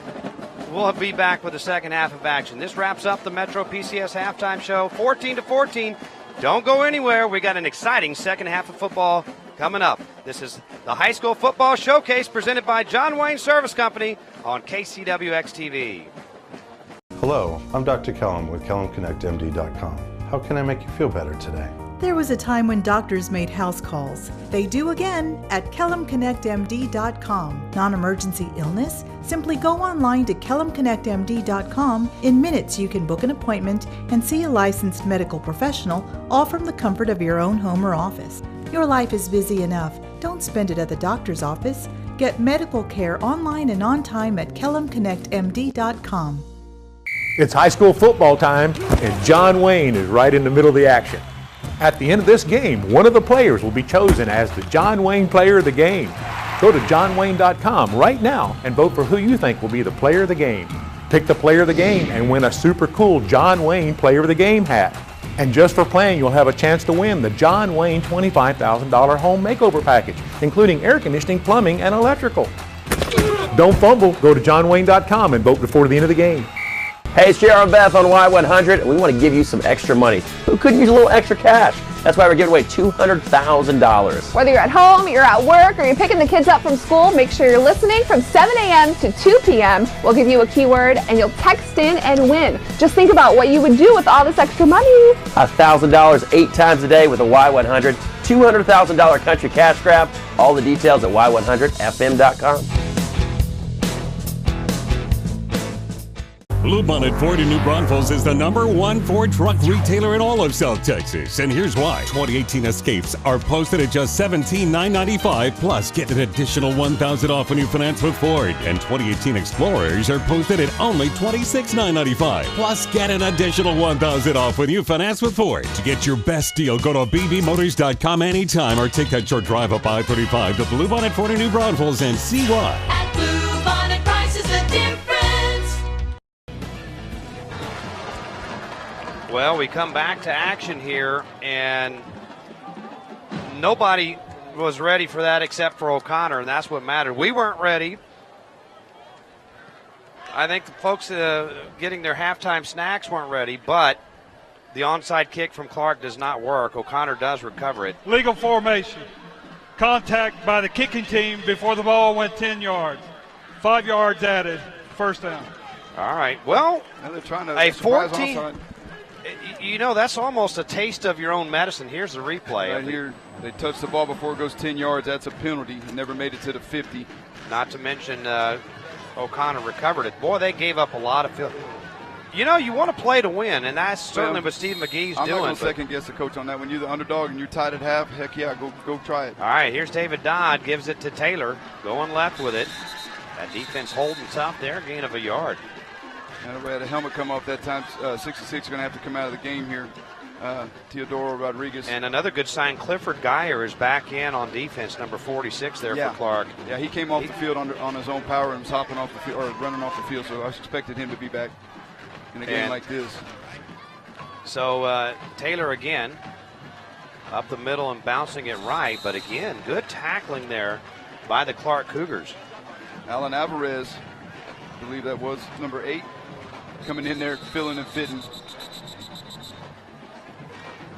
we'll be back with the second half of action. This wraps up the Metro PCS halftime show, 14-14. Don't go anywhere. We got an exciting second half of football coming up. This is the High School Football Showcase presented by John Wayne Service Company on KCWX-TV. Hello, I'm Dr. Kellum with KellumConnectMD.com. How can I make you feel better today? There was a time when doctors made house calls. They do again at KellumConnectMD.com. Non-emergency illness? Simply go online to KellumConnectMD.com. In minutes, you can book an appointment and see a licensed medical professional, all from the comfort of your own home or office. Your life is busy enough. Don't spend it at the doctor's office. Get medical care online and on time at KellumConnectMD.com. It's high school football time, and John Wayne is right in the middle of the action. At the end of this game, one of the players will be chosen as the John Wayne Player of the Game. Go to johnwayne.com right now and vote for who you think will be the Player of the Game. Pick the Player of the Game and win a super cool John Wayne Player of the Game hat. And just for playing, you'll have a chance to win the John Wayne $25,000 home makeover package, including air conditioning, plumbing, and electrical. Don't fumble. Go to johnwayne.com and vote before the end of the game. Hey, it's JR and Beth on Y100, and we want to give you some extra money. Who couldn't use a little extra cash? That's why we're giving away $200,000. Whether you're at home, you're at work, or you're picking the kids up from school, make sure you're listening from 7 a.m. to 2 p.m. We'll give you a keyword, and you'll text in and win. Just think about what you would do with all this extra money. $1,000 8 times a day with a Y100. $200,000 country cash grab. All the details at y100fm.com. Bluebonnet Ford in New Braunfels is the #1 Ford truck retailer in all of South Texas. And here's why. 2018 Escapes are posted at just $17,995, plus get an additional $1,000 off when you finance with Ford. And 2018 Explorers are posted at only $26,995, plus get an additional $1,000 off when you finance with Ford. To get your best deal, go to bbmotors.com anytime or take that short drive up I-35 to Bluebonnet Ford in New Braunfels and see why. At Bluebonnet, price is the difference. Well, we come back to action here, and nobody was ready for that except for Oconnor, and that's what mattered. We weren't ready. I think the folks getting their halftime snacks weren't ready, but the onside kick from Clark does not work. Oconnor does recover it. Legal formation. Contact by the kicking team before the ball went 10 yards. 5 yards added. First down. All right. Well, they're trying to a surprise 14. onside. You know, that's almost a taste of your own medicine. Here's the replay. Right here, they touch the ball before it goes 10 yards. That's a penalty. He never made it to the 50. Not to mention Oconnor recovered it. Boy, they gave up a lot of field. You know, you want to play to win, and that's certainly what Steve McGee's I'm doing. not going to second guess the coach on that. When you're the underdog and you're tied at half, heck yeah, go try it. All right, here's David Dodd, gives it to Taylor, going left with it. That defense holding tough there, gain of a yard. And we had a helmet come off that time. 66 going to have to come out of the game here. Teodoro Rodriguez. And another good sign, Clifford Geyer is back in on defense, number 46 there for Clark. Yeah, he came off the field on his own power and was hopping off the field, or running off the field, so I expected him to be back in a game like this. So Taylor again up the middle and bouncing it right, but again, good tackling there by the Clark Cougars. Alan Alvarez, I believe that was number 8, coming in there, filling and fitting.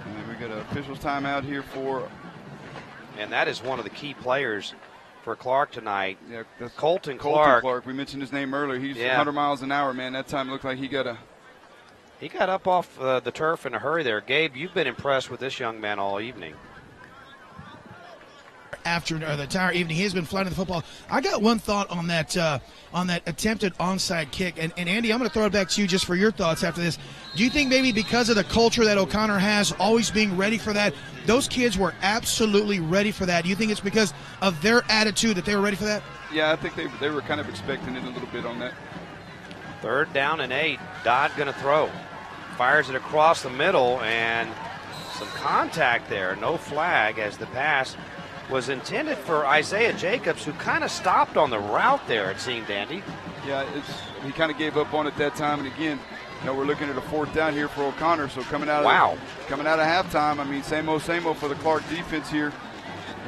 And then we got an officials timeout here for. And that is one of the key players for Clark tonight. Yeah, that's Colton Clark. We mentioned his name earlier. He's 100 miles an hour, man. That time looked like he got up off the turf in a hurry there. Gabe, you've been impressed with this young man all evening. After the entire evening, he has been flying the football. I got one thought on that attempted onside kick, and Andy, I'm going to throw it back to you just for your thoughts after this. Do you think maybe because of the culture that Oconnor has, always being ready for that, those kids were absolutely ready for that? Do you think it's because of their attitude that they were ready for that? Yeah, I think they were kind of expecting it a little bit on that. 3rd down and 8. Dodd going to throw. Fires it across the middle, and some contact there. No flag as the pass was intended for Isaiah Jacobs, who kind of stopped on the route there, it seemed, Andy. Yeah, he kind of gave up on it that time. And again, we're looking at a 4th down here for Oconnor. So coming out of halftime, I mean, same old for the Clark defense here.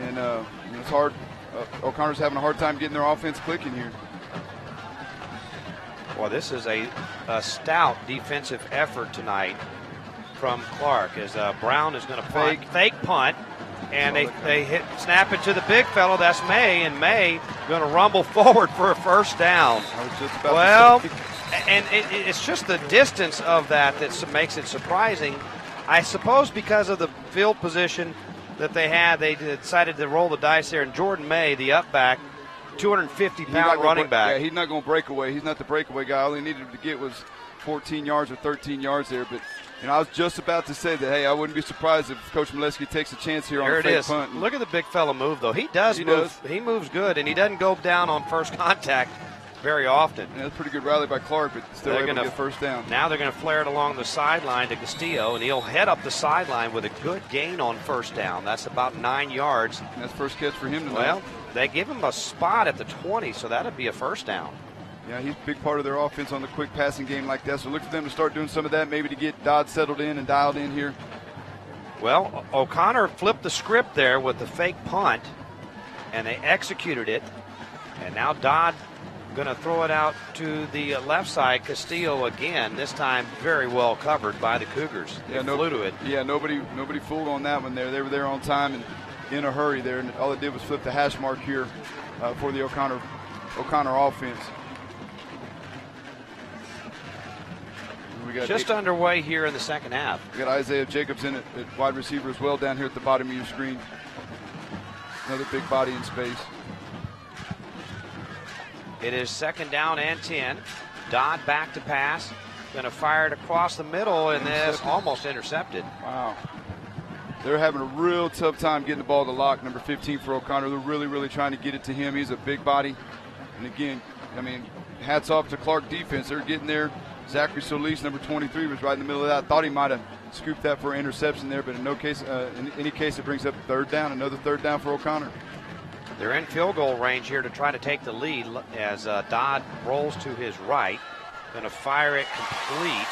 And it's hard. O'Connor's having a hard time getting their offense clicking here. Well, this is a stout defensive effort tonight from Clark, as Brown is going to fake punt. And they snap it to the big fellow. That's May, and May going to rumble forward for a first down. And it's just the distance of that makes it surprising. I suppose because of the field position that they had, they decided to roll the dice there. And Jordan May, the up back, 250-pound running back. Yeah, he's not going to break away. He's not the breakaway guy. All he needed to get was 14 yards or 13 yards there. But I was just about to say that, hey, I wouldn't be surprised if Coach Molesky takes a chance here on a fake punt. Look at the big fella move, though. He move. He moves good, and he doesn't go down on first contact very often. Yeah, that's a pretty good rally by Clark, but still able to get first down. Now they're going to flare it along the sideline to Castillo, and he'll head up the sideline with a good gain on first down. That's about 9 yards. And that's first catch for him tonight. Well, they give him a spot at the 20, so that'll be a first down. Yeah, he's a big part of their offense on the quick passing game like that. So look for them to start doing some of that, maybe to get Dodd settled in and dialed in here. Well, Oconnor flipped the script there with the fake punt, and they executed it. And now Dodd Going to throw it out to the left side. Castillo again, this time very well covered by the Cougars. They flew to it. Yeah, nobody fooled on that one there. They were there on time and in a hurry there, and all they did was flip the hash mark here for the Oconnor offense. We got just underway here in the second half. We got Isaiah Jacobs in at wide receiver as well down here at the bottom of your screen. Another big body in space. It is 2nd down and 10. Dodd back to pass. Going to fire it across the middle, and this almost intercepted. Wow. They're having a real tough time getting the ball to Locke, number 15 for O'Connor. They're really, really trying to get it to him. He's a big body. And again, I mean, hats off to Clark defense. They're getting there. Zachary Solis, number 23, was right in the middle of that. Thought he might have scooped that for an interception there, but in any case, it brings up 3rd down. Another 3rd down for O'Connor. They're in field goal range here to try to take the lead as Dodd rolls to his right. Going to fire it complete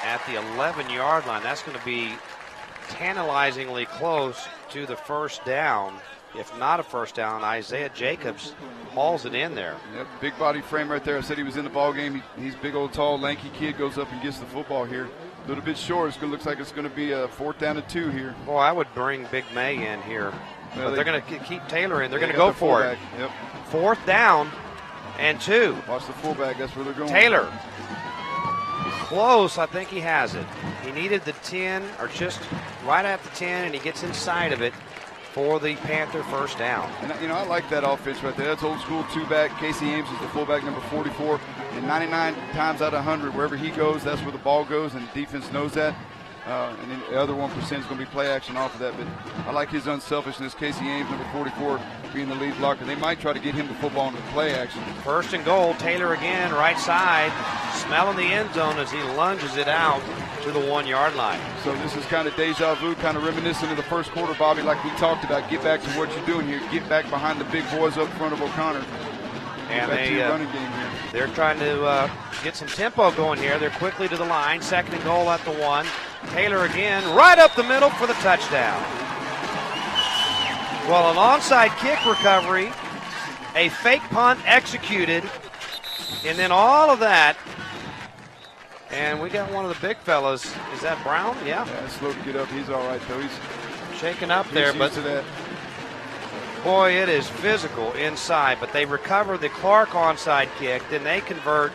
at the 11-yard line. That's going to be tantalizingly close to the 1st down. If not a 1st down, Isaiah Jacobs hauls it in there. Yep, big body frame right there. I said he was in the ball game. He's a big old tall lanky kid, goes up and gets the football here. A little bit short. It looks like it's going to be a 4th down and 2 here. Boy, I would bring Big May in here. Well, but they're going to keep Taylor in. They're going to go for it. Yep. 4th down and 2. Watch the fullback. That's where they're going. Taylor. Close. I think he has it. He needed the 10, or just right at the 10, and he gets inside of it for the Panther 1st down. And, I like that offense right there. That's old school 2-back. Casey Ames is the fullback, number 44. And 99 times out of 100, wherever he goes, that's where the ball goes, and the defense knows that. And then the other 1% is going to be play action off of that. But I like his unselfishness. Casey Ames, number 44, being the lead blocker. They might try to get him the football into play action. 1st and goal. Taylor again, right side, smelling the end zone as he lunges it out to the 1-yard line. So this is kind of deja vu, kind of reminiscent of the 1st quarter, Bobby, like we talked about. Get back to what you're doing here. Get back behind the big boys up front of O'Connor. And running game here. They're trying to get some tempo going here. They're quickly to the line. 2nd and goal at the 1. Taylor again, right up the middle for the touchdown. Well, an onside kick recovery, a fake punt executed, and then all of that. And we got one of the big fellas. Is that Brown? Yeah. Yeah, slow to get up. He's all right, though. He's shaking up there, but to that. Boy, it is physical inside. But they recover the Clark onside kick. Then they convert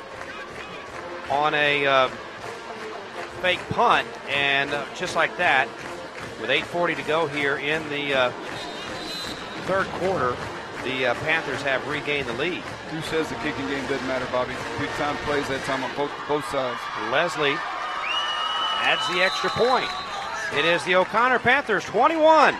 on a fake punt, and just like that, with 8:40 to go here in the 3rd quarter, the Panthers have regained the lead. Who says the kicking game doesn't matter, Bobby? Big time plays that time on both sides. Leslie adds the extra point. It is the O'Connor Panthers 21,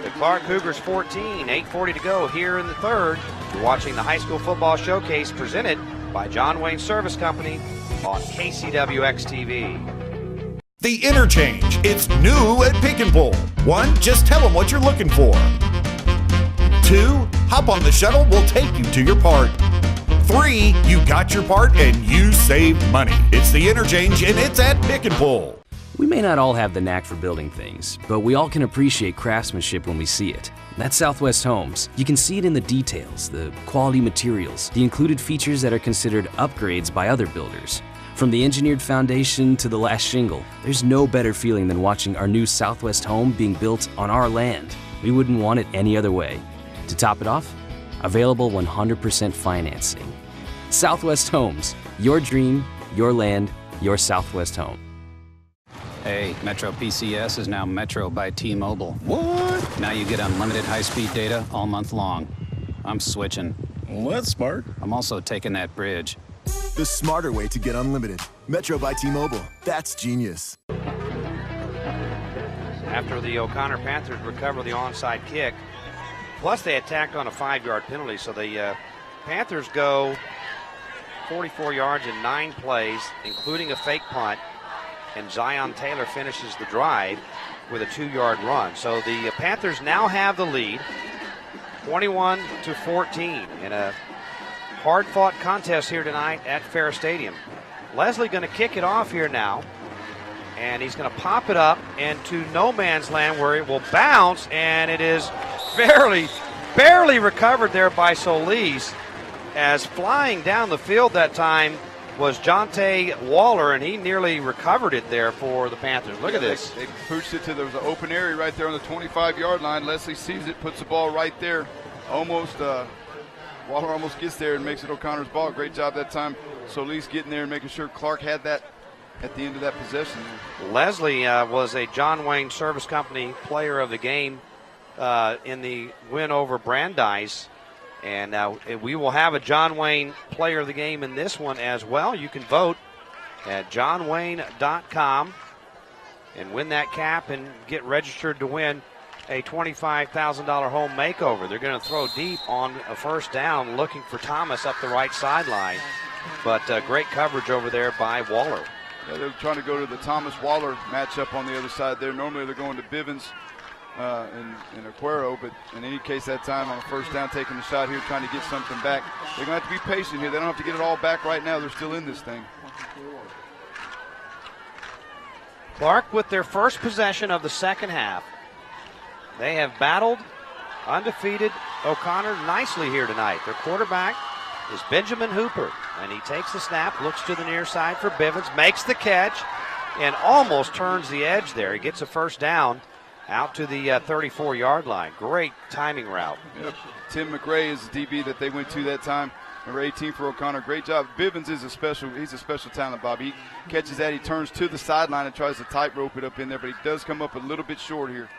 the Clark Cougars 14. 8:40 to go here in the 3rd. You're watching the High School Football Showcase presented by John Wayne Service Company on KCWX TV. The Interchange. It's new at Pick and Pull. 1, just tell them what you're looking for. 2, hop on the shuttle, we'll take you to your part. 3, you got your part and you saved money. It's the Interchange and it's at Pick and Pull. We may not all have the knack for building things, but we all can appreciate craftsmanship when we see it. That's Southwest Homes. You can see it in the details, the quality materials, the included features that are considered upgrades by other builders. From the engineered foundation to the last shingle, there's no better feeling than watching our new Southwest home being built on our land. We wouldn't want it any other way. To top it off, available 100% financing. Southwest Homes, your dream, your land, your Southwest home. Hey, Metro PCS is now Metro by T-Mobile. What? Now you get unlimited high-speed data all month long. I'm switching. Well, that's smart. I'm also taking that bridge. The smarter way to get unlimited. Metro by T-Mobile. That's genius. After the O'Connor Panthers recover the onside kick, plus they attacked on a 5-yard penalty, so the Panthers go 44 yards in 9 plays, including a fake punt, and Zion Taylor finishes the drive with a 2-yard run. So the Panthers now have the lead, 21-14, in a hard-fought contest here tonight at Fair Stadium. Leslie going to kick it off here now, and he's going to pop it up into no man's land where it will bounce, and it is barely recovered there by Solis. as flying down the field that time was Jonte Waller, and he nearly recovered it there for the Panthers. Look at this. They pushed it to there was an open area right there on the 25-yard line. Leslie sees it, puts the ball right there. Almost, Waller almost gets there and makes it O'Connor's ball. Great job that time. Solis getting there and making sure Clark had that at the end of that possession. Leslie was a John Wayne Service Company Player of the Game in the win over Brandeis. And we will have a John Wayne Player of the Game in this one as well. You can vote at johnwayne.com and win that cap and get registered to win a $25,000 home makeover. They're going to throw deep on a first down, looking for Thomas up the right sideline. But great coverage over there by Waller. Yeah, they're trying to go to the Thomas-Waller matchup on the other side there. Normally they're going to Bivens and Aguero, but in any case that time on a first down, taking the shot here, trying to get something back. They're going to have to be patient here. They don't have to get it all back right now. They're still in this thing. Clark with their first possession of the second half. They have battled undefeated O'Connor nicely here tonight. Their quarterback is Benjamin Hooper, and he takes the snap, looks to the near side for Bivens, makes the catch, and almost turns the edge there. He gets a first down out to the 34-yard line. Great timing route. Yep. Tim McRae is the DB that they went to that time. Number 18 for O'Connor. Great job. Bivens is he's a special talent, Bob. He catches that, he turns to the sideline and tries to tightrope it up in there, but he does come up a little bit short here.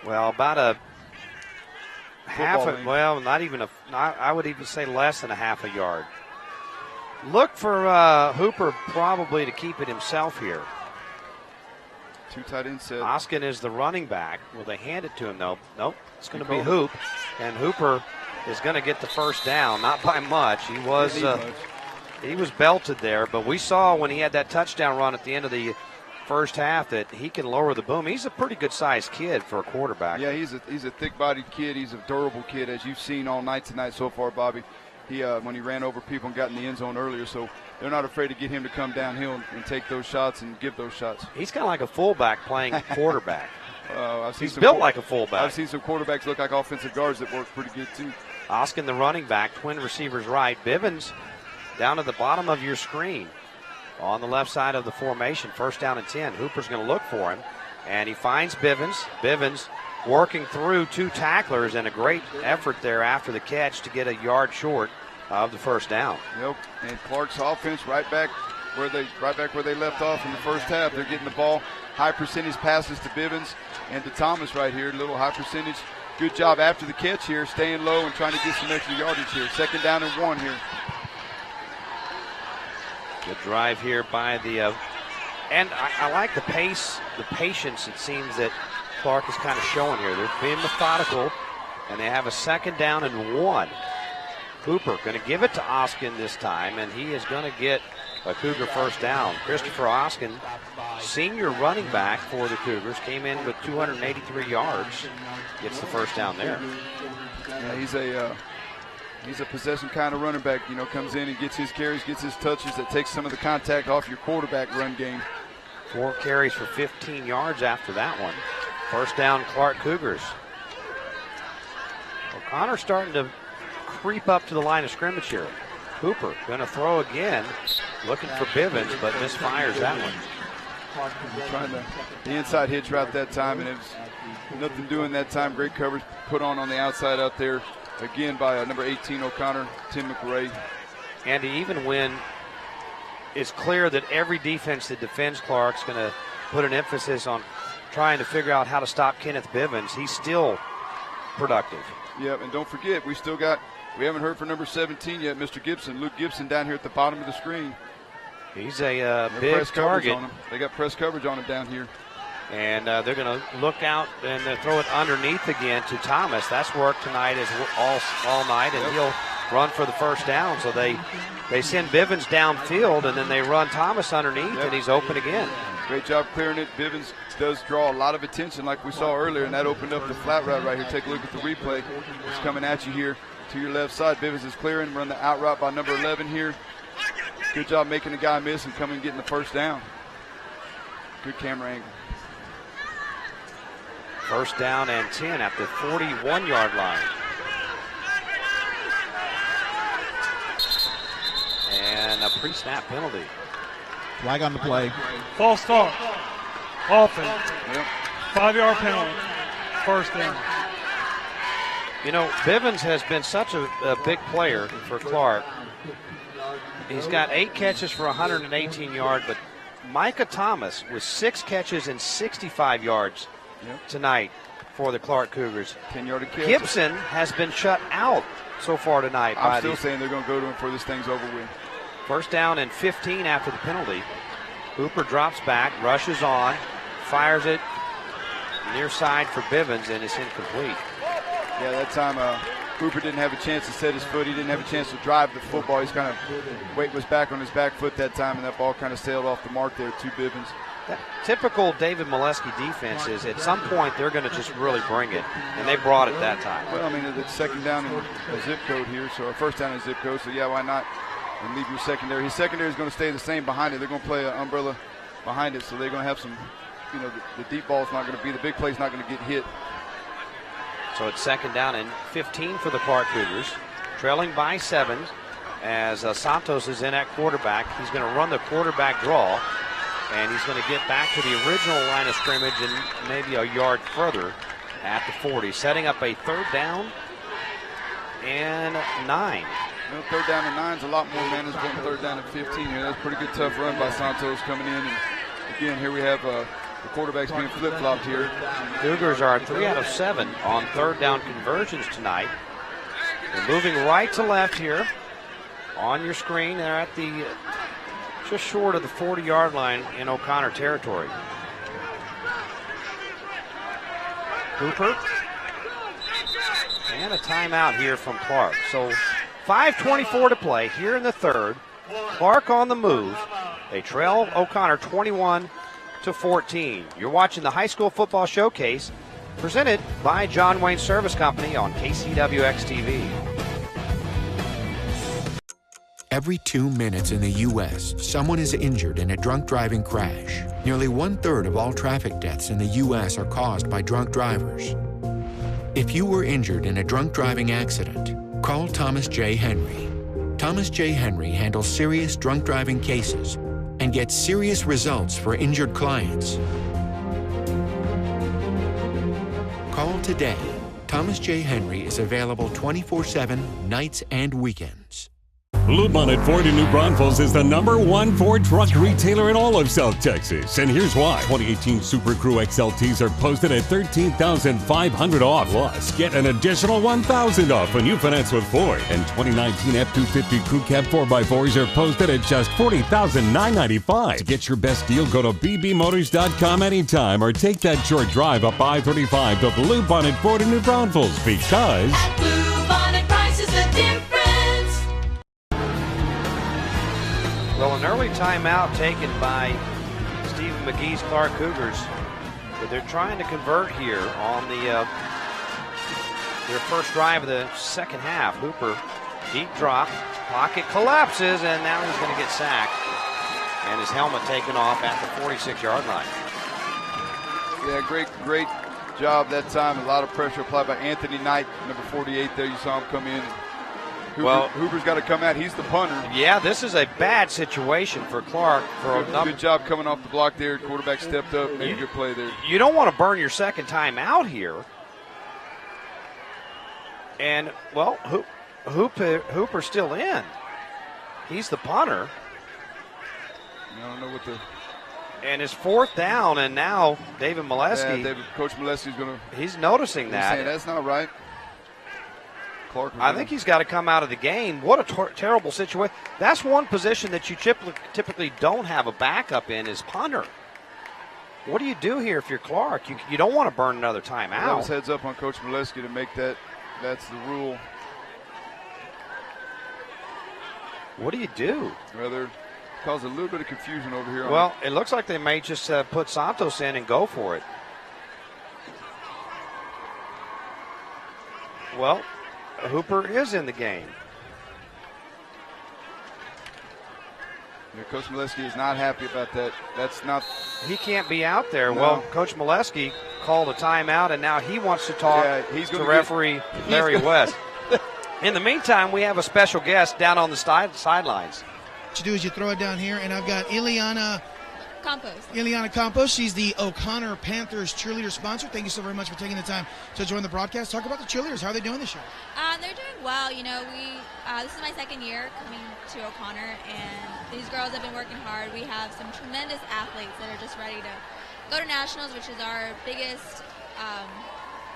Well, about a half a, well, not even I would even say less than a half a yard. Look for Hooper probably to keep it himself here. Two tight end set. Oskin is the running back. Will they hand it to him, though? Nope. It's going to be Hoop. And Hooper is going to get the first down, not by much. He was belted there, but we saw when he had that touchdown run at the end of the first half that he can lower the boom. He's a pretty good-sized kid for a quarterback. Yeah, he's a thick-bodied kid. He's a durable kid, as you've seen all night tonight so far, Bobby. He when he ran over people and got in the end zone earlier, so they're not afraid to get him to come downhill and take those shots and give those shots. He's kind of like a fullback playing quarterback. He's built like a fullback. I've seen some quarterbacks look like offensive guards that work pretty good too. Oskin, the running back, twin receivers right. Bivens down at the bottom of your screen on the left side of the formation. First down and 10. Hooper's going to look for him, and he finds Bivens. Bivens working through two tacklers, and a great effort there after the catch to get a yard short of the first down. Yep, and Clark's offense right back where they left off in the first half. They're getting the ball, high percentage passes to Bivens and to Thomas right here. Little high percentage. Good job after the catch here, staying low and trying to get some extra yardage here. Second down and 1 here. Good drive here by the and I like the pace, the patience it seems that Clark is kind of showing here. They're being methodical, and they have a second down and 1. Hooper going to give it to Oskin this time, and he is going to get a Cougar first down. Christopher Oskin, senior running back for the Cougars, came in with 283 yards, gets the first down there. Yeah, he's a possession kind of running back, comes in and gets his carries, gets his touches, that takes some of the contact off your quarterback run game. 4 carries for 15 yards after that one. First down, Clark Cougars. O'Connor starting to creep up to the line of scrimmage here. Hooper going to throw again, looking for Bivens, but misfires that one. Trying the inside hitch route that time, and it was nothing doing that time. Great coverage put on the outside out there. Again by number 18 O'Connor, Tim McRae. And even when it's clear that every defense that defends Clark's going to put an emphasis on trying to figure out how to stop Kenneth Bivens, he's still productive. Yep, and don't forget, we haven't heard from number 17 yet, Mr. Gibson. Luke Gibson down here at the bottom of the screen. He's a big target. They got press coverage on him down here. And they're going to look out and throw it underneath again to Thomas. That's work tonight all night, and he'll run for the first down. So they send Bivens downfield, and then they run Thomas underneath, and he's open again. Great job clearing it. Bivens does draw a lot of attention like we saw earlier, and that opened up the flat route right here. Take a look at the replay. It's coming at you here to your left side. Bivens is clearing, run the out route by number 11 here. Good job making the guy miss and coming and getting the first down. Good camera angle. First down and 10 at the 41-yard line. pre-snap penalty. Flag on the play. False start. Offense. 5-yard penalty. First down. You know, Bivens has been such a big player for Clark. He's got 8 catches for 118 yards, but Micah Thomas with 6 catches and 65 yards tonight for the Clark Cougars. 10-yard catch. Gibson has been shut out so far tonight. I'm still saying they're going to go to him before this thing's over with. First down and 15 after the penalty. Hooper drops back, rushes on, fires it near side for Bivens, and it's incomplete. Yeah, that time Hooper didn't have a chance to set his foot. He didn't have a chance to drive the football. He's kind of weight was back on his back foot that time, and that ball kind of sailed off the mark there to Bivens. That typical David Molesky defense is at some point they're going to just really bring it, and they brought it that time. Well, I mean, it's second down in a zip code here, so our first down in a zip code, so yeah, why not? And leave your secondary. His secondary is going to stay the same behind it. They're going to play an umbrella behind it, so they're going to have some, you know, the deep ball's not going to be, the big play's not going to get hit. So it's second down and 15 for the Clark Cougars, trailing by 7 as Santos is in at quarterback. He's going to run the quarterback draw, and he's going to get back to the original line of scrimmage and maybe a yard further at the 40, setting up a third down and 9. You know, third down and 9 is a lot more manageable than third down and 15 here. That's a pretty good tough run by Santos coming in. And again, here we have the quarterback's being flip-flopped here. Cougars are 3 out of 7 on third down conversions tonight. They're moving right to left here on your screen. They're at the just short of the 40-yard line in Oconnor territory. Hooper. And a timeout here from Clark. So 5:24 to play here in the third. Clark on the move. They trail Oconnor 21-14. You're watching the High School Football Showcase presented by John Wayne Service Company on KCWX-TV. Every 2 minutes in the U.S., someone is injured in a drunk driving crash. Nearly 1/3 of all traffic deaths in the U.S. are caused by drunk drivers. If you were injured in a drunk driving accident, call Thomas J. Henry. Thomas J. Henry handles serious drunk driving cases and gets serious results for injured clients. Call today. Thomas J. Henry is available 24/7, nights and weekends. Bluebonnet Ford in New Braunfels is the #1 Ford truck retailer in all of South Texas. And here's why. 2018 Super Crew XLTs are posted at $13,500 off. Plus, get an additional $1,000 off when you finance with Ford. And 2019 F-250 Crew Cab 4x4s are posted at just $40,995. To get your best deal, go to bbmotors.com anytime or take that short drive up I-35 to Bluebonnet Ford in New Braunfels because... At Bluebonnet, price is the difference. Well, an early timeout taken by Stephen McGee's Clark Cougars, but they're trying to convert here on their first drive of the second half. Hooper, deep drop, pocket collapses, and now he's going to get sacked, and his helmet taken off at the 46-yard line. Yeah, great job that time. A lot of pressure applied by Anthony Knight, number 48 there. You saw him come in. Hooper's got to come out. He's the punter. Yeah, this is a bad situation for Clark. Good job coming off the block there. Quarterback stepped up, made a good play there. You don't want to burn your second time out here. And, well, Hooper's still in. He's the punter. I don't know what the... And it's fourth down, and now David Molesky. Yeah, Coach Molesky's going to... He's noticing that. Saying that's not right. I think he's got to come out of the game. What a terrible situation. That's one position that you typically don't have a backup in is punter. What do you do here if you're Clark? You don't want to burn another time out. That was heads up on Coach Molesky to make that. That's the rule. What do you do? Well, they're causing a little bit of confusion over here. Well, it looks like they may just put Santos in and go for it. Well, Hooper is in the game. Yeah, Coach Molesky is not happy about that. That's not. He can't be out there. No. Well, Coach Molesky called a timeout, and now he wants to talk to referee Larry West. In the meantime, we have a special guest down on the sidelines. What you do is you throw it down here, and I've got Ileana Campos. She's the Oconnor Panthers cheerleader sponsor. Thank you so very much for taking the time to join the broadcast. Talk about the cheerleaders. How are they doing this year? They're doing well. You know, this is my second year coming to Oconnor, and these girls have been working hard. We have some tremendous athletes that are just ready to go to nationals, which is our biggest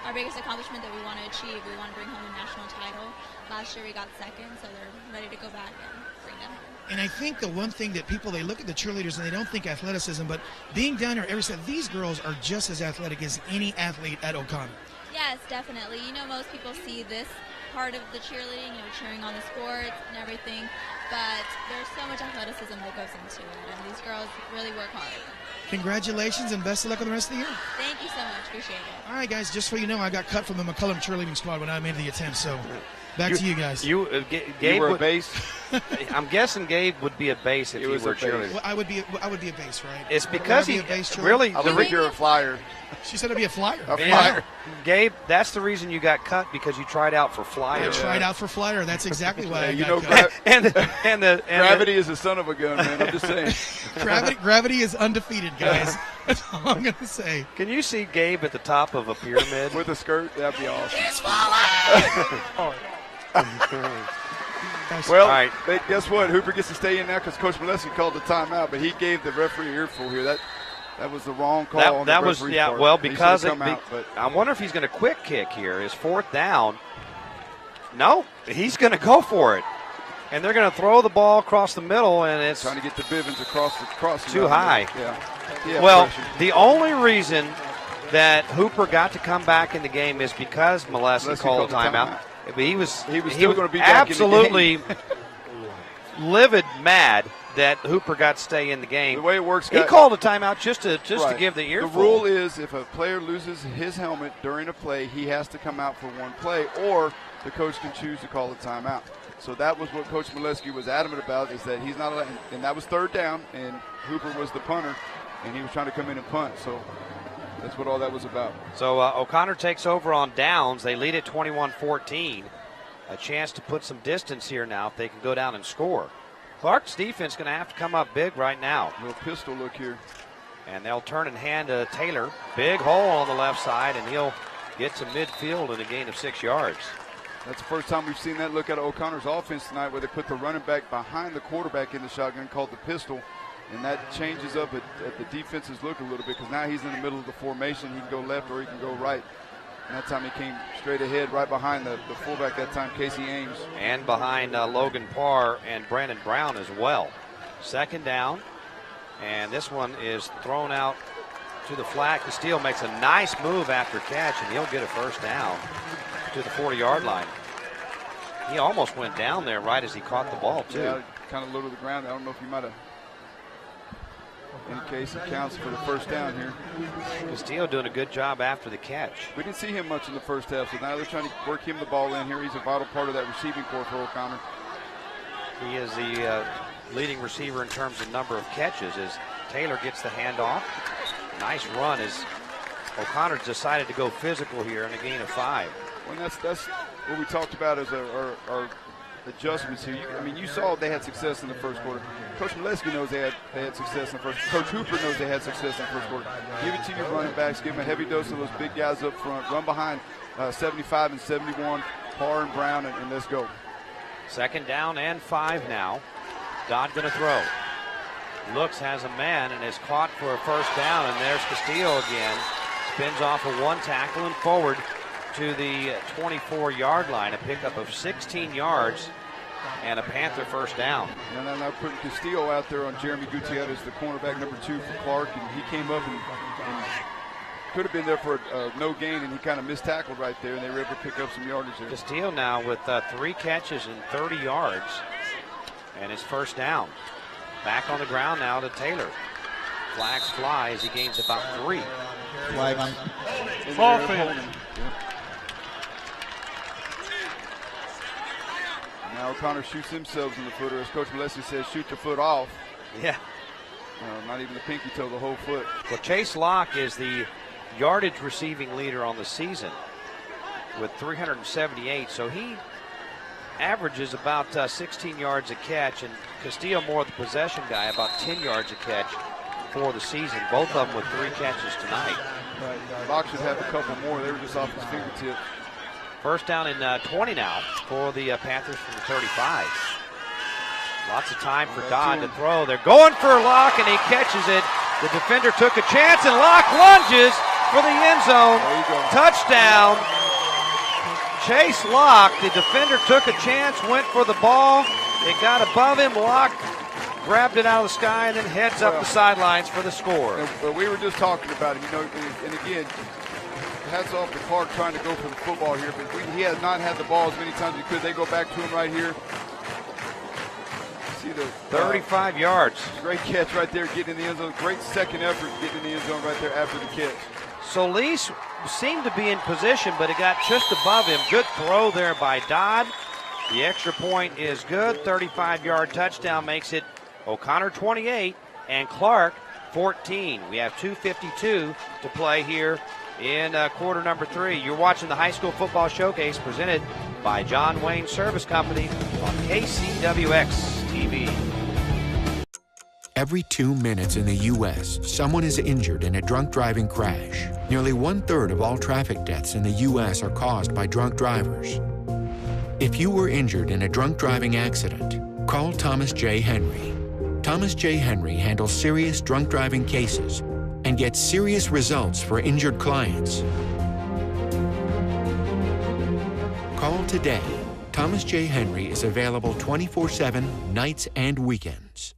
accomplishment that we want to achieve. We want to bring home a national title. Last year we got second, so they're ready to go back and bring them home. And I think the one thing that they look at the cheerleaders and they don't think athleticism, but being down here every step, these girls are just as athletic as any athlete at Oconnor. Yes, definitely. You know, most people see this part of the cheerleading, you know, cheering on the sports and everything, but there's so much athleticism that goes into it, and these girls really work hard. Congratulations and best of luck on the rest of the year. Thank you so much. Appreciate it. All right, guys, just so you know, I got cut from the McCullum cheerleading squad when I made the attempt, so back to you guys. Gabe were a base? I'm guessing Gabe would be a base if he were a cheerleader. Well, I would be a base, right? It's because he really. really. I think you're a flyer. She said I'd be a flyer. A flyer. Gabe, that's the reason you got cut, because you tried out for flyer. I tried out for flyer. That's exactly why I got cut. And gravity is a son of a gun, man. I'm just saying. Gravity is undefeated, guys. That's all I'm going to say. Can you see Gabe at the top of a pyramid with a skirt? That'd be awesome. He's falling. Well, all right. Guess what? Hooper gets to stay in now because Coach Molesky called the timeout, but he gave the referee earful here. That was the wrong call. That was part. Well, because but I wonder if he's going to quick kick here. His fourth down. No, he's going to go for it, and they're going to throw the ball across the middle, and it's trying to get the Bivens across too high. Yeah. Well, the only reason that Hooper got to come back in the game is because Molesky called a timeout. But he was still going to be back absolutely in the game. livid mad that Hooper got to stay in the game. The way it works, he called a timeout just to give the earful. The rule is if a player loses his helmet during a play, he has to come out for one play, or the coach can choose to call a timeout. So that was what Coach Molesky was adamant about, is that he's not allowed, and that was third down, and Hooper was the punter, and he was trying to come in and punt. So that's what all that was about. So O'Connor takes over on downs. They lead at 21-14. A chance to put some distance here now if they can go down and score. Clark's defense going to have to come up big right now. Little pistol look here. And they'll turn and hand to Taylor. Big hole on the left side, and he'll get to midfield in a gain of 6 yards. That's the first time we've seen that look at O'Connor's offense tonight, where they put the running back behind the quarterback in the shotgun called the pistol. And that changes up at the defense's look a little bit, because now he's in the middle of the formation. He can go left or he can go right. And that time he came straight ahead, right behind the fullback that time, Casey Ames. And behind Logan Parr and Brandon Brown as well. Second down. And this one is thrown out to the flat. Castillo makes a nice move after catch, and he'll get a first down to the 40-yard line. He almost went down there right as he caught the ball, too. Yeah, kind of low to the ground. I don't know if he might have. In case it counts for the first down here. Castillo doing a good job after the catch. We didn't see him much in the first half, so now they're trying to work him the ball in here. He's a vital part of that receiving corps for O'Connor. He is the leading receiver in terms of number of catches as Taylor gets the handoff. Nice run as O'Connor decided to go physical here in a gain of 5. Well, that's what we talked about as our adjustments here. You saw they had success in the first quarter. Coach Molesky knows they had success in the first. Coach Hooper knows they had success in the first quarter. Give it to your running backs. Give them a heavy dose of those big guys up front. Run behind 75 and 71, Parr and Brown, and let's go. Second down and 5 now. Dodd going to throw. Looks, has a man, and is caught for a first down, and there's Castillo again. Spins off of one tackle and forward to the 24-yard line. A pickup of 16 yards and a Panther first down. And then they're putting Castillo out there on Jeremy Gutierrez, the cornerback number 2 for Clark, and he came up and could have been there for no gain, and he kind of mistackled right there, and they were able to pick up some yardage there. Castillo now with 3 catches and 30 yards, and his first down. Back on the ground now to Taylor. Flags fly as he gains about 3. Flag on. Ball field. Now O'Connor shoots themselves in the foot, or as Coach Molesky says, shoot the foot off. Yeah. Not even the pinky toe, the whole foot. Well, Chase Locke is the yardage receiving leader on the season with 378, so he averages about 16 yards a catch, and Castillo more the possession guy, about 10 yards a catch for the season. Both of them with 3 catches tonight. Right. Locke should have a couple more. They were just off his fingertips. First down and 20 now for the Panthers from the 35. Lots of time for Dodd to throw. They're going for Locke, and he catches it. The defender took a chance, and Locke lunges for the end zone. Touchdown. Chase Locke. The defender took a chance, went for the ball. It got above him. Locke grabbed it out of the sky and then heads up the sidelines for the score. But we were just talking about it, and again, hats off to Clark trying to go for the football here, but he has not had the ball as many times as he could. They go back to him right here. See the 35 yards. Great catch right there, getting in the end zone. Great second effort getting in the end zone right there after the catch. Solis seemed to be in position, but it got just above him. Good throw there by Dodd. The extra point is good. 35-yard touchdown makes it Oconnor 28 and Clark 14. We have 2:52 to play here in quarter number 3. You're watching the High School Football Showcase presented by John Wayne Service Company on KCWX TV. Every 2 minutes in the U.S., someone is injured in a drunk driving crash. Nearly 1/3 of all traffic deaths in the U.S. are caused by drunk drivers. If you were injured in a drunk driving accident, call Thomas J. Henry. Thomas J. Henry handles serious drunk driving cases and gets serious results for injured clients. Call today. Thomas J. Henry is available 24/7, nights and weekends.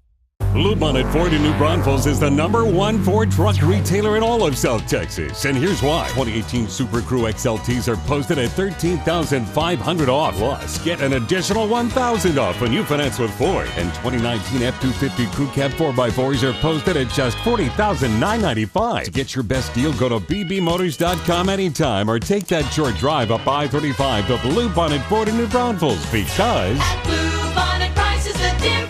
Bluebonnet Ford in New Braunfels is the #1 Ford truck retailer in all of South Texas. And here's why. 2018 Super Crew XLTs are posted at $13,500 off. Plus, get an additional $1,000 off when you finance with Ford. And 2019 F-250 Crew Cab 4x4s are posted at just $40,995. To get your best deal, go to bbmotors.com anytime or take that short drive up I-35 to Bluebonnet Ford in New Braunfels, because Bluebonnet price is the difference.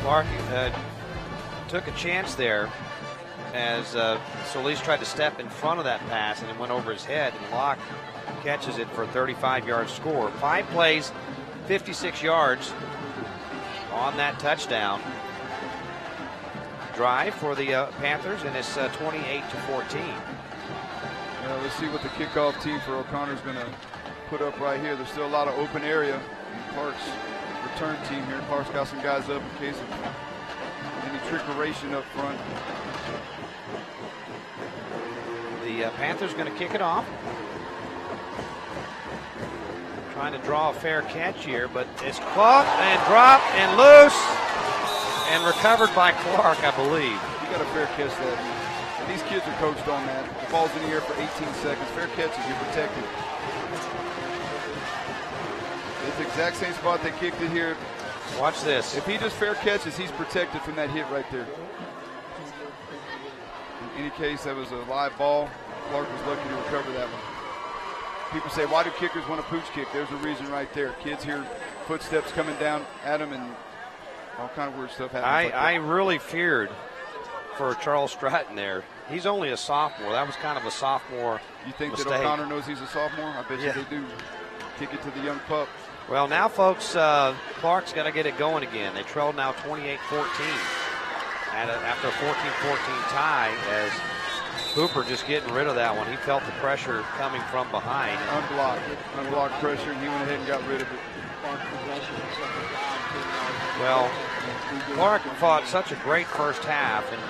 Clark took a chance there as Solis tried to step in front of that pass, and it went over his head, and Locke catches it for a 35-yard score. 5 plays, 56 yards on that touchdown drive for the Panthers, and it's 28-14. Let's see what the kickoff team for O'Connor is going to put up right here. There's still a lot of open area. Clark's return team here. Clark's got some guys up in case of any trickeration up front. The Panthers going to kick it off. Trying to draw a fair catch here, but it's caught and dropped and loose and recovered by Clark, I believe. You got a fair catch that. And these kids are coached on that. The ball's in the air for 18 seconds. Fair catches, you're protected. It's the exact same spot they kicked it here. Watch this. If he just fair catches, he's protected from that hit right there. In any case, that was a live ball. Clark was lucky to recover that one. People say, why do kickers want a pooch kick? There's a reason right there. Kids hear footsteps coming down at them and all kind of weird stuff happens. I really feared for Charles Stratton there. He's only a sophomore. That was kind of a sophomore You think mistake. that O'Connor knows he's a sophomore? I bet you they do. Kick it to the young pup. Well, now, folks, Clark's got to get it going again. They trailed now 28-14 after a 14-14 tie as Hooper just getting rid of that one. He felt the pressure coming from behind. Unblocked pressure, and he went ahead and got rid of it. Well, Clark fought such a great first half, and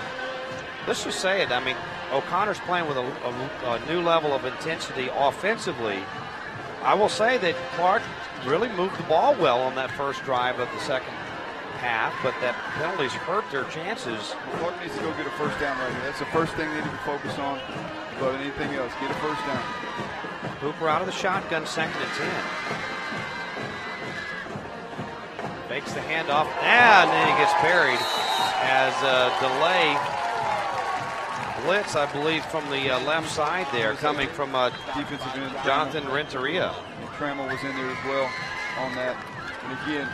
let's just say it. I mean, O'Connor's playing with a new level of intensity offensively. I will say that Clark really moved the ball well on that first drive of the second half, but that penalties hurt their chances. Clark needs to go get a first down right here. That's the first thing they need to focus on above anything else. Get a first down. Hooper out of the shotgun, 2nd and 10. Makes the handoff, and then he gets buried as a delay blitz, I believe, from the left side there, coming from defensive end Jonathan Renteria. Trammell was in there as well on that. And again,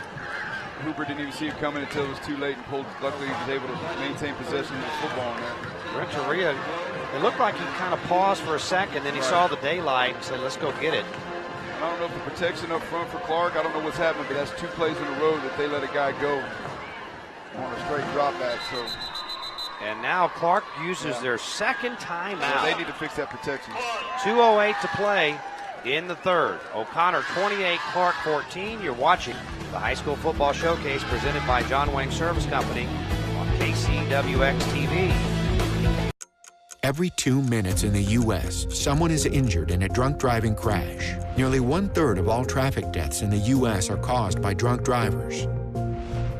Hooper didn't even see it coming until it was too late and pulled. Luckily, he was able to maintain possession of the football on that. Renteria, it looked like he kind of paused for a second, then he saw the daylight and said, let's go get it. I don't know if the protection up front for Clark, I don't know what's happening, but that's 2 plays in a row that they let a guy go on a straight drop back. So. And now Clark uses their second timeout. Yeah, they need to fix that protection. 2:08 to play in the third. O'Connor 28, Clark 14. You're watching the High School Football Showcase presented by John Wayne Service Company on KCWX TV. Every 2 minutes in the U.S., someone is injured in a drunk driving crash. Nearly 1/3 of all traffic deaths in the U.S. are caused by drunk drivers.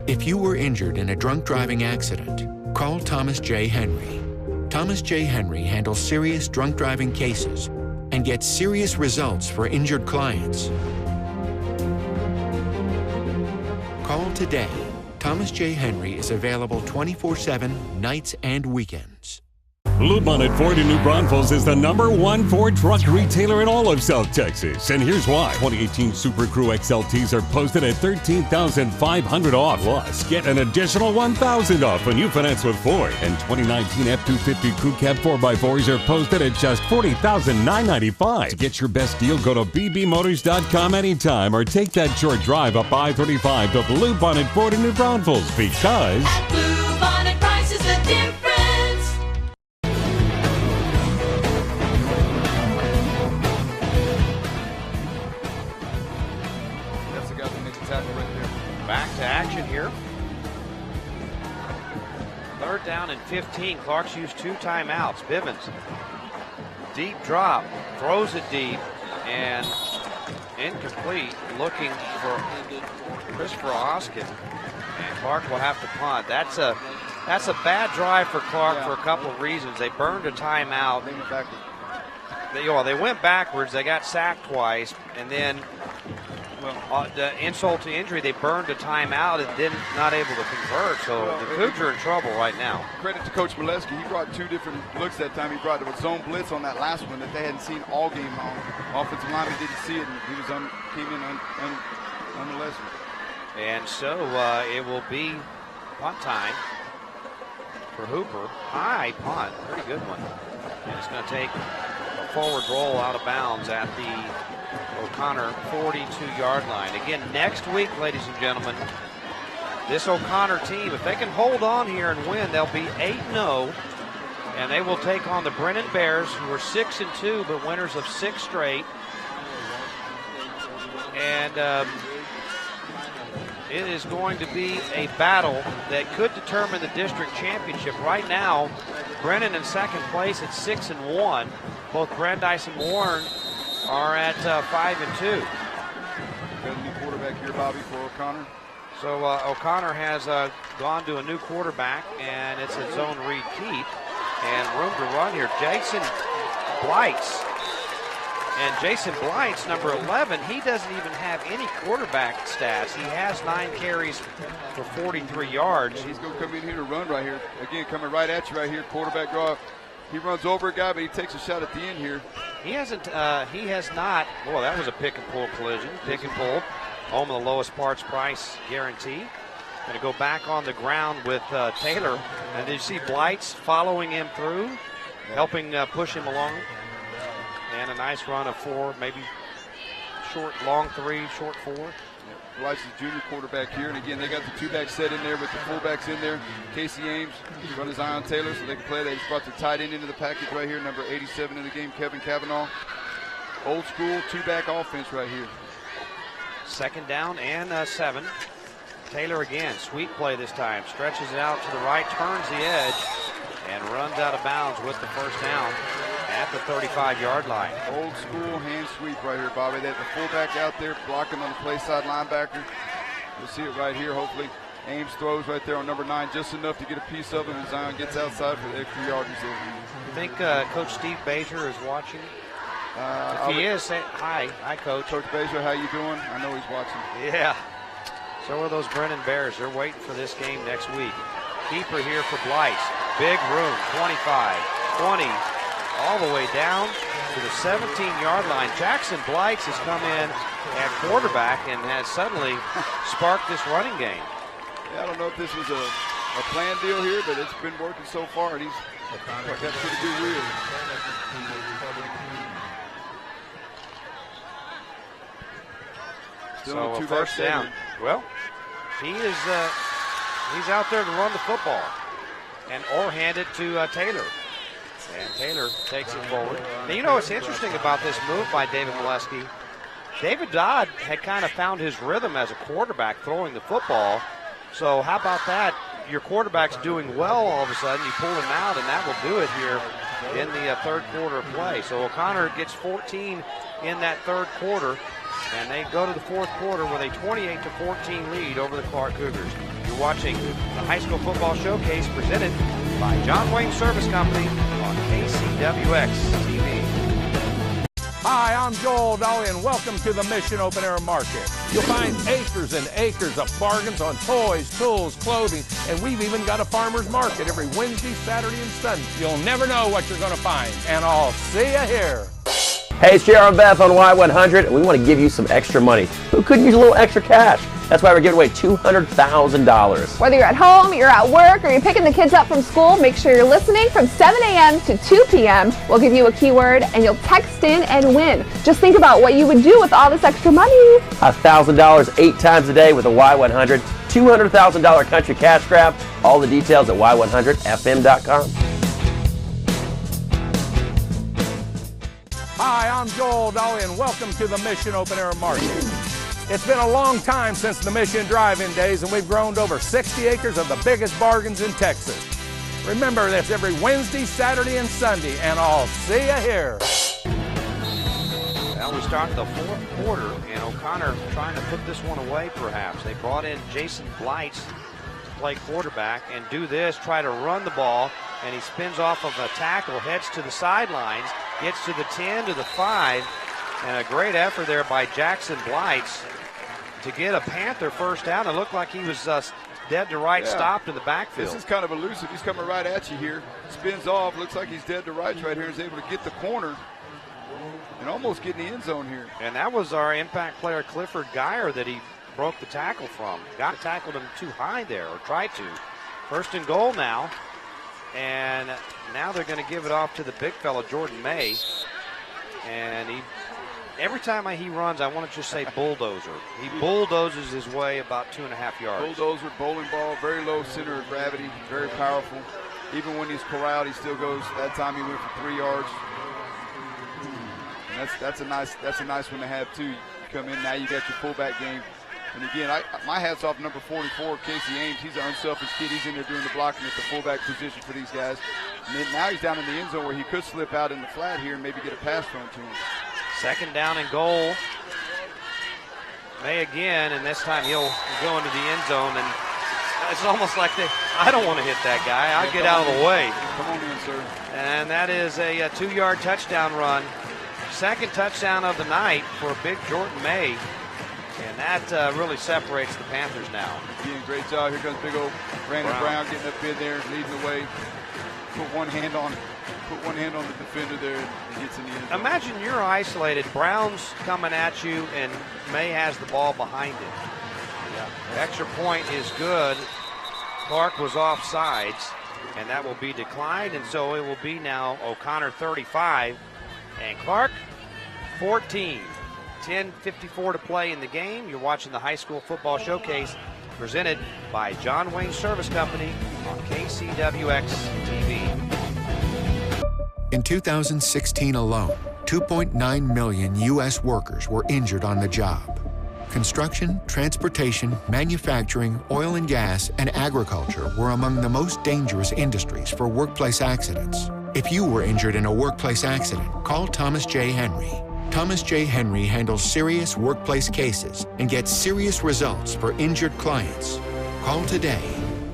If you were injured in a drunk driving accident, call Thomas J. Henry. Thomas J. Henry handles serious drunk driving cases and gets serious results for injured clients. Call today. Thomas J. Henry is available 24/7, nights and weekends. Bluebonnet Ford in New Braunfels is the #1 Ford truck retailer in all of South Texas. And here's why. 2018 Super Crew XLTs are posted at $13,500 off. Plus, get an additional $1,000 off when you finance with Ford. And 2019 F-250 Crew Cab 4x4s are posted at just $40,995. To get your best deal, go to bbmotors.com anytime or take that short drive up I-35 to Bluebonnet Ford in New Braunfels because... At Bluebonnet price is the difference. Back to action here. 3rd down and 15. Clark's used 2 timeouts. Bivens, deep drop, throws it deep, and incomplete. Looking for Christopher Oskin, and Clark will have to punt. That's a bad drive for Clark for a couple of reasons. They burned a timeout. They went backwards. They got sacked twice, and then. The insult to injury, they burned a timeout and then not able to convert. So the Cougs are in trouble right now. Credit to Coach Molesky. He brought 2 different looks that time. He brought the zone blitz on that last one that they hadn't seen all game long. Offensive lineman didn't see it, and he came in unmolested. And so it will be punt time for Hooper. High punt, pretty good one. And it's going to take a forward roll out of bounds at the O'Connor 42-yard line. Again, next week, ladies and gentlemen, this O'Connor team, if they can hold on here and win, they'll be 8-0, and they will take on the Brennan Bears, who are 6-2, but winners of 6 straight. And it is going to be a battle that could determine the district championship. Right now, Brennan in 2nd place at 6-1. Both Brandeis and Warren are at 5-2. Got a new quarterback here, Bobby, for O'Connor. So O'Connor has gone to a new quarterback, and it's a zone read keep, and room to run here. Jason Blights, number 11, he doesn't even have any quarterback stats. He has 9 carries for 43 yards. He's going to come in here to run right here. Again, coming right at you right here, quarterback draw. He runs over a guy, but he takes a shot at the end here. He has not. Well, that was a pick and pull collision. Pick and pull. Home of the lowest parts price guarantee. Going to go back on the ground with Taylor. And did you see Blights following him through, helping push him along? And a nice run of 4, maybe short, long 3, short 4. Blights is junior quarterback here, and again, they got the 2-back set in there with the fullbacks in there. Casey Ames run his eye on Taylor so they can play. They just brought the tight end into the package right here, number 87 in the game, Kevin Cavanaugh. Old school 2-back offense right here. 2nd down and 7. Taylor again, sweep play this time. Stretches it out to the right, turns the edge, and runs out of bounds with the 1st down at the 35-yard line. Old school hand sweep right here, Bobby. They have the fullback out there blocking on the play side linebacker. You'll see it right here, hopefully. Ames throws right there on number 9, just enough to get a piece of him, and Zion gets outside for the extra yard. You think Coach Steve Bazier is watching? If he is, say hi. Hi, Coach. Coach Bazier, how you doing? I know he's watching. Yeah. So are those Brennan Bears. They're waiting for this game next week. Keeper here for Blights. Big room, 25, 20, all the way down to the 17-yard line. Jackson Blights has come in at quarterback and has suddenly sparked this running game. Yeah, I don't know if this was a planned deal here, but it's been working so far, and he's got pretty good wheels. So a first down. Well, he's out there to run the football or hand it to Taylor. And Taylor takes it forward. Now, you know what's interesting about this move by David Molesky? David Dodd had kind of found his rhythm as a quarterback throwing the football. So how about that? Your quarterback's doing well all of a sudden. You pull him out, and that will do it here in the third quarter of play. So O'Connor gets 14 in that third quarter, and they go to the fourth quarter with a 28-14 lead over the Clark Cougars. You're watching the High School Football Showcase presented by John Wayne Service Company on KCWX TV. Hi, I'm Joel Dolly, and welcome to the Mission Open Air Market. You'll find acres and acres of bargains on toys, tools, clothing, and we've even got a farmer's market every Wednesday, Saturday, and Sunday. You'll never know what you're going to find, and I'll see you here. Hey, it's JR and Beth on Y100, and we want to give you some extra money. Who couldn't use a little extra cash? That's why we're giving away $200,000. Whether you're at home, you're at work, or you're picking the kids up from school, make sure you're listening from 7 a.m. to 2 p.m. We'll give you a keyword, and you'll text in and win. Just think about what you would do with all this extra money. $1,000 8 times a day with a Y100, $200,000 country cash grab. All the details at Y100FM.com. Hi, I'm Joel Dolly, and welcome to the Mission Open Air Market. It's been a long time since the Mission Drive-In days, and we've grown to over 60 acres of the biggest bargains in Texas. Remember this every Wednesday, Saturday, and Sunday, and I'll see you here. Well, we start the fourth quarter, and O'Connor trying to put this one away, perhaps. They brought in Jason Blights to play quarterback and do this, try to run the ball, and he spins off of a tackle, heads to the sidelines, gets to the 10, to the 5, and a great effort there by Jackson Blights to get a Panther first down. It looked like he was dead to right, stopped in the backfield. This is kind of elusive. He's coming right at you here. Spins off. Looks like he's dead to right right here. He's able to get the corner and almost get in the end zone here. And that was our impact player, Clifford Geyer, that he broke the tackle from. Tackled him too high there, or tried to. First and goal now. And now they're going to give it off to the big fella, Jordan May. And every time he runs, I want to just say bulldozer. He bulldozes his way about 2.5 yards. Bulldozer, bowling ball, very low center of gravity, very powerful. Even when he's corralled, he still goes. That time he went for 3 yards. And that's a nice one to have too. You come in now, you got your fullback game. And again, my hat's off number 44, Casey Ames. He's an unselfish kid. He's in there doing the blocking at the fullback position for these guys. And then now he's down in the end zone where he could slip out in the flat here and maybe get a pass thrown to him. Second down and goal. May again, and this time he'll go into the end zone. And it's almost like I don't want to hit that guy. I'll get out of the way. Come on in, sir. And that is a 2-yard touchdown run. Second touchdown of the night for big Jordan May. And that really separates the Panthers now. Again, great job. Here comes big old Brandon Brown getting up in there, leading the way. Put one hand on the defender there and gets in the end zone. Imagine you're isolated. Brown's coming at you, and May has the ball behind him. Yeah. The extra point is good. Clark was off sides, and that will be declined, and so it will be now O'Connor 35 and Clark 14. 10:54 to play in the game. You're watching the High School Football Showcase presented by John Wayne Service Company on KCWX TV. In 2016 alone, 2.9 million U.S. workers were injured on the job. Construction, transportation, manufacturing, oil and gas, and agriculture were among the most dangerous industries for workplace accidents. If you were injured in a workplace accident, call Thomas J. Henry. Thomas J. Henry handles serious workplace cases and gets serious results for injured clients. Call today.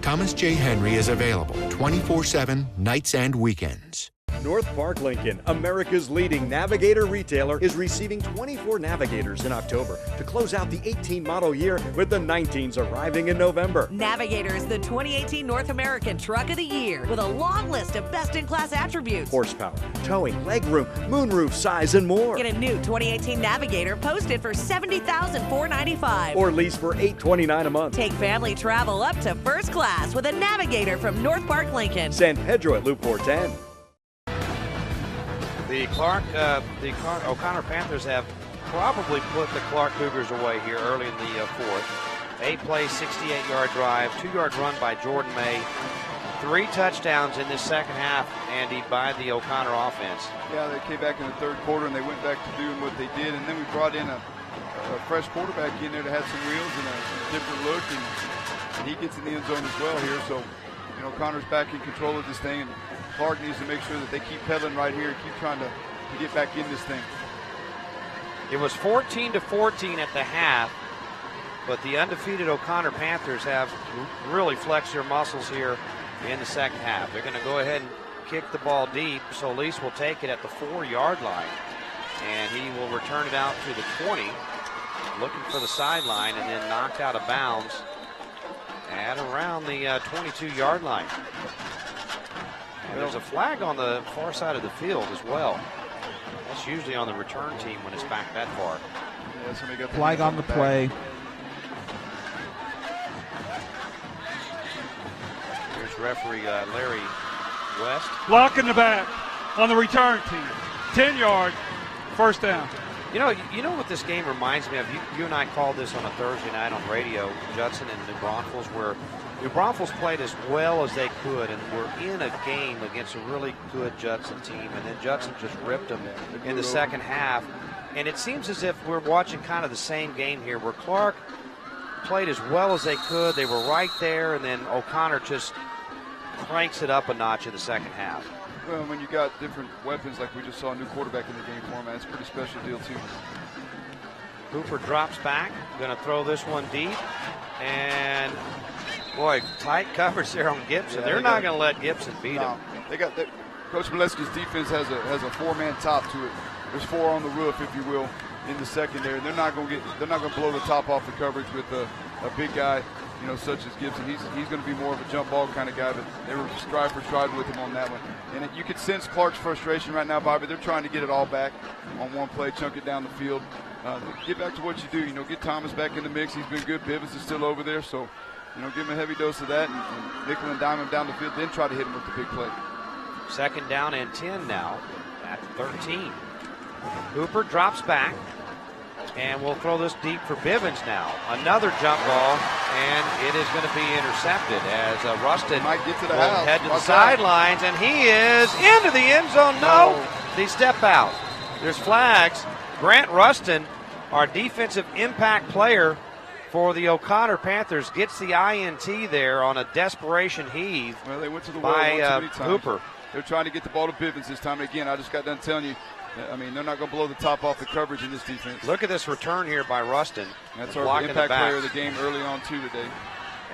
Thomas J. Henry is available 24/7, nights and weekends. North Park Lincoln, America's leading Navigator retailer, is receiving 24 Navigators in October to close out the 18 model year, with the 19s arriving in November. Navigator is the 2018 North American Truck of the Year with a long list of best-in-class attributes. Horsepower, towing, legroom, moonroof size, and more. Get a new 2018 Navigator posted for $70,495. Or lease for $829 a month. Take family travel up to first class with a Navigator from North Park Lincoln. San Pedro at Loop 410. The O'Connor Panthers have probably put the Clark Cougars away here early in the fourth. 8-play, 68-yard drive, 2-yard run by Jordan May. 3 touchdowns in this second half, Andy, by the O'Connor offense. Yeah, they came back in the third quarter and they went back to doing what they did, and then we brought in a fresh quarterback in there that had some wheels and a different look, and he gets in the end zone as well here. So, you know, O'Connor's back in control of this thing, and Clark needs to make sure that they keep pedaling right here and keep trying to get back in this thing. It was 14-14 at the half, but the undefeated O'Connor Panthers have really flexed their muscles here in the second half. They're going to go ahead and kick the ball deep. Solis will take it at the 4-yard line, and he will return it out to the 20, looking for the sideline, and then knocked out of bounds at around the 22-yard line. And there's a flag on the far side of the field as well. That's usually on the return team when it's back that far. Yeah, somebody got the Flag on the play. Here's referee Larry West. Block in the back on the return team. 10 yards, first down. You know what this game reminds me of? You and I called this on a Thursday night on radio, Judson and New Braunfels, where New Braunfels played as well as they could and were in a game against a really good Judson team, and then Judson just ripped them in the second half. And it seems as if we're watching kind of the same game here, where Clark played as well as they could. They were right there, and then O'Connor just cranks it up a notch in the second half. Well, when you got different weapons like we just saw a new quarterback in the game for him, man, it's a pretty special deal too. Hooper drops back, going to throw this one deep, and boy, tight coverage there on Gibson. Yeah, They're not going to let Gibson beat him. They got that. Coach Molesky's defense has a 4-man top to it. There's 4 on the roof, if you will, in the secondary. They're not going to blow the top off the coverage with a big guy, you know, such as Gibson. He's going to be more of a jump ball kind of guy, but they were stride for stride with him on that one. And you could sense Clark's frustration right now, Bobby. They're trying to get it all back on one play, chunk it down the field. Get back to what you do. You know, get Thomas back in the mix. He's been good. Bivens is still over there, so you know, give him a heavy dose of that and nickel and dime him down the field. Then try to hit him with the big play. Second down and 10 now at 13. Hooper drops back, and we'll throw this deep for Bivens now. Another jump ball, and it is going to be intercepted as Rustin might get to the will house. head to the sidelines, and he is into the end zone. No, they step out. There's flags. Grant Rustin, our defensive impact player for the O'Connor Panthers, gets the INT there on a desperation heave. Well, they went to the well by one too many times. Hooper. They're trying to get the ball to Bivens this time. Again, I just got done telling you, I mean, they're not going to blow the top off the coverage in this defense. Look at this return here by Rustin. That's our impact player of the game early on, too, today.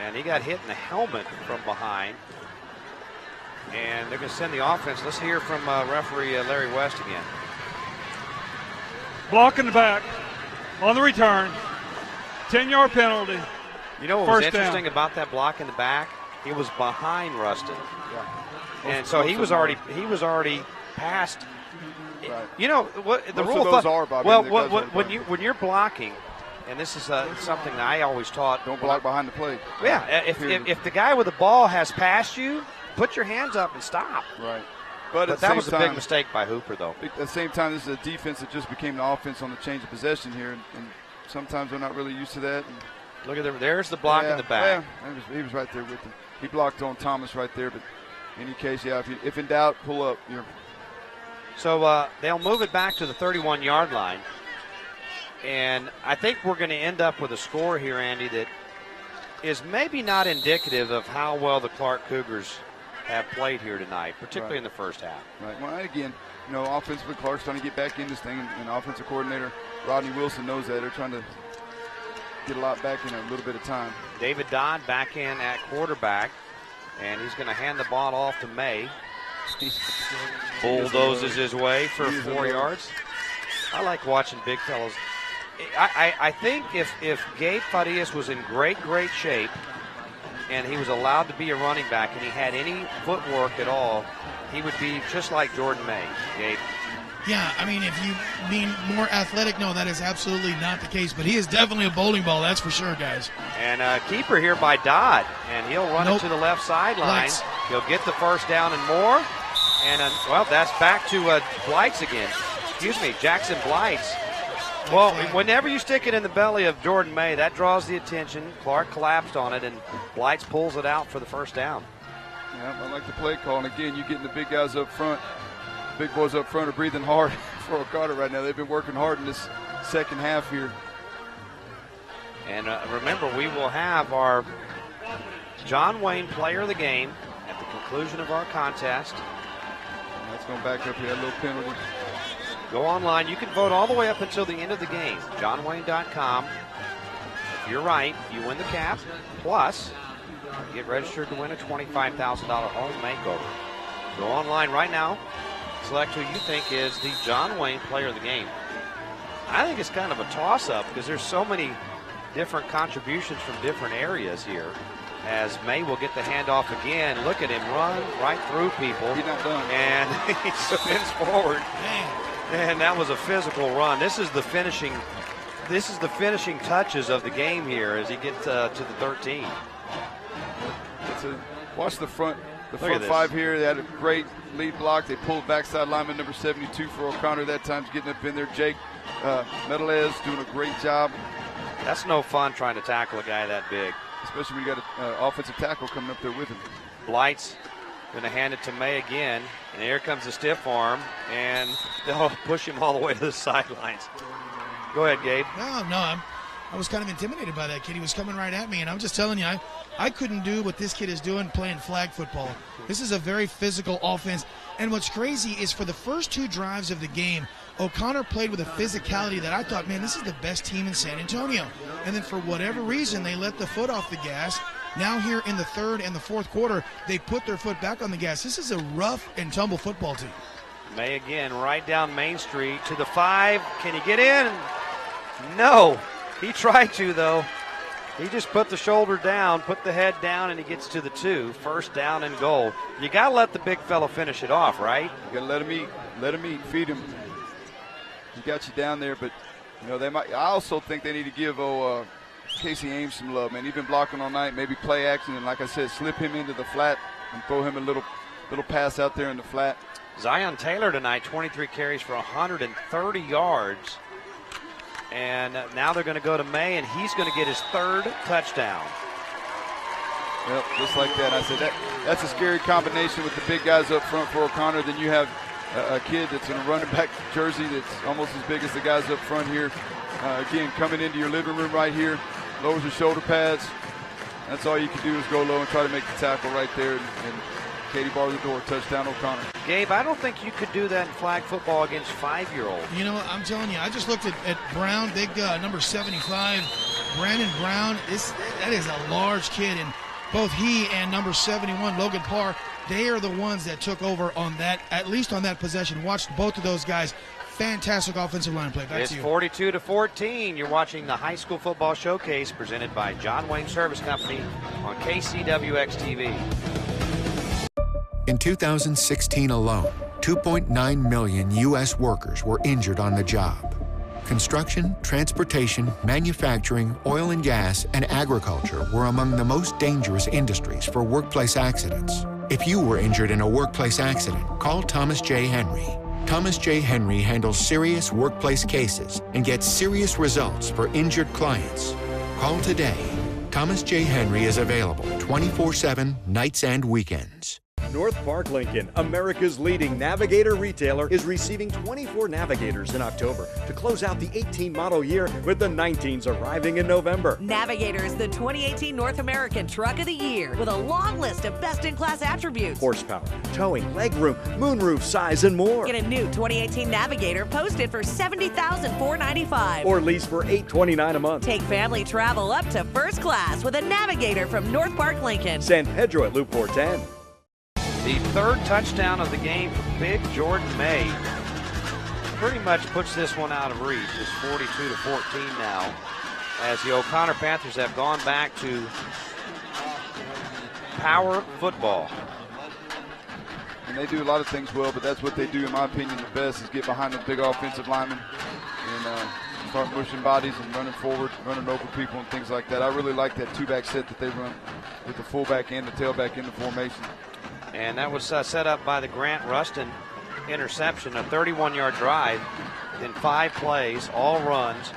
And he got hit in the helmet from behind. And they're going to send the offense. Let's hear from referee Larry West again. Block in the back on the return. 10-yard penalty. You know what was interesting about that block in the back? He was behind Rustin. Yeah. And so he was already past. Right. You know what the Most rule of those are, Bobby. Well, when you're blocking, and this is something that I always taught. Don't block behind the plate. Yeah, if the guy with the ball has passed you, put your hands up and stop. Right. But that was a big mistake by Hooper, though. At the same time, this is a defense that just became the offense on the change of possession here, and sometimes they're not really used to that. And look at them. There's the block in the back. Yeah, he was right there with him. He blocked on Thomas right there, but in any case, yeah, if in doubt, pull up. So they'll move it back to the 31-yard line. And I think we're going to end up with a score here, Andy, that is maybe not indicative of how well the Clark Cougars have played here tonight, particularly in the first half. Right. Well, again, you know, offensively, Clark's trying to get back in this thing, and offensive coordinator Rodney Wilson knows that. They're trying to get a lot back in a little bit of time. David Dodd back in at quarterback, and he's going to hand the ball off to May. Bulldozes his way for 4 yards. I like watching big fellows. I think if Gabe Farias was in great shape and he was allowed to be a running back and he had any footwork at all, he would be just like Jordan May, Gabe. Yeah, I mean, if you mean more athletic, no, that is absolutely not the case. But he is definitely a bowling ball, that's for sure, guys. And keeper here by Dodd, and he'll run it to the left sideline. He'll get the first down and more. And, well, that's back to Blights again. Excuse me, Jackson Blights Well, whenever you stick it in the belly of Jordan May, that draws the attention. Clark collapsed on it, and Blights pulls it out for the first down. Yeah, I like the play call. And again, you're getting the big guys up front. Big boys up front are breathing hard for Oconnor right now. They've been working hard in this second half here. And remember, we will have our John Wayne Player of the Game at the conclusion of our contest. And that's going back up here, a little penalty. Go online. You can vote all the way up until the end of the game. JohnWayne.com. If you're right, you win the cap. Plus, get registered to win a $25,000 home makeover. Go online right now. Select who you think is the John Wayne Player of the Game. I think it's kind of a toss-up because there's so many different contributions from different areas here. As May will get the handoff again. Look at him run right through people. He's not done. And he spins forward. And that was a physical run. This is the finishing touches of the game here as he gets to the 13. Watch the front at five here. They had a great lead block. They pulled backside lineman number 72 for Oconnor that time, getting up in there. Jake Medelez doing a great job. That's no fun trying to tackle a guy that big. Especially when you got an offensive tackle coming up there with him. Blight's going to hand it to May again. And here comes the stiff arm. And they'll push him all the way to the sidelines. Go ahead, Gabe. No, I was kind of intimidated by that kid. He was coming right at me. And I'm just telling you, I couldn't do what this kid is doing playing flag football. This is a very physical offense. And what's crazy is for the first two drives of the game, Oconnor played with a physicality that I thought, man, this is the best team in San Antonio. And then for whatever reason, they let the foot off the gas. Now here in the third and the fourth quarter, they put their foot back on the gas. This is a rough and tumble football team. May again right down Main Street to the 5. Can he get in? No. He tried to, though. He just put the shoulder down, put the head down, and he gets to the 2. First down and goal. You got to let the big fella finish it off, right? You got to let him eat. Let him eat. Feed him. He got you down there, but they might. I also think they need to give Casey Ames some love, man. He's been blocking all night. Maybe play action, and like I said, slip him into the flat and throw him a little pass out there in the flat. Zion Taylor tonight, 23 carries for 130 yards. And now they're going to go to May, and he's going to get his third touchdown. Yep, just like that. I said that's a scary combination with the big guys up front for Oconnor. Then you have a kid that's in a running back jersey that's almost as big as the guys up front here. Again, coming into your living room right here, lowers your shoulder pads. That's all you can do is go low and try to make the tackle right there. And Katie bar the door, touchdown Oconnor. Gabe, I don't think you could do that in flag football against 5-year-olds. You know, I'm telling you, I just looked at Brown, big number 75, Brandon Brown. That is a large kid, and both he and number 71, Logan Parr, they are the ones that took over on that, at least on that possession. Watched both of those guys. Fantastic offensive line play. Back it's to you. 42-14. You're watching the High School Football Showcase presented by John Wayne Service Company on KCWX-TV. In 2016 alone, 2.9 million U.S. workers were injured on the job. Construction, transportation, manufacturing, oil and gas, and agriculture were among the most dangerous industries for workplace accidents. If you were injured in a workplace accident, call Thomas J. Henry. Thomas J. Henry handles serious workplace cases and gets serious results for injured clients. Call today. Thomas J. Henry is available 24/7, nights and weekends. North Park Lincoln, America's leading Navigator retailer, is receiving 24 Navigators in October to close out the 18 model year, with the 19s arriving in November. Navigator is the 2018 North American Truck of the Year with a long list of best-in-class attributes. Horsepower, towing, legroom, moonroof size, and more. Get a new 2018 Navigator posted for $70,495. Or lease for $829 a month. Take family travel up to first class with a Navigator from North Park Lincoln. San Pedro at Loop 410. The third touchdown of the game for big Jordan May pretty much puts this one out of reach. It's 42-14 now, as the Oconnor Panthers have gone back to power football. And they do a lot of things well, but that's what they do, in my opinion, the best, is get behind the big offensive linemen and start pushing bodies and running forward, running over people and things like that. I really like that two-back set that they run with the fullback and the tailback in the formation. And that was set up by the Grant Rustin interception, a 31-yard drive. in 5 plays, all runs.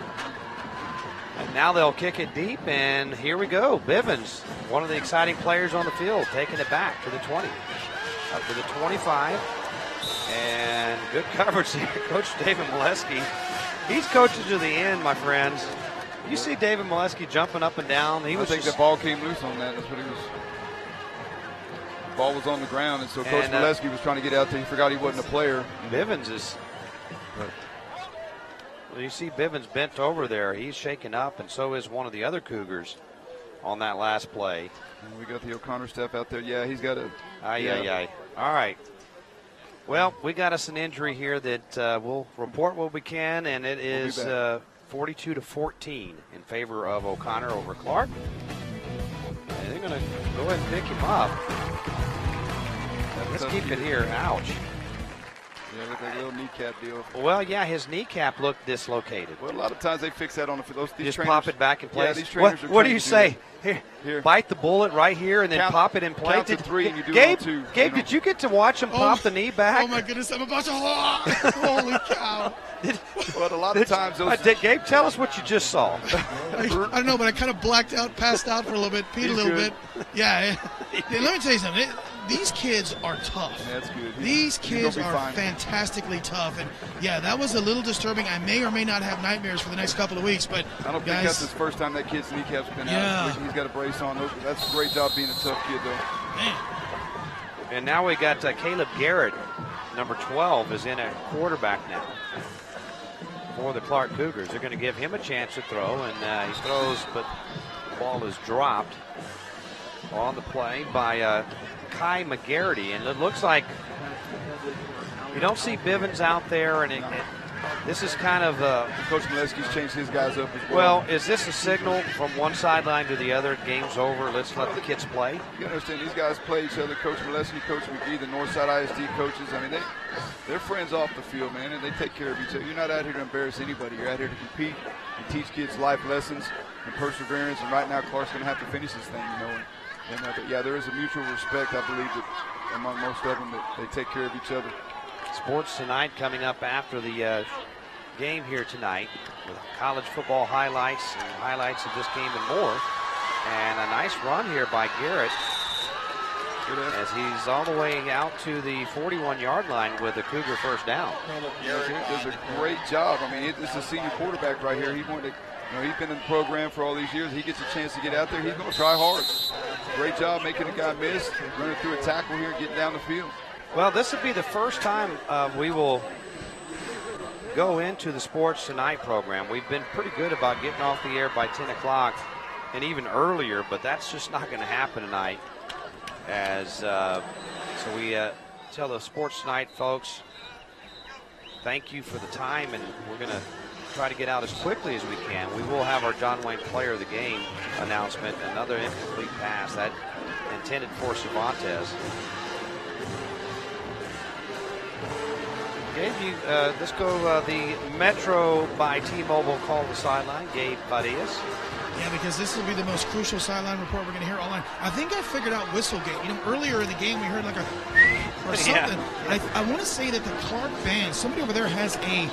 And now they'll kick it deep, and here we go. Bivens, one of the exciting players on the field, taking it back to the 20, up to the 25. And good coverage here. Coach David Molesky, he's coaching to the end, my friends. You see David Molesky jumping up and down. I think the ball came loose on that. That's what he was. The ball was on the ground, and so Coach Molesky was trying to get out there. He forgot he wasn't a player. Bivens is. Well, you see Bivens bent over there. He's shaken up, and so is one of the other Cougars on that last play. And we got the O'Connor stuff out there. Yeah, he's got a. Aye. All right. Well, we got us an injury here that we'll report what we can, and it is 42-14 in favor of O'Connor over Clark. And they're going to go ahead and pick him up. Let's keep it here. Ouch. Yeah, with that little kneecap deal. Well, yeah, his kneecap looked dislocated. Well, a lot of times they fix that on these just trainers, pop it back in place. Yeah, these trainers what do trained you to say? Here. Bite the bullet right here and then pop it in place. Count to 3 and you do Gabe, it on 2. Gabe, did you get to watch him pop the knee back? Oh my goodness, I'm about to. Holy cow! Well, a lot of times those. Gabe, tell us what you just saw. I don't know, but I kind of blacked out, passed out for a little bit, peed a little bit. Yeah. Let me tell you something. These kids are tough. Yeah, that's good. These kids are fantastically tough, and yeah, that was a little disturbing. I may or may not have nightmares for the next couple of weeks, but I don't think that's his first time that kid's kneecap's been out. He's got a brace on. That's a great job being a tough kid, though. Man. And now we got Caleb Garrett, number 12, is in at quarterback now for the Clark Cougars. They're going to give him a chance to throw, and he throws, but the ball is dropped on the play by Kai McGarity, and it looks like you don't see Bivens out there, and this is kind of Coach Molesky's changed his guys up as well. Well, is this a signal from one sideline to the other? Game's over. Let's let the kids play. You understand? These guys play each other. Coach Molesky, Coach McGee, the Northside ISD coaches. I mean, they're friends off the field, man, and they take care of each other. You're not out here to embarrass anybody. You're out here to compete and teach kids life lessons and perseverance. And right now, Clark's going to have to finish this thing, you know. And yeah, there is a mutual respect, I believe, that among most of them, that they take care of each other. Sports Tonight coming up after the game here tonight with college football highlights and highlights of this game and more. And a nice run here by Garrett as he's all the way out to the 41-yard line with a Cougar first down. Garrett does a great job. I mean, this is a senior quarterback right here. He's been in the program for all these years. He gets a chance to get out there. He's going to try hard. Great job making a guy miss, running through a tackle here, getting down the field. Well, this will be the first time we will go into the Sports Tonight program. We've been pretty good about getting off the air by 10 o'clock and even earlier, but that's just not going to happen tonight. So we tell the Sports Tonight folks, thank you for the time, and we're going to try to get out as quickly as we can. We will have our John Wayne Player of the Game announcement, another incomplete pass that intended for Cervantes. Gabe, let's go the Metro by T-Mobile call the sideline. Gabe Badias. Yeah, because this will be the most crucial sideline report we're going to hear all night. I think I figured out Whistlegate. You know, earlier in the game we heard like a or something. Yeah. I want to say that the Clark band, somebody over there has a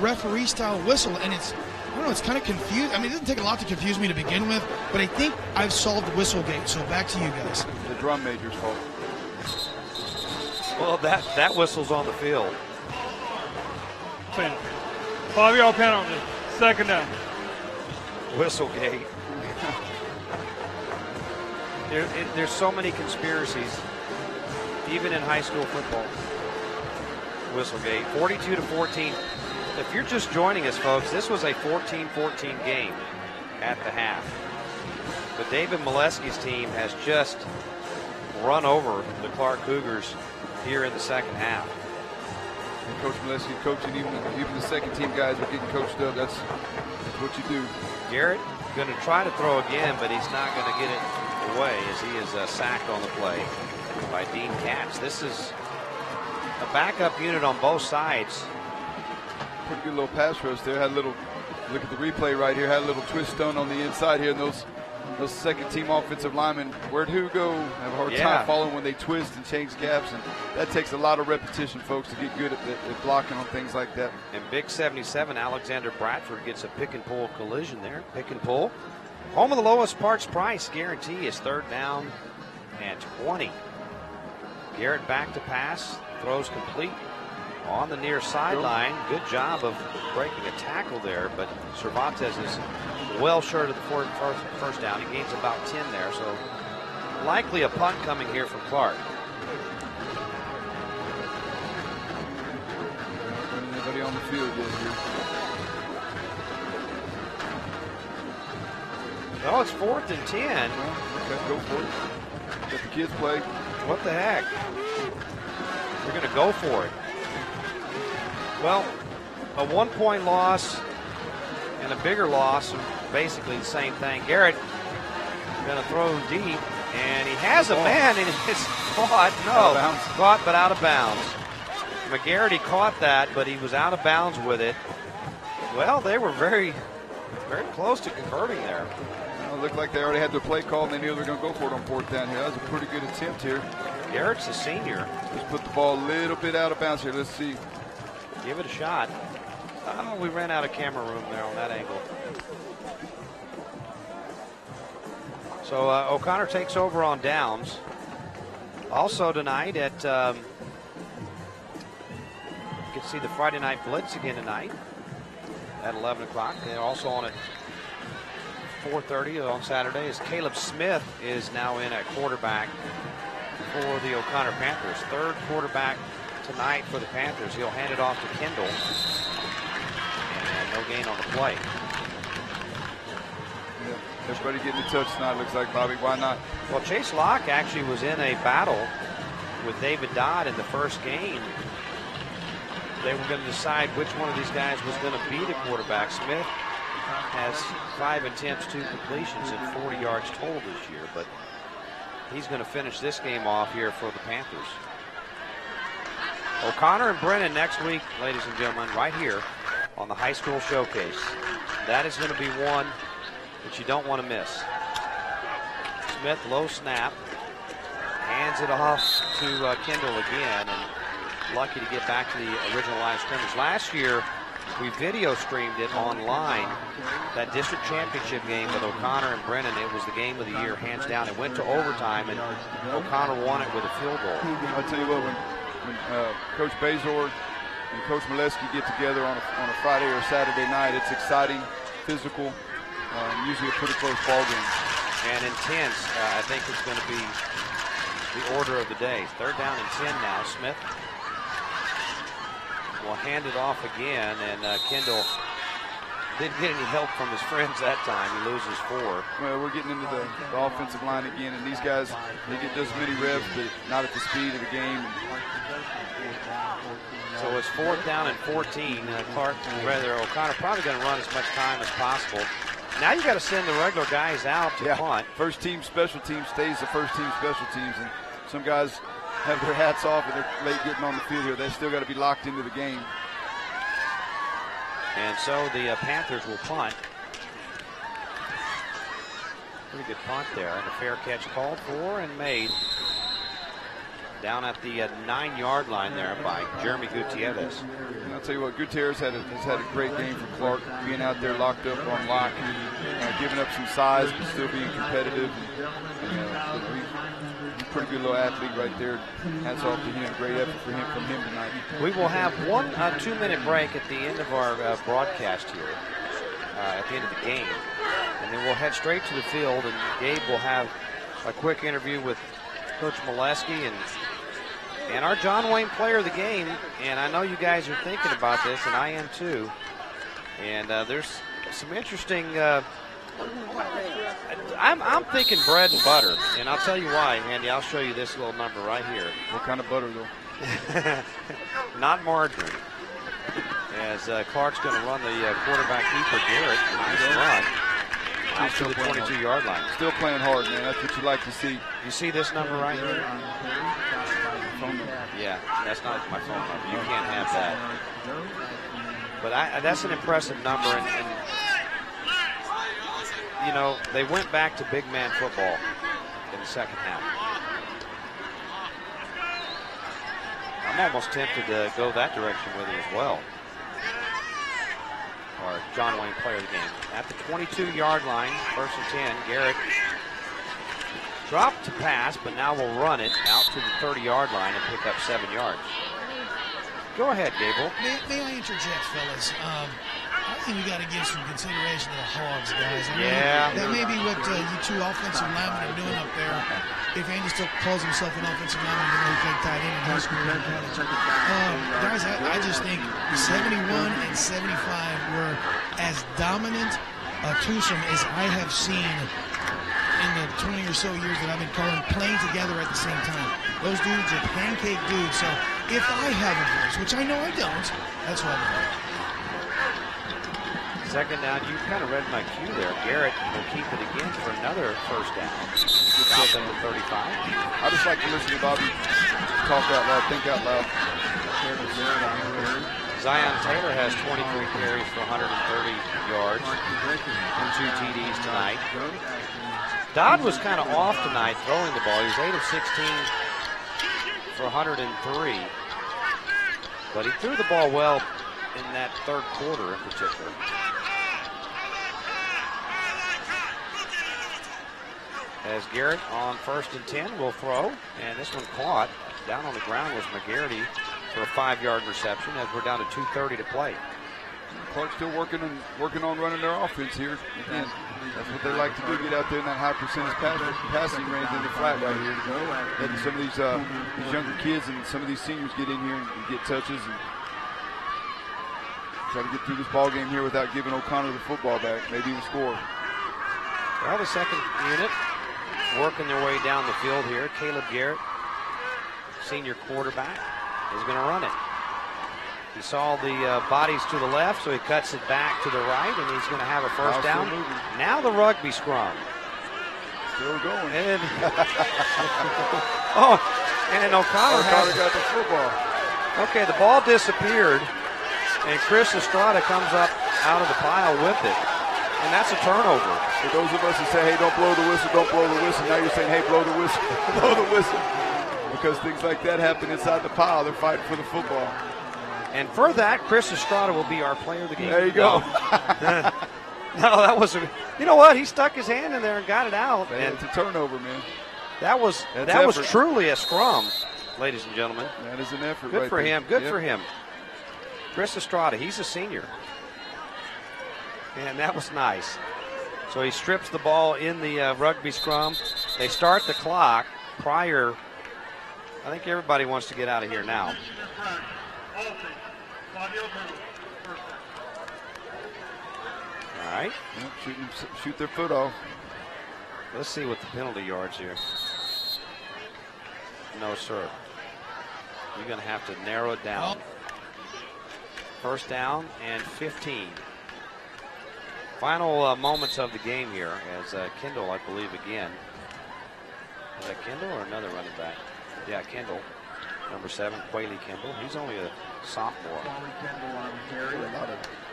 referee-style whistle, and it's, I don't know, it's kind of confused. I mean, it doesn't take a lot to confuse me to begin with, but I think I've solved Whistlegate. So back to you guys. The drum major's fault. Well, that whistle's on the field. 5-yard penalty, second down. Whistlegate. There's so many conspiracies, even in high school football. Whistlegate, 42-14. If you're just joining us, folks, this was a 14-14 game at the half. But David Molesky's team has just run over the Clark Cougars here in the second half. And Coach Molesky coaching, even the second team guys are getting coached up. That's what you do. Garrett going to try to throw again, but he's not going to get it away as he is sacked on the play by Dean Katz. This is a backup unit on both sides. Pretty good little pass rush there. Had a little, look at the replay right here, had a little twist stone on the inside here, and those those second-team offensive linemen, where'd who go? Have a hard time following when they twist and change gaps, and that takes a lot of repetition, folks, to get good at blocking on things like that. And big 77, Alexander Bradford gets a pick and pull collision there. Pick and pull. Home of the lowest parts price guarantee is 3rd down and 20. Garrett back to pass, throws complete on the near sideline. Good job of breaking a tackle there, but Cervantes is well short of the first down. He gains about 10 there, so likely a punt coming here from Clark. Anybody on the field yet here? No, it's 4th and 10. Okay, go for it. Let the kids play. What the heck? We're going to go for it. Well, a 1-point loss and a bigger loss are basically the same thing. Garrett going to throw deep, and he has a man, and it's caught. Caught but out of bounds. McGarity caught that, but he was out of bounds with it. Well, they were very, very close to converting there. It looked like they already had their play call, and they knew they were going to go for it on 4th down here. That was a pretty good attempt here. Garrett's a senior. Just put the ball a little bit out of bounds here. Let's see. Give it a shot. Oh, we ran out of camera room there on that angle. So O'Connor takes over on downs. Also tonight at, you can see the Friday Night Blitz again tonight at 11 o'clock. They're also on at 4:30 on Saturday as Caleb Smith is now in at quarterback for the O'Connor Panthers. 3rd quarterback tonight for the Panthers. He'll hand it off to Kendall. And no gain on the play. Yeah, everybody getting a touch tonight, looks like, Bobby. Why not? Well, Chase Locke actually was in a battle with David Dodd in the first game. They were going to decide which one of these guys was going to be the quarterback. Smith has 5 attempts, 2 completions, and 40 yards total this year, but he's going to finish this game off here for the Panthers. O'Connor and Brennan next week, ladies and gentlemen, right here on the High School Showcase. That is going to be one that you don't want to miss. Smith, low snap, hands it off to Kendall again, and lucky to get back to the original line of scrimmage. Last year, we video streamed it online, that district championship game with O'Connor and Brennan. It was the game of the year, hands down. It went to overtime, and O'Connor won it with a field goal. I'll tell you what, when Coach Bazor and Coach Molesky get together on a Friday or Saturday night, it's exciting, physical, usually a pretty close ball game. And intense. I think it's going to be the order of the day. 3rd down and 10 now. Smith will hand it off again, and Kendall didn't get any help from his friends that time. He loses 4. Well, we're getting into the offensive line again, and these guys, they get those many reps, but not at the speed of the game. So it's 4th down and 14. O'Connor probably going to run as much time as possible. Now you got to send the regular guys out to punt. First team special team stays the first team special teams, and some guys have their hats off and they're late getting on the field here. They still got to be locked into the game. And so the Panthers will punt. Pretty good punt there, and a fair catch called for and made down at the 9-yard line there by Jeremy Gutierrez. And I'll tell you what, Gutierrez has had a great game for Clark, being out there locked up on lock, giving up some size but still being competitive. He's a pretty good little athlete right there. Hats off to him. Great effort from him tonight. We will have one 2-minute break at the end of our broadcast here, at the end of the game. And then we'll head straight to the field, and Gabe will have a quick interview with Coach Molesky and our John Wayne player of the game. And I know you guys are thinking about this, and I am too. And there's some interesting, I'm thinking bread and butter. And I'll tell you why, Andy. I'll show you this little number right here. What kind of butter, though? Not margarine. As Clark's going to run the quarterback keeper, Garrett. Nice run. Out to the 22-yard line. Still playing hard, man. That's what you like to see. You see this number right here? Yeah, that's not my phone number. You can't have that. But that's an impressive number. And you know, they went back to big man football in the second half. I'm almost tempted to go that direction with it as well. Or John Wayne player of the game. At the 22-yard line, 1st and 10, Garrett dropped to pass, but now will run it out to the 30-yard line and pick up 7 yards. Go ahead, Gable. May I interject, fellas? I think we got to give some consideration to the Hogs, guys. I mean, Yeah. that may be what you two offensive linemen are doing up there. If Andy still calls himself an offensive lineman, even though he played tight end in high school and college. Guys, I just think 71 and 75 were as dominant a twosome as I have seen in the 20 or so years that I've been calling playing together at the same time. Those dudes are pancake dudes. So if I have a voice, which I know I don't, that's what I'm about. Second down, you kind of read my cue there. Garrett will keep it again for another first down. Out at the 35. I just like to listen to Bobby talk out loud, think out loud. Zion Taylor has 23 carries for 130 yards and 2 TDs tonight. Dodd was kind of off tonight throwing the ball. He was 8 of 16 for 103. But he threw the ball well in that third quarter in particular. As Garrett on 1st and 10 will throw, and this one caught. Down on the ground was McGarity for a 5-yard reception as we're down to 2:30 to play. Clark's still working on running their offense here. Again, that's what they like to do, get out there in that high percentage passing range in the flat right here. Letting some of these younger kids and some of these seniors get in here and get touches and try to get through this ball game here without giving O'Connor the football back, maybe even score. Well, the second unit working their way down the field here. Caleb Garrett, senior quarterback, is going to run it. He saw the bodies to the left, so he cuts it back to the right, and he's going to have a first down. Now the rugby scrum. Still going. And and O'Connor got the football. Okay, the ball disappeared, and Chris Estrada comes up out of the pile with it. And that's a turnover. For those of us who say, hey, don't blow the whistle, don't blow the whistle, now you're saying, hey, blow the whistle, blow the whistle. Because things like that happen inside the pile. They're fighting for the football. And for that, Chris Estrada will be our player of the game. There you go. No, that was you know what? He stuck his hand in there and got it out. Man, and it's a turnover, man. That was truly a scrum, ladies and gentlemen. That is an effort. Good right for there. him. Good Yep. for him. Chris Estrada, he's a senior. And that was nice. So he strips the ball in the rugby scrum. They start the clock prior. I think everybody wants to get out of here now. All right. Yep, shoot their foot off. Let's see what the penalty yards here. No, sir. You're going to have to narrow it down. First down and 15. Final moments of the game here as Kendall, I believe, again. Is that Kendall or another running back? Yeah, Kendall, number 7, Quayle Kendall. He's only a sophomore.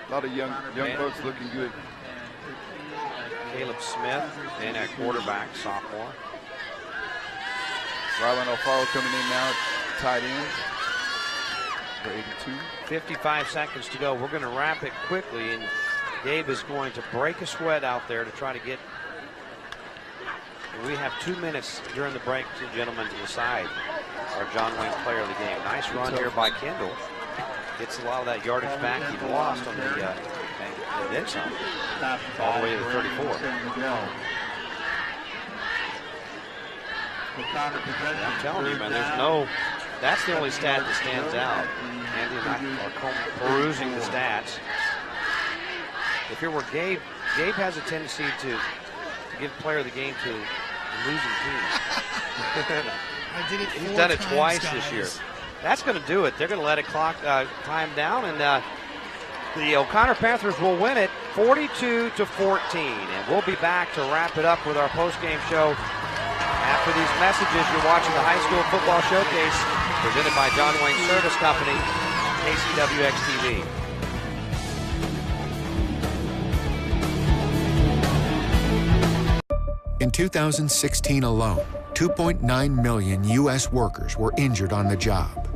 A lot of young folks looking good. Caleb Smith, and at quarterback, sophomore. Rylan Alfaro coming in now, tight end. Number 82. 55 seconds to go. We're going to wrap it quickly, and Gabe is going to break a sweat out there to try to get. We have 2 minutes during the break, gentlemen, to decide our John Wayne player of the game. Nice run here by Kendall. Gets a lot of that yardage back he lost on the and then some, all the way to the 34. I'm telling you, man, that's the only stat that stands out. Andy and I are perusing the stats. If it were Gabe has a tendency to give player of the game to losing teams. I did it He's 4 done it times, twice guys. this year. That's going to do it. They're going to let it clock time down, and the O'Connor Panthers will win it 42-14. And we'll be back to wrap it up with our post-game show. After these messages, you're watching the High School Football Showcase presented by John Wayne Service Company, KCWX TV. In 2016 alone, 2.9 million U.S. workers were injured on the job.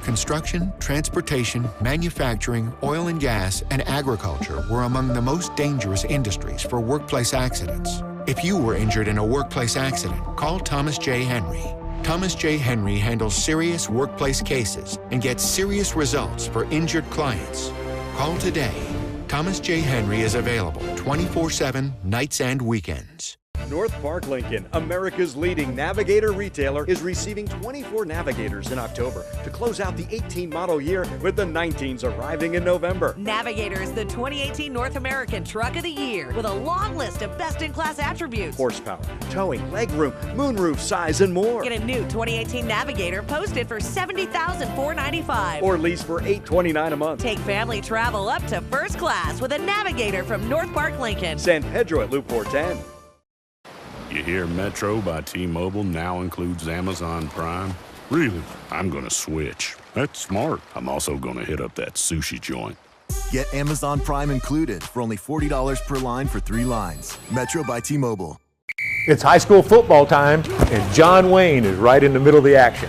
Construction, transportation, manufacturing, oil and gas, and agriculture were among the most dangerous industries for workplace accidents. If you were injured in a workplace accident, call Thomas J. Henry. Thomas J. Henry handles serious workplace cases and gets serious results for injured clients. Call today. Thomas J. Henry is available 24/7, nights and weekends. North Park Lincoln, America's leading Navigator retailer, is receiving 24 Navigators in October to close out the 18 model year, with the 19s arriving in November. Navigator is the 2018 North American Truck of the Year with a long list of best-in-class attributes. Horsepower, towing, legroom, moonroof size, and more. Get a new 2018 Navigator posted for $70,495. Or lease for $829 a month. Take family travel up to first class with a Navigator from North Park Lincoln. San Pedro at Loop 410. You hear Metro by T-Mobile now includes Amazon Prime? Really? I'm going to switch. That's smart. I'm also going to hit up that sushi joint. Get Amazon Prime included for only $40 per line for 3 lines. Metro by T-Mobile. It's high school football time, and John Wayne is right in the middle of the action.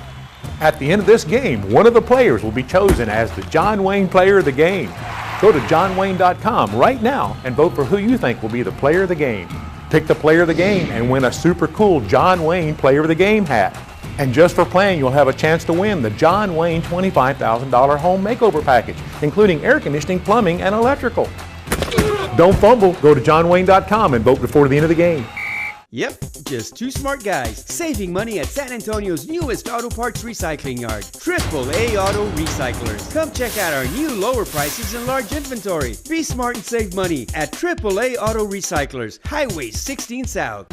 At the end of this game, one of the players will be chosen as the John Wayne Player of the Game. Go to johnwayne.com right now and vote for who you think will be the Player of the Game. Pick the Player of the Game and win a super cool John Wayne Player of the Game hat. And just for playing, you'll have a chance to win the John Wayne $25,000 home makeover package, including air conditioning, plumbing, and electrical. Don't fumble. Go to johnwayne.com and vote before the end of the game. Yep, just 2 smart guys saving money at San Antonio's newest auto parts recycling yard, AAA Auto Recyclers. Come check out our new lower prices and large inventory. Be smart and save money at AAA Auto Recyclers, Highway 16 South.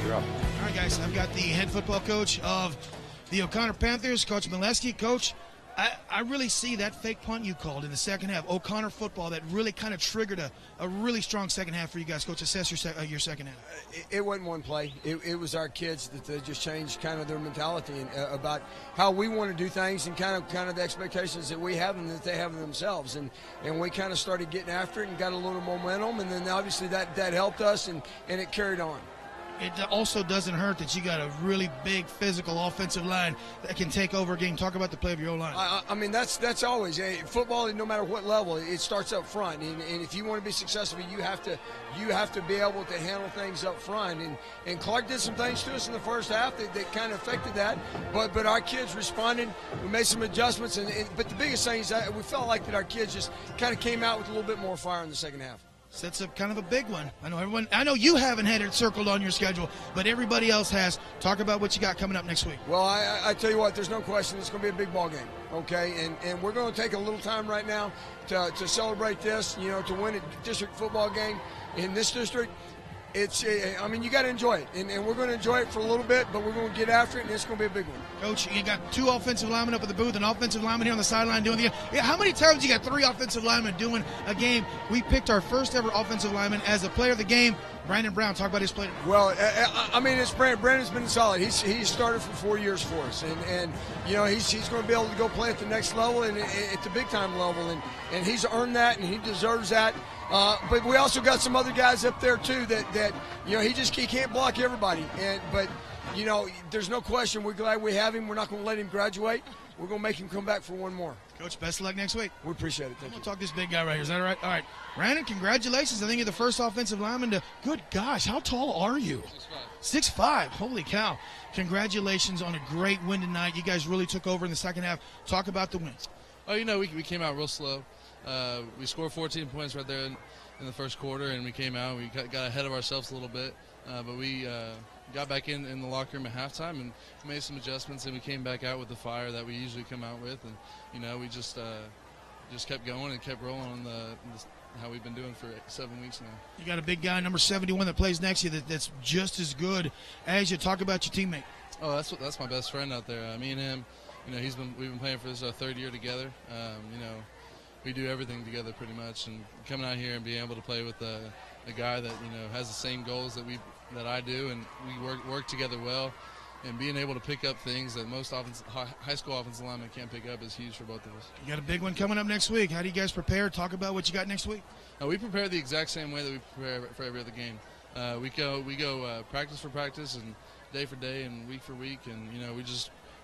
You're up. All right, guys, I've got the head football coach of the Oconnor Panthers, Coach Mileski. Coach, I really see that fake punt you called in the second half, Oconnor football, that really kind of triggered a really strong second half for you guys. Coach, assess your second half. It wasn't one play. It was our kids that they just changed kind of their mentality and, about how we want to do things and kind of the expectations that we have and that they have of themselves. And we kind of started getting after it and got a little momentum, and then obviously that helped us, and it carried on. It also doesn't hurt that you got a really big physical offensive line that can take over a game. Talk about the play of your O-line. I mean, that's always football. No matter what level, it starts up front, and if you want to be successful, you have to be able to handle things up front. And Clark did some things to us in the first half that kind of affected that, but our kids responded. We made some adjustments, but the biggest thing is that we felt like that our kids just kind of came out with a little bit more fire in the second half. Sets up kind of a big one. I know you haven't had it circled on your schedule, but everybody else has. Talk about what you got coming up next week. Well, I tell you what, there's no question it's going to be a big ball game, okay? And we're going to take a little time right now to celebrate this, to win a district football game in this district. You got to enjoy it, and we're going to enjoy it for a little bit, but we're going to get after it, and it's going to be a big one. Coach, you got 2 offensive linemen up at the booth, an offensive lineman here on the sideline doing the game. Yeah, how many times you got 3 offensive linemen doing a game? We picked our first ever offensive lineman as the player of the game. Brandon Brown, talk about his play. Well, it's Brandon's been solid. He's started for 4 years for us, and he's going to be able to go play at the next level and at the big time level, and he's earned that, and he deserves that. But we also got some other guys up there too that he can't block everybody, but there's no question we're glad we have him. We're not going to let him graduate. We're going to make him come back for one more. Coach, best of luck next week. We appreciate it. Thank you. We'll talk this big guy right here. Is that all right? All right. Brandon, congratulations. I think you're the first offensive lineman to – good gosh, how tall are you? 6'5". Holy cow. Congratulations on a great win tonight. You guys really took over in the second half. Talk about the wins. We came out real slow. We scored 14 points right there in the first quarter, and we came out. We got ahead of ourselves a little bit, but we got back in the locker room at halftime and made some adjustments, and we came back out with the fire that we usually come out with, and we just kept going and kept rolling on how we've been doing for 7 weeks now. You got a big guy, number 71, that plays next to you that's just as good as you. Talk about your teammate. Oh, that's my best friend out there. Me and him, we've been playing for this our 3rd year together. We do everything together pretty much, and coming out here and being able to play with a guy that has the same goals that I do, and we work together well, and being able to pick up things that most high school offensive linemen can't pick up is huge for both of us. You got a big one coming up next week. How do you guys prepare? Talk about what you got next week. We prepare the exact same way that we prepare for every other game. we go practice for practice and day for day and week for week, and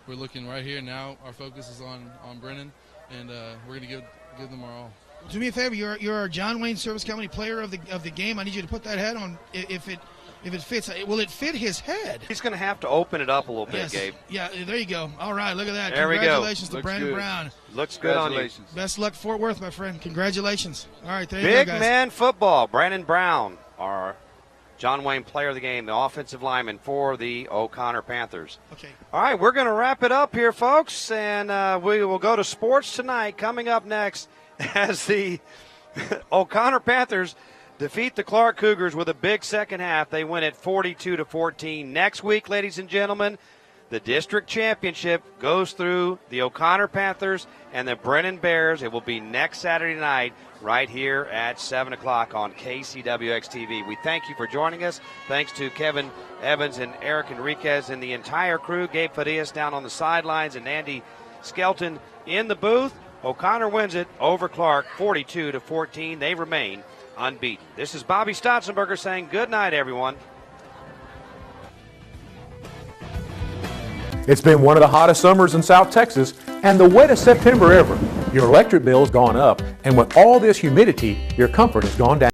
we're looking right here now. Our focus is on Brennan, and we're going to give them our all. Do me a favor. You're our John Wayne Service Company Player of the game. I need you to put that head on. If it fits, will it fit his head? He's going to have to open it up a little bit, Yes. Gabe. Yeah, there you go. All right, look at that. There we go. Congratulations to Looks Brandon good. Brown. Looks good on you. Best luck, Fort Worth, my friend. Congratulations. All right, there you Big go, guys. man football. Brandon Brown, our John Wayne Player of the Game, the offensive lineman for the O'Connor Panthers. Okay. All right, we're going to wrap it up here, folks, and we will go to sports tonight. Coming up next, as the O'Connor Panthers defeat the Clark Cougars with a big second half. They win it 42-14. Next week, ladies and gentlemen, the district championship goes through the O'Connor Panthers and the Brennan Bears. It will be next Saturday night right here at 7 o'clock on KCWX-TV. We thank you for joining us. Thanks to Kevin Evans and Eric Enriquez and the entire crew. Gabe Fadias down on the sidelines and Andy Skelton in the booth. O'Connor wins it over Clark 42-14. They remain unbeaten. This is Bobby Stotzenberger saying good night, everyone. It's been one of the hottest summers in South Texas and the wettest September ever. Your electric bill's gone up, and with all this humidity, your comfort has gone down.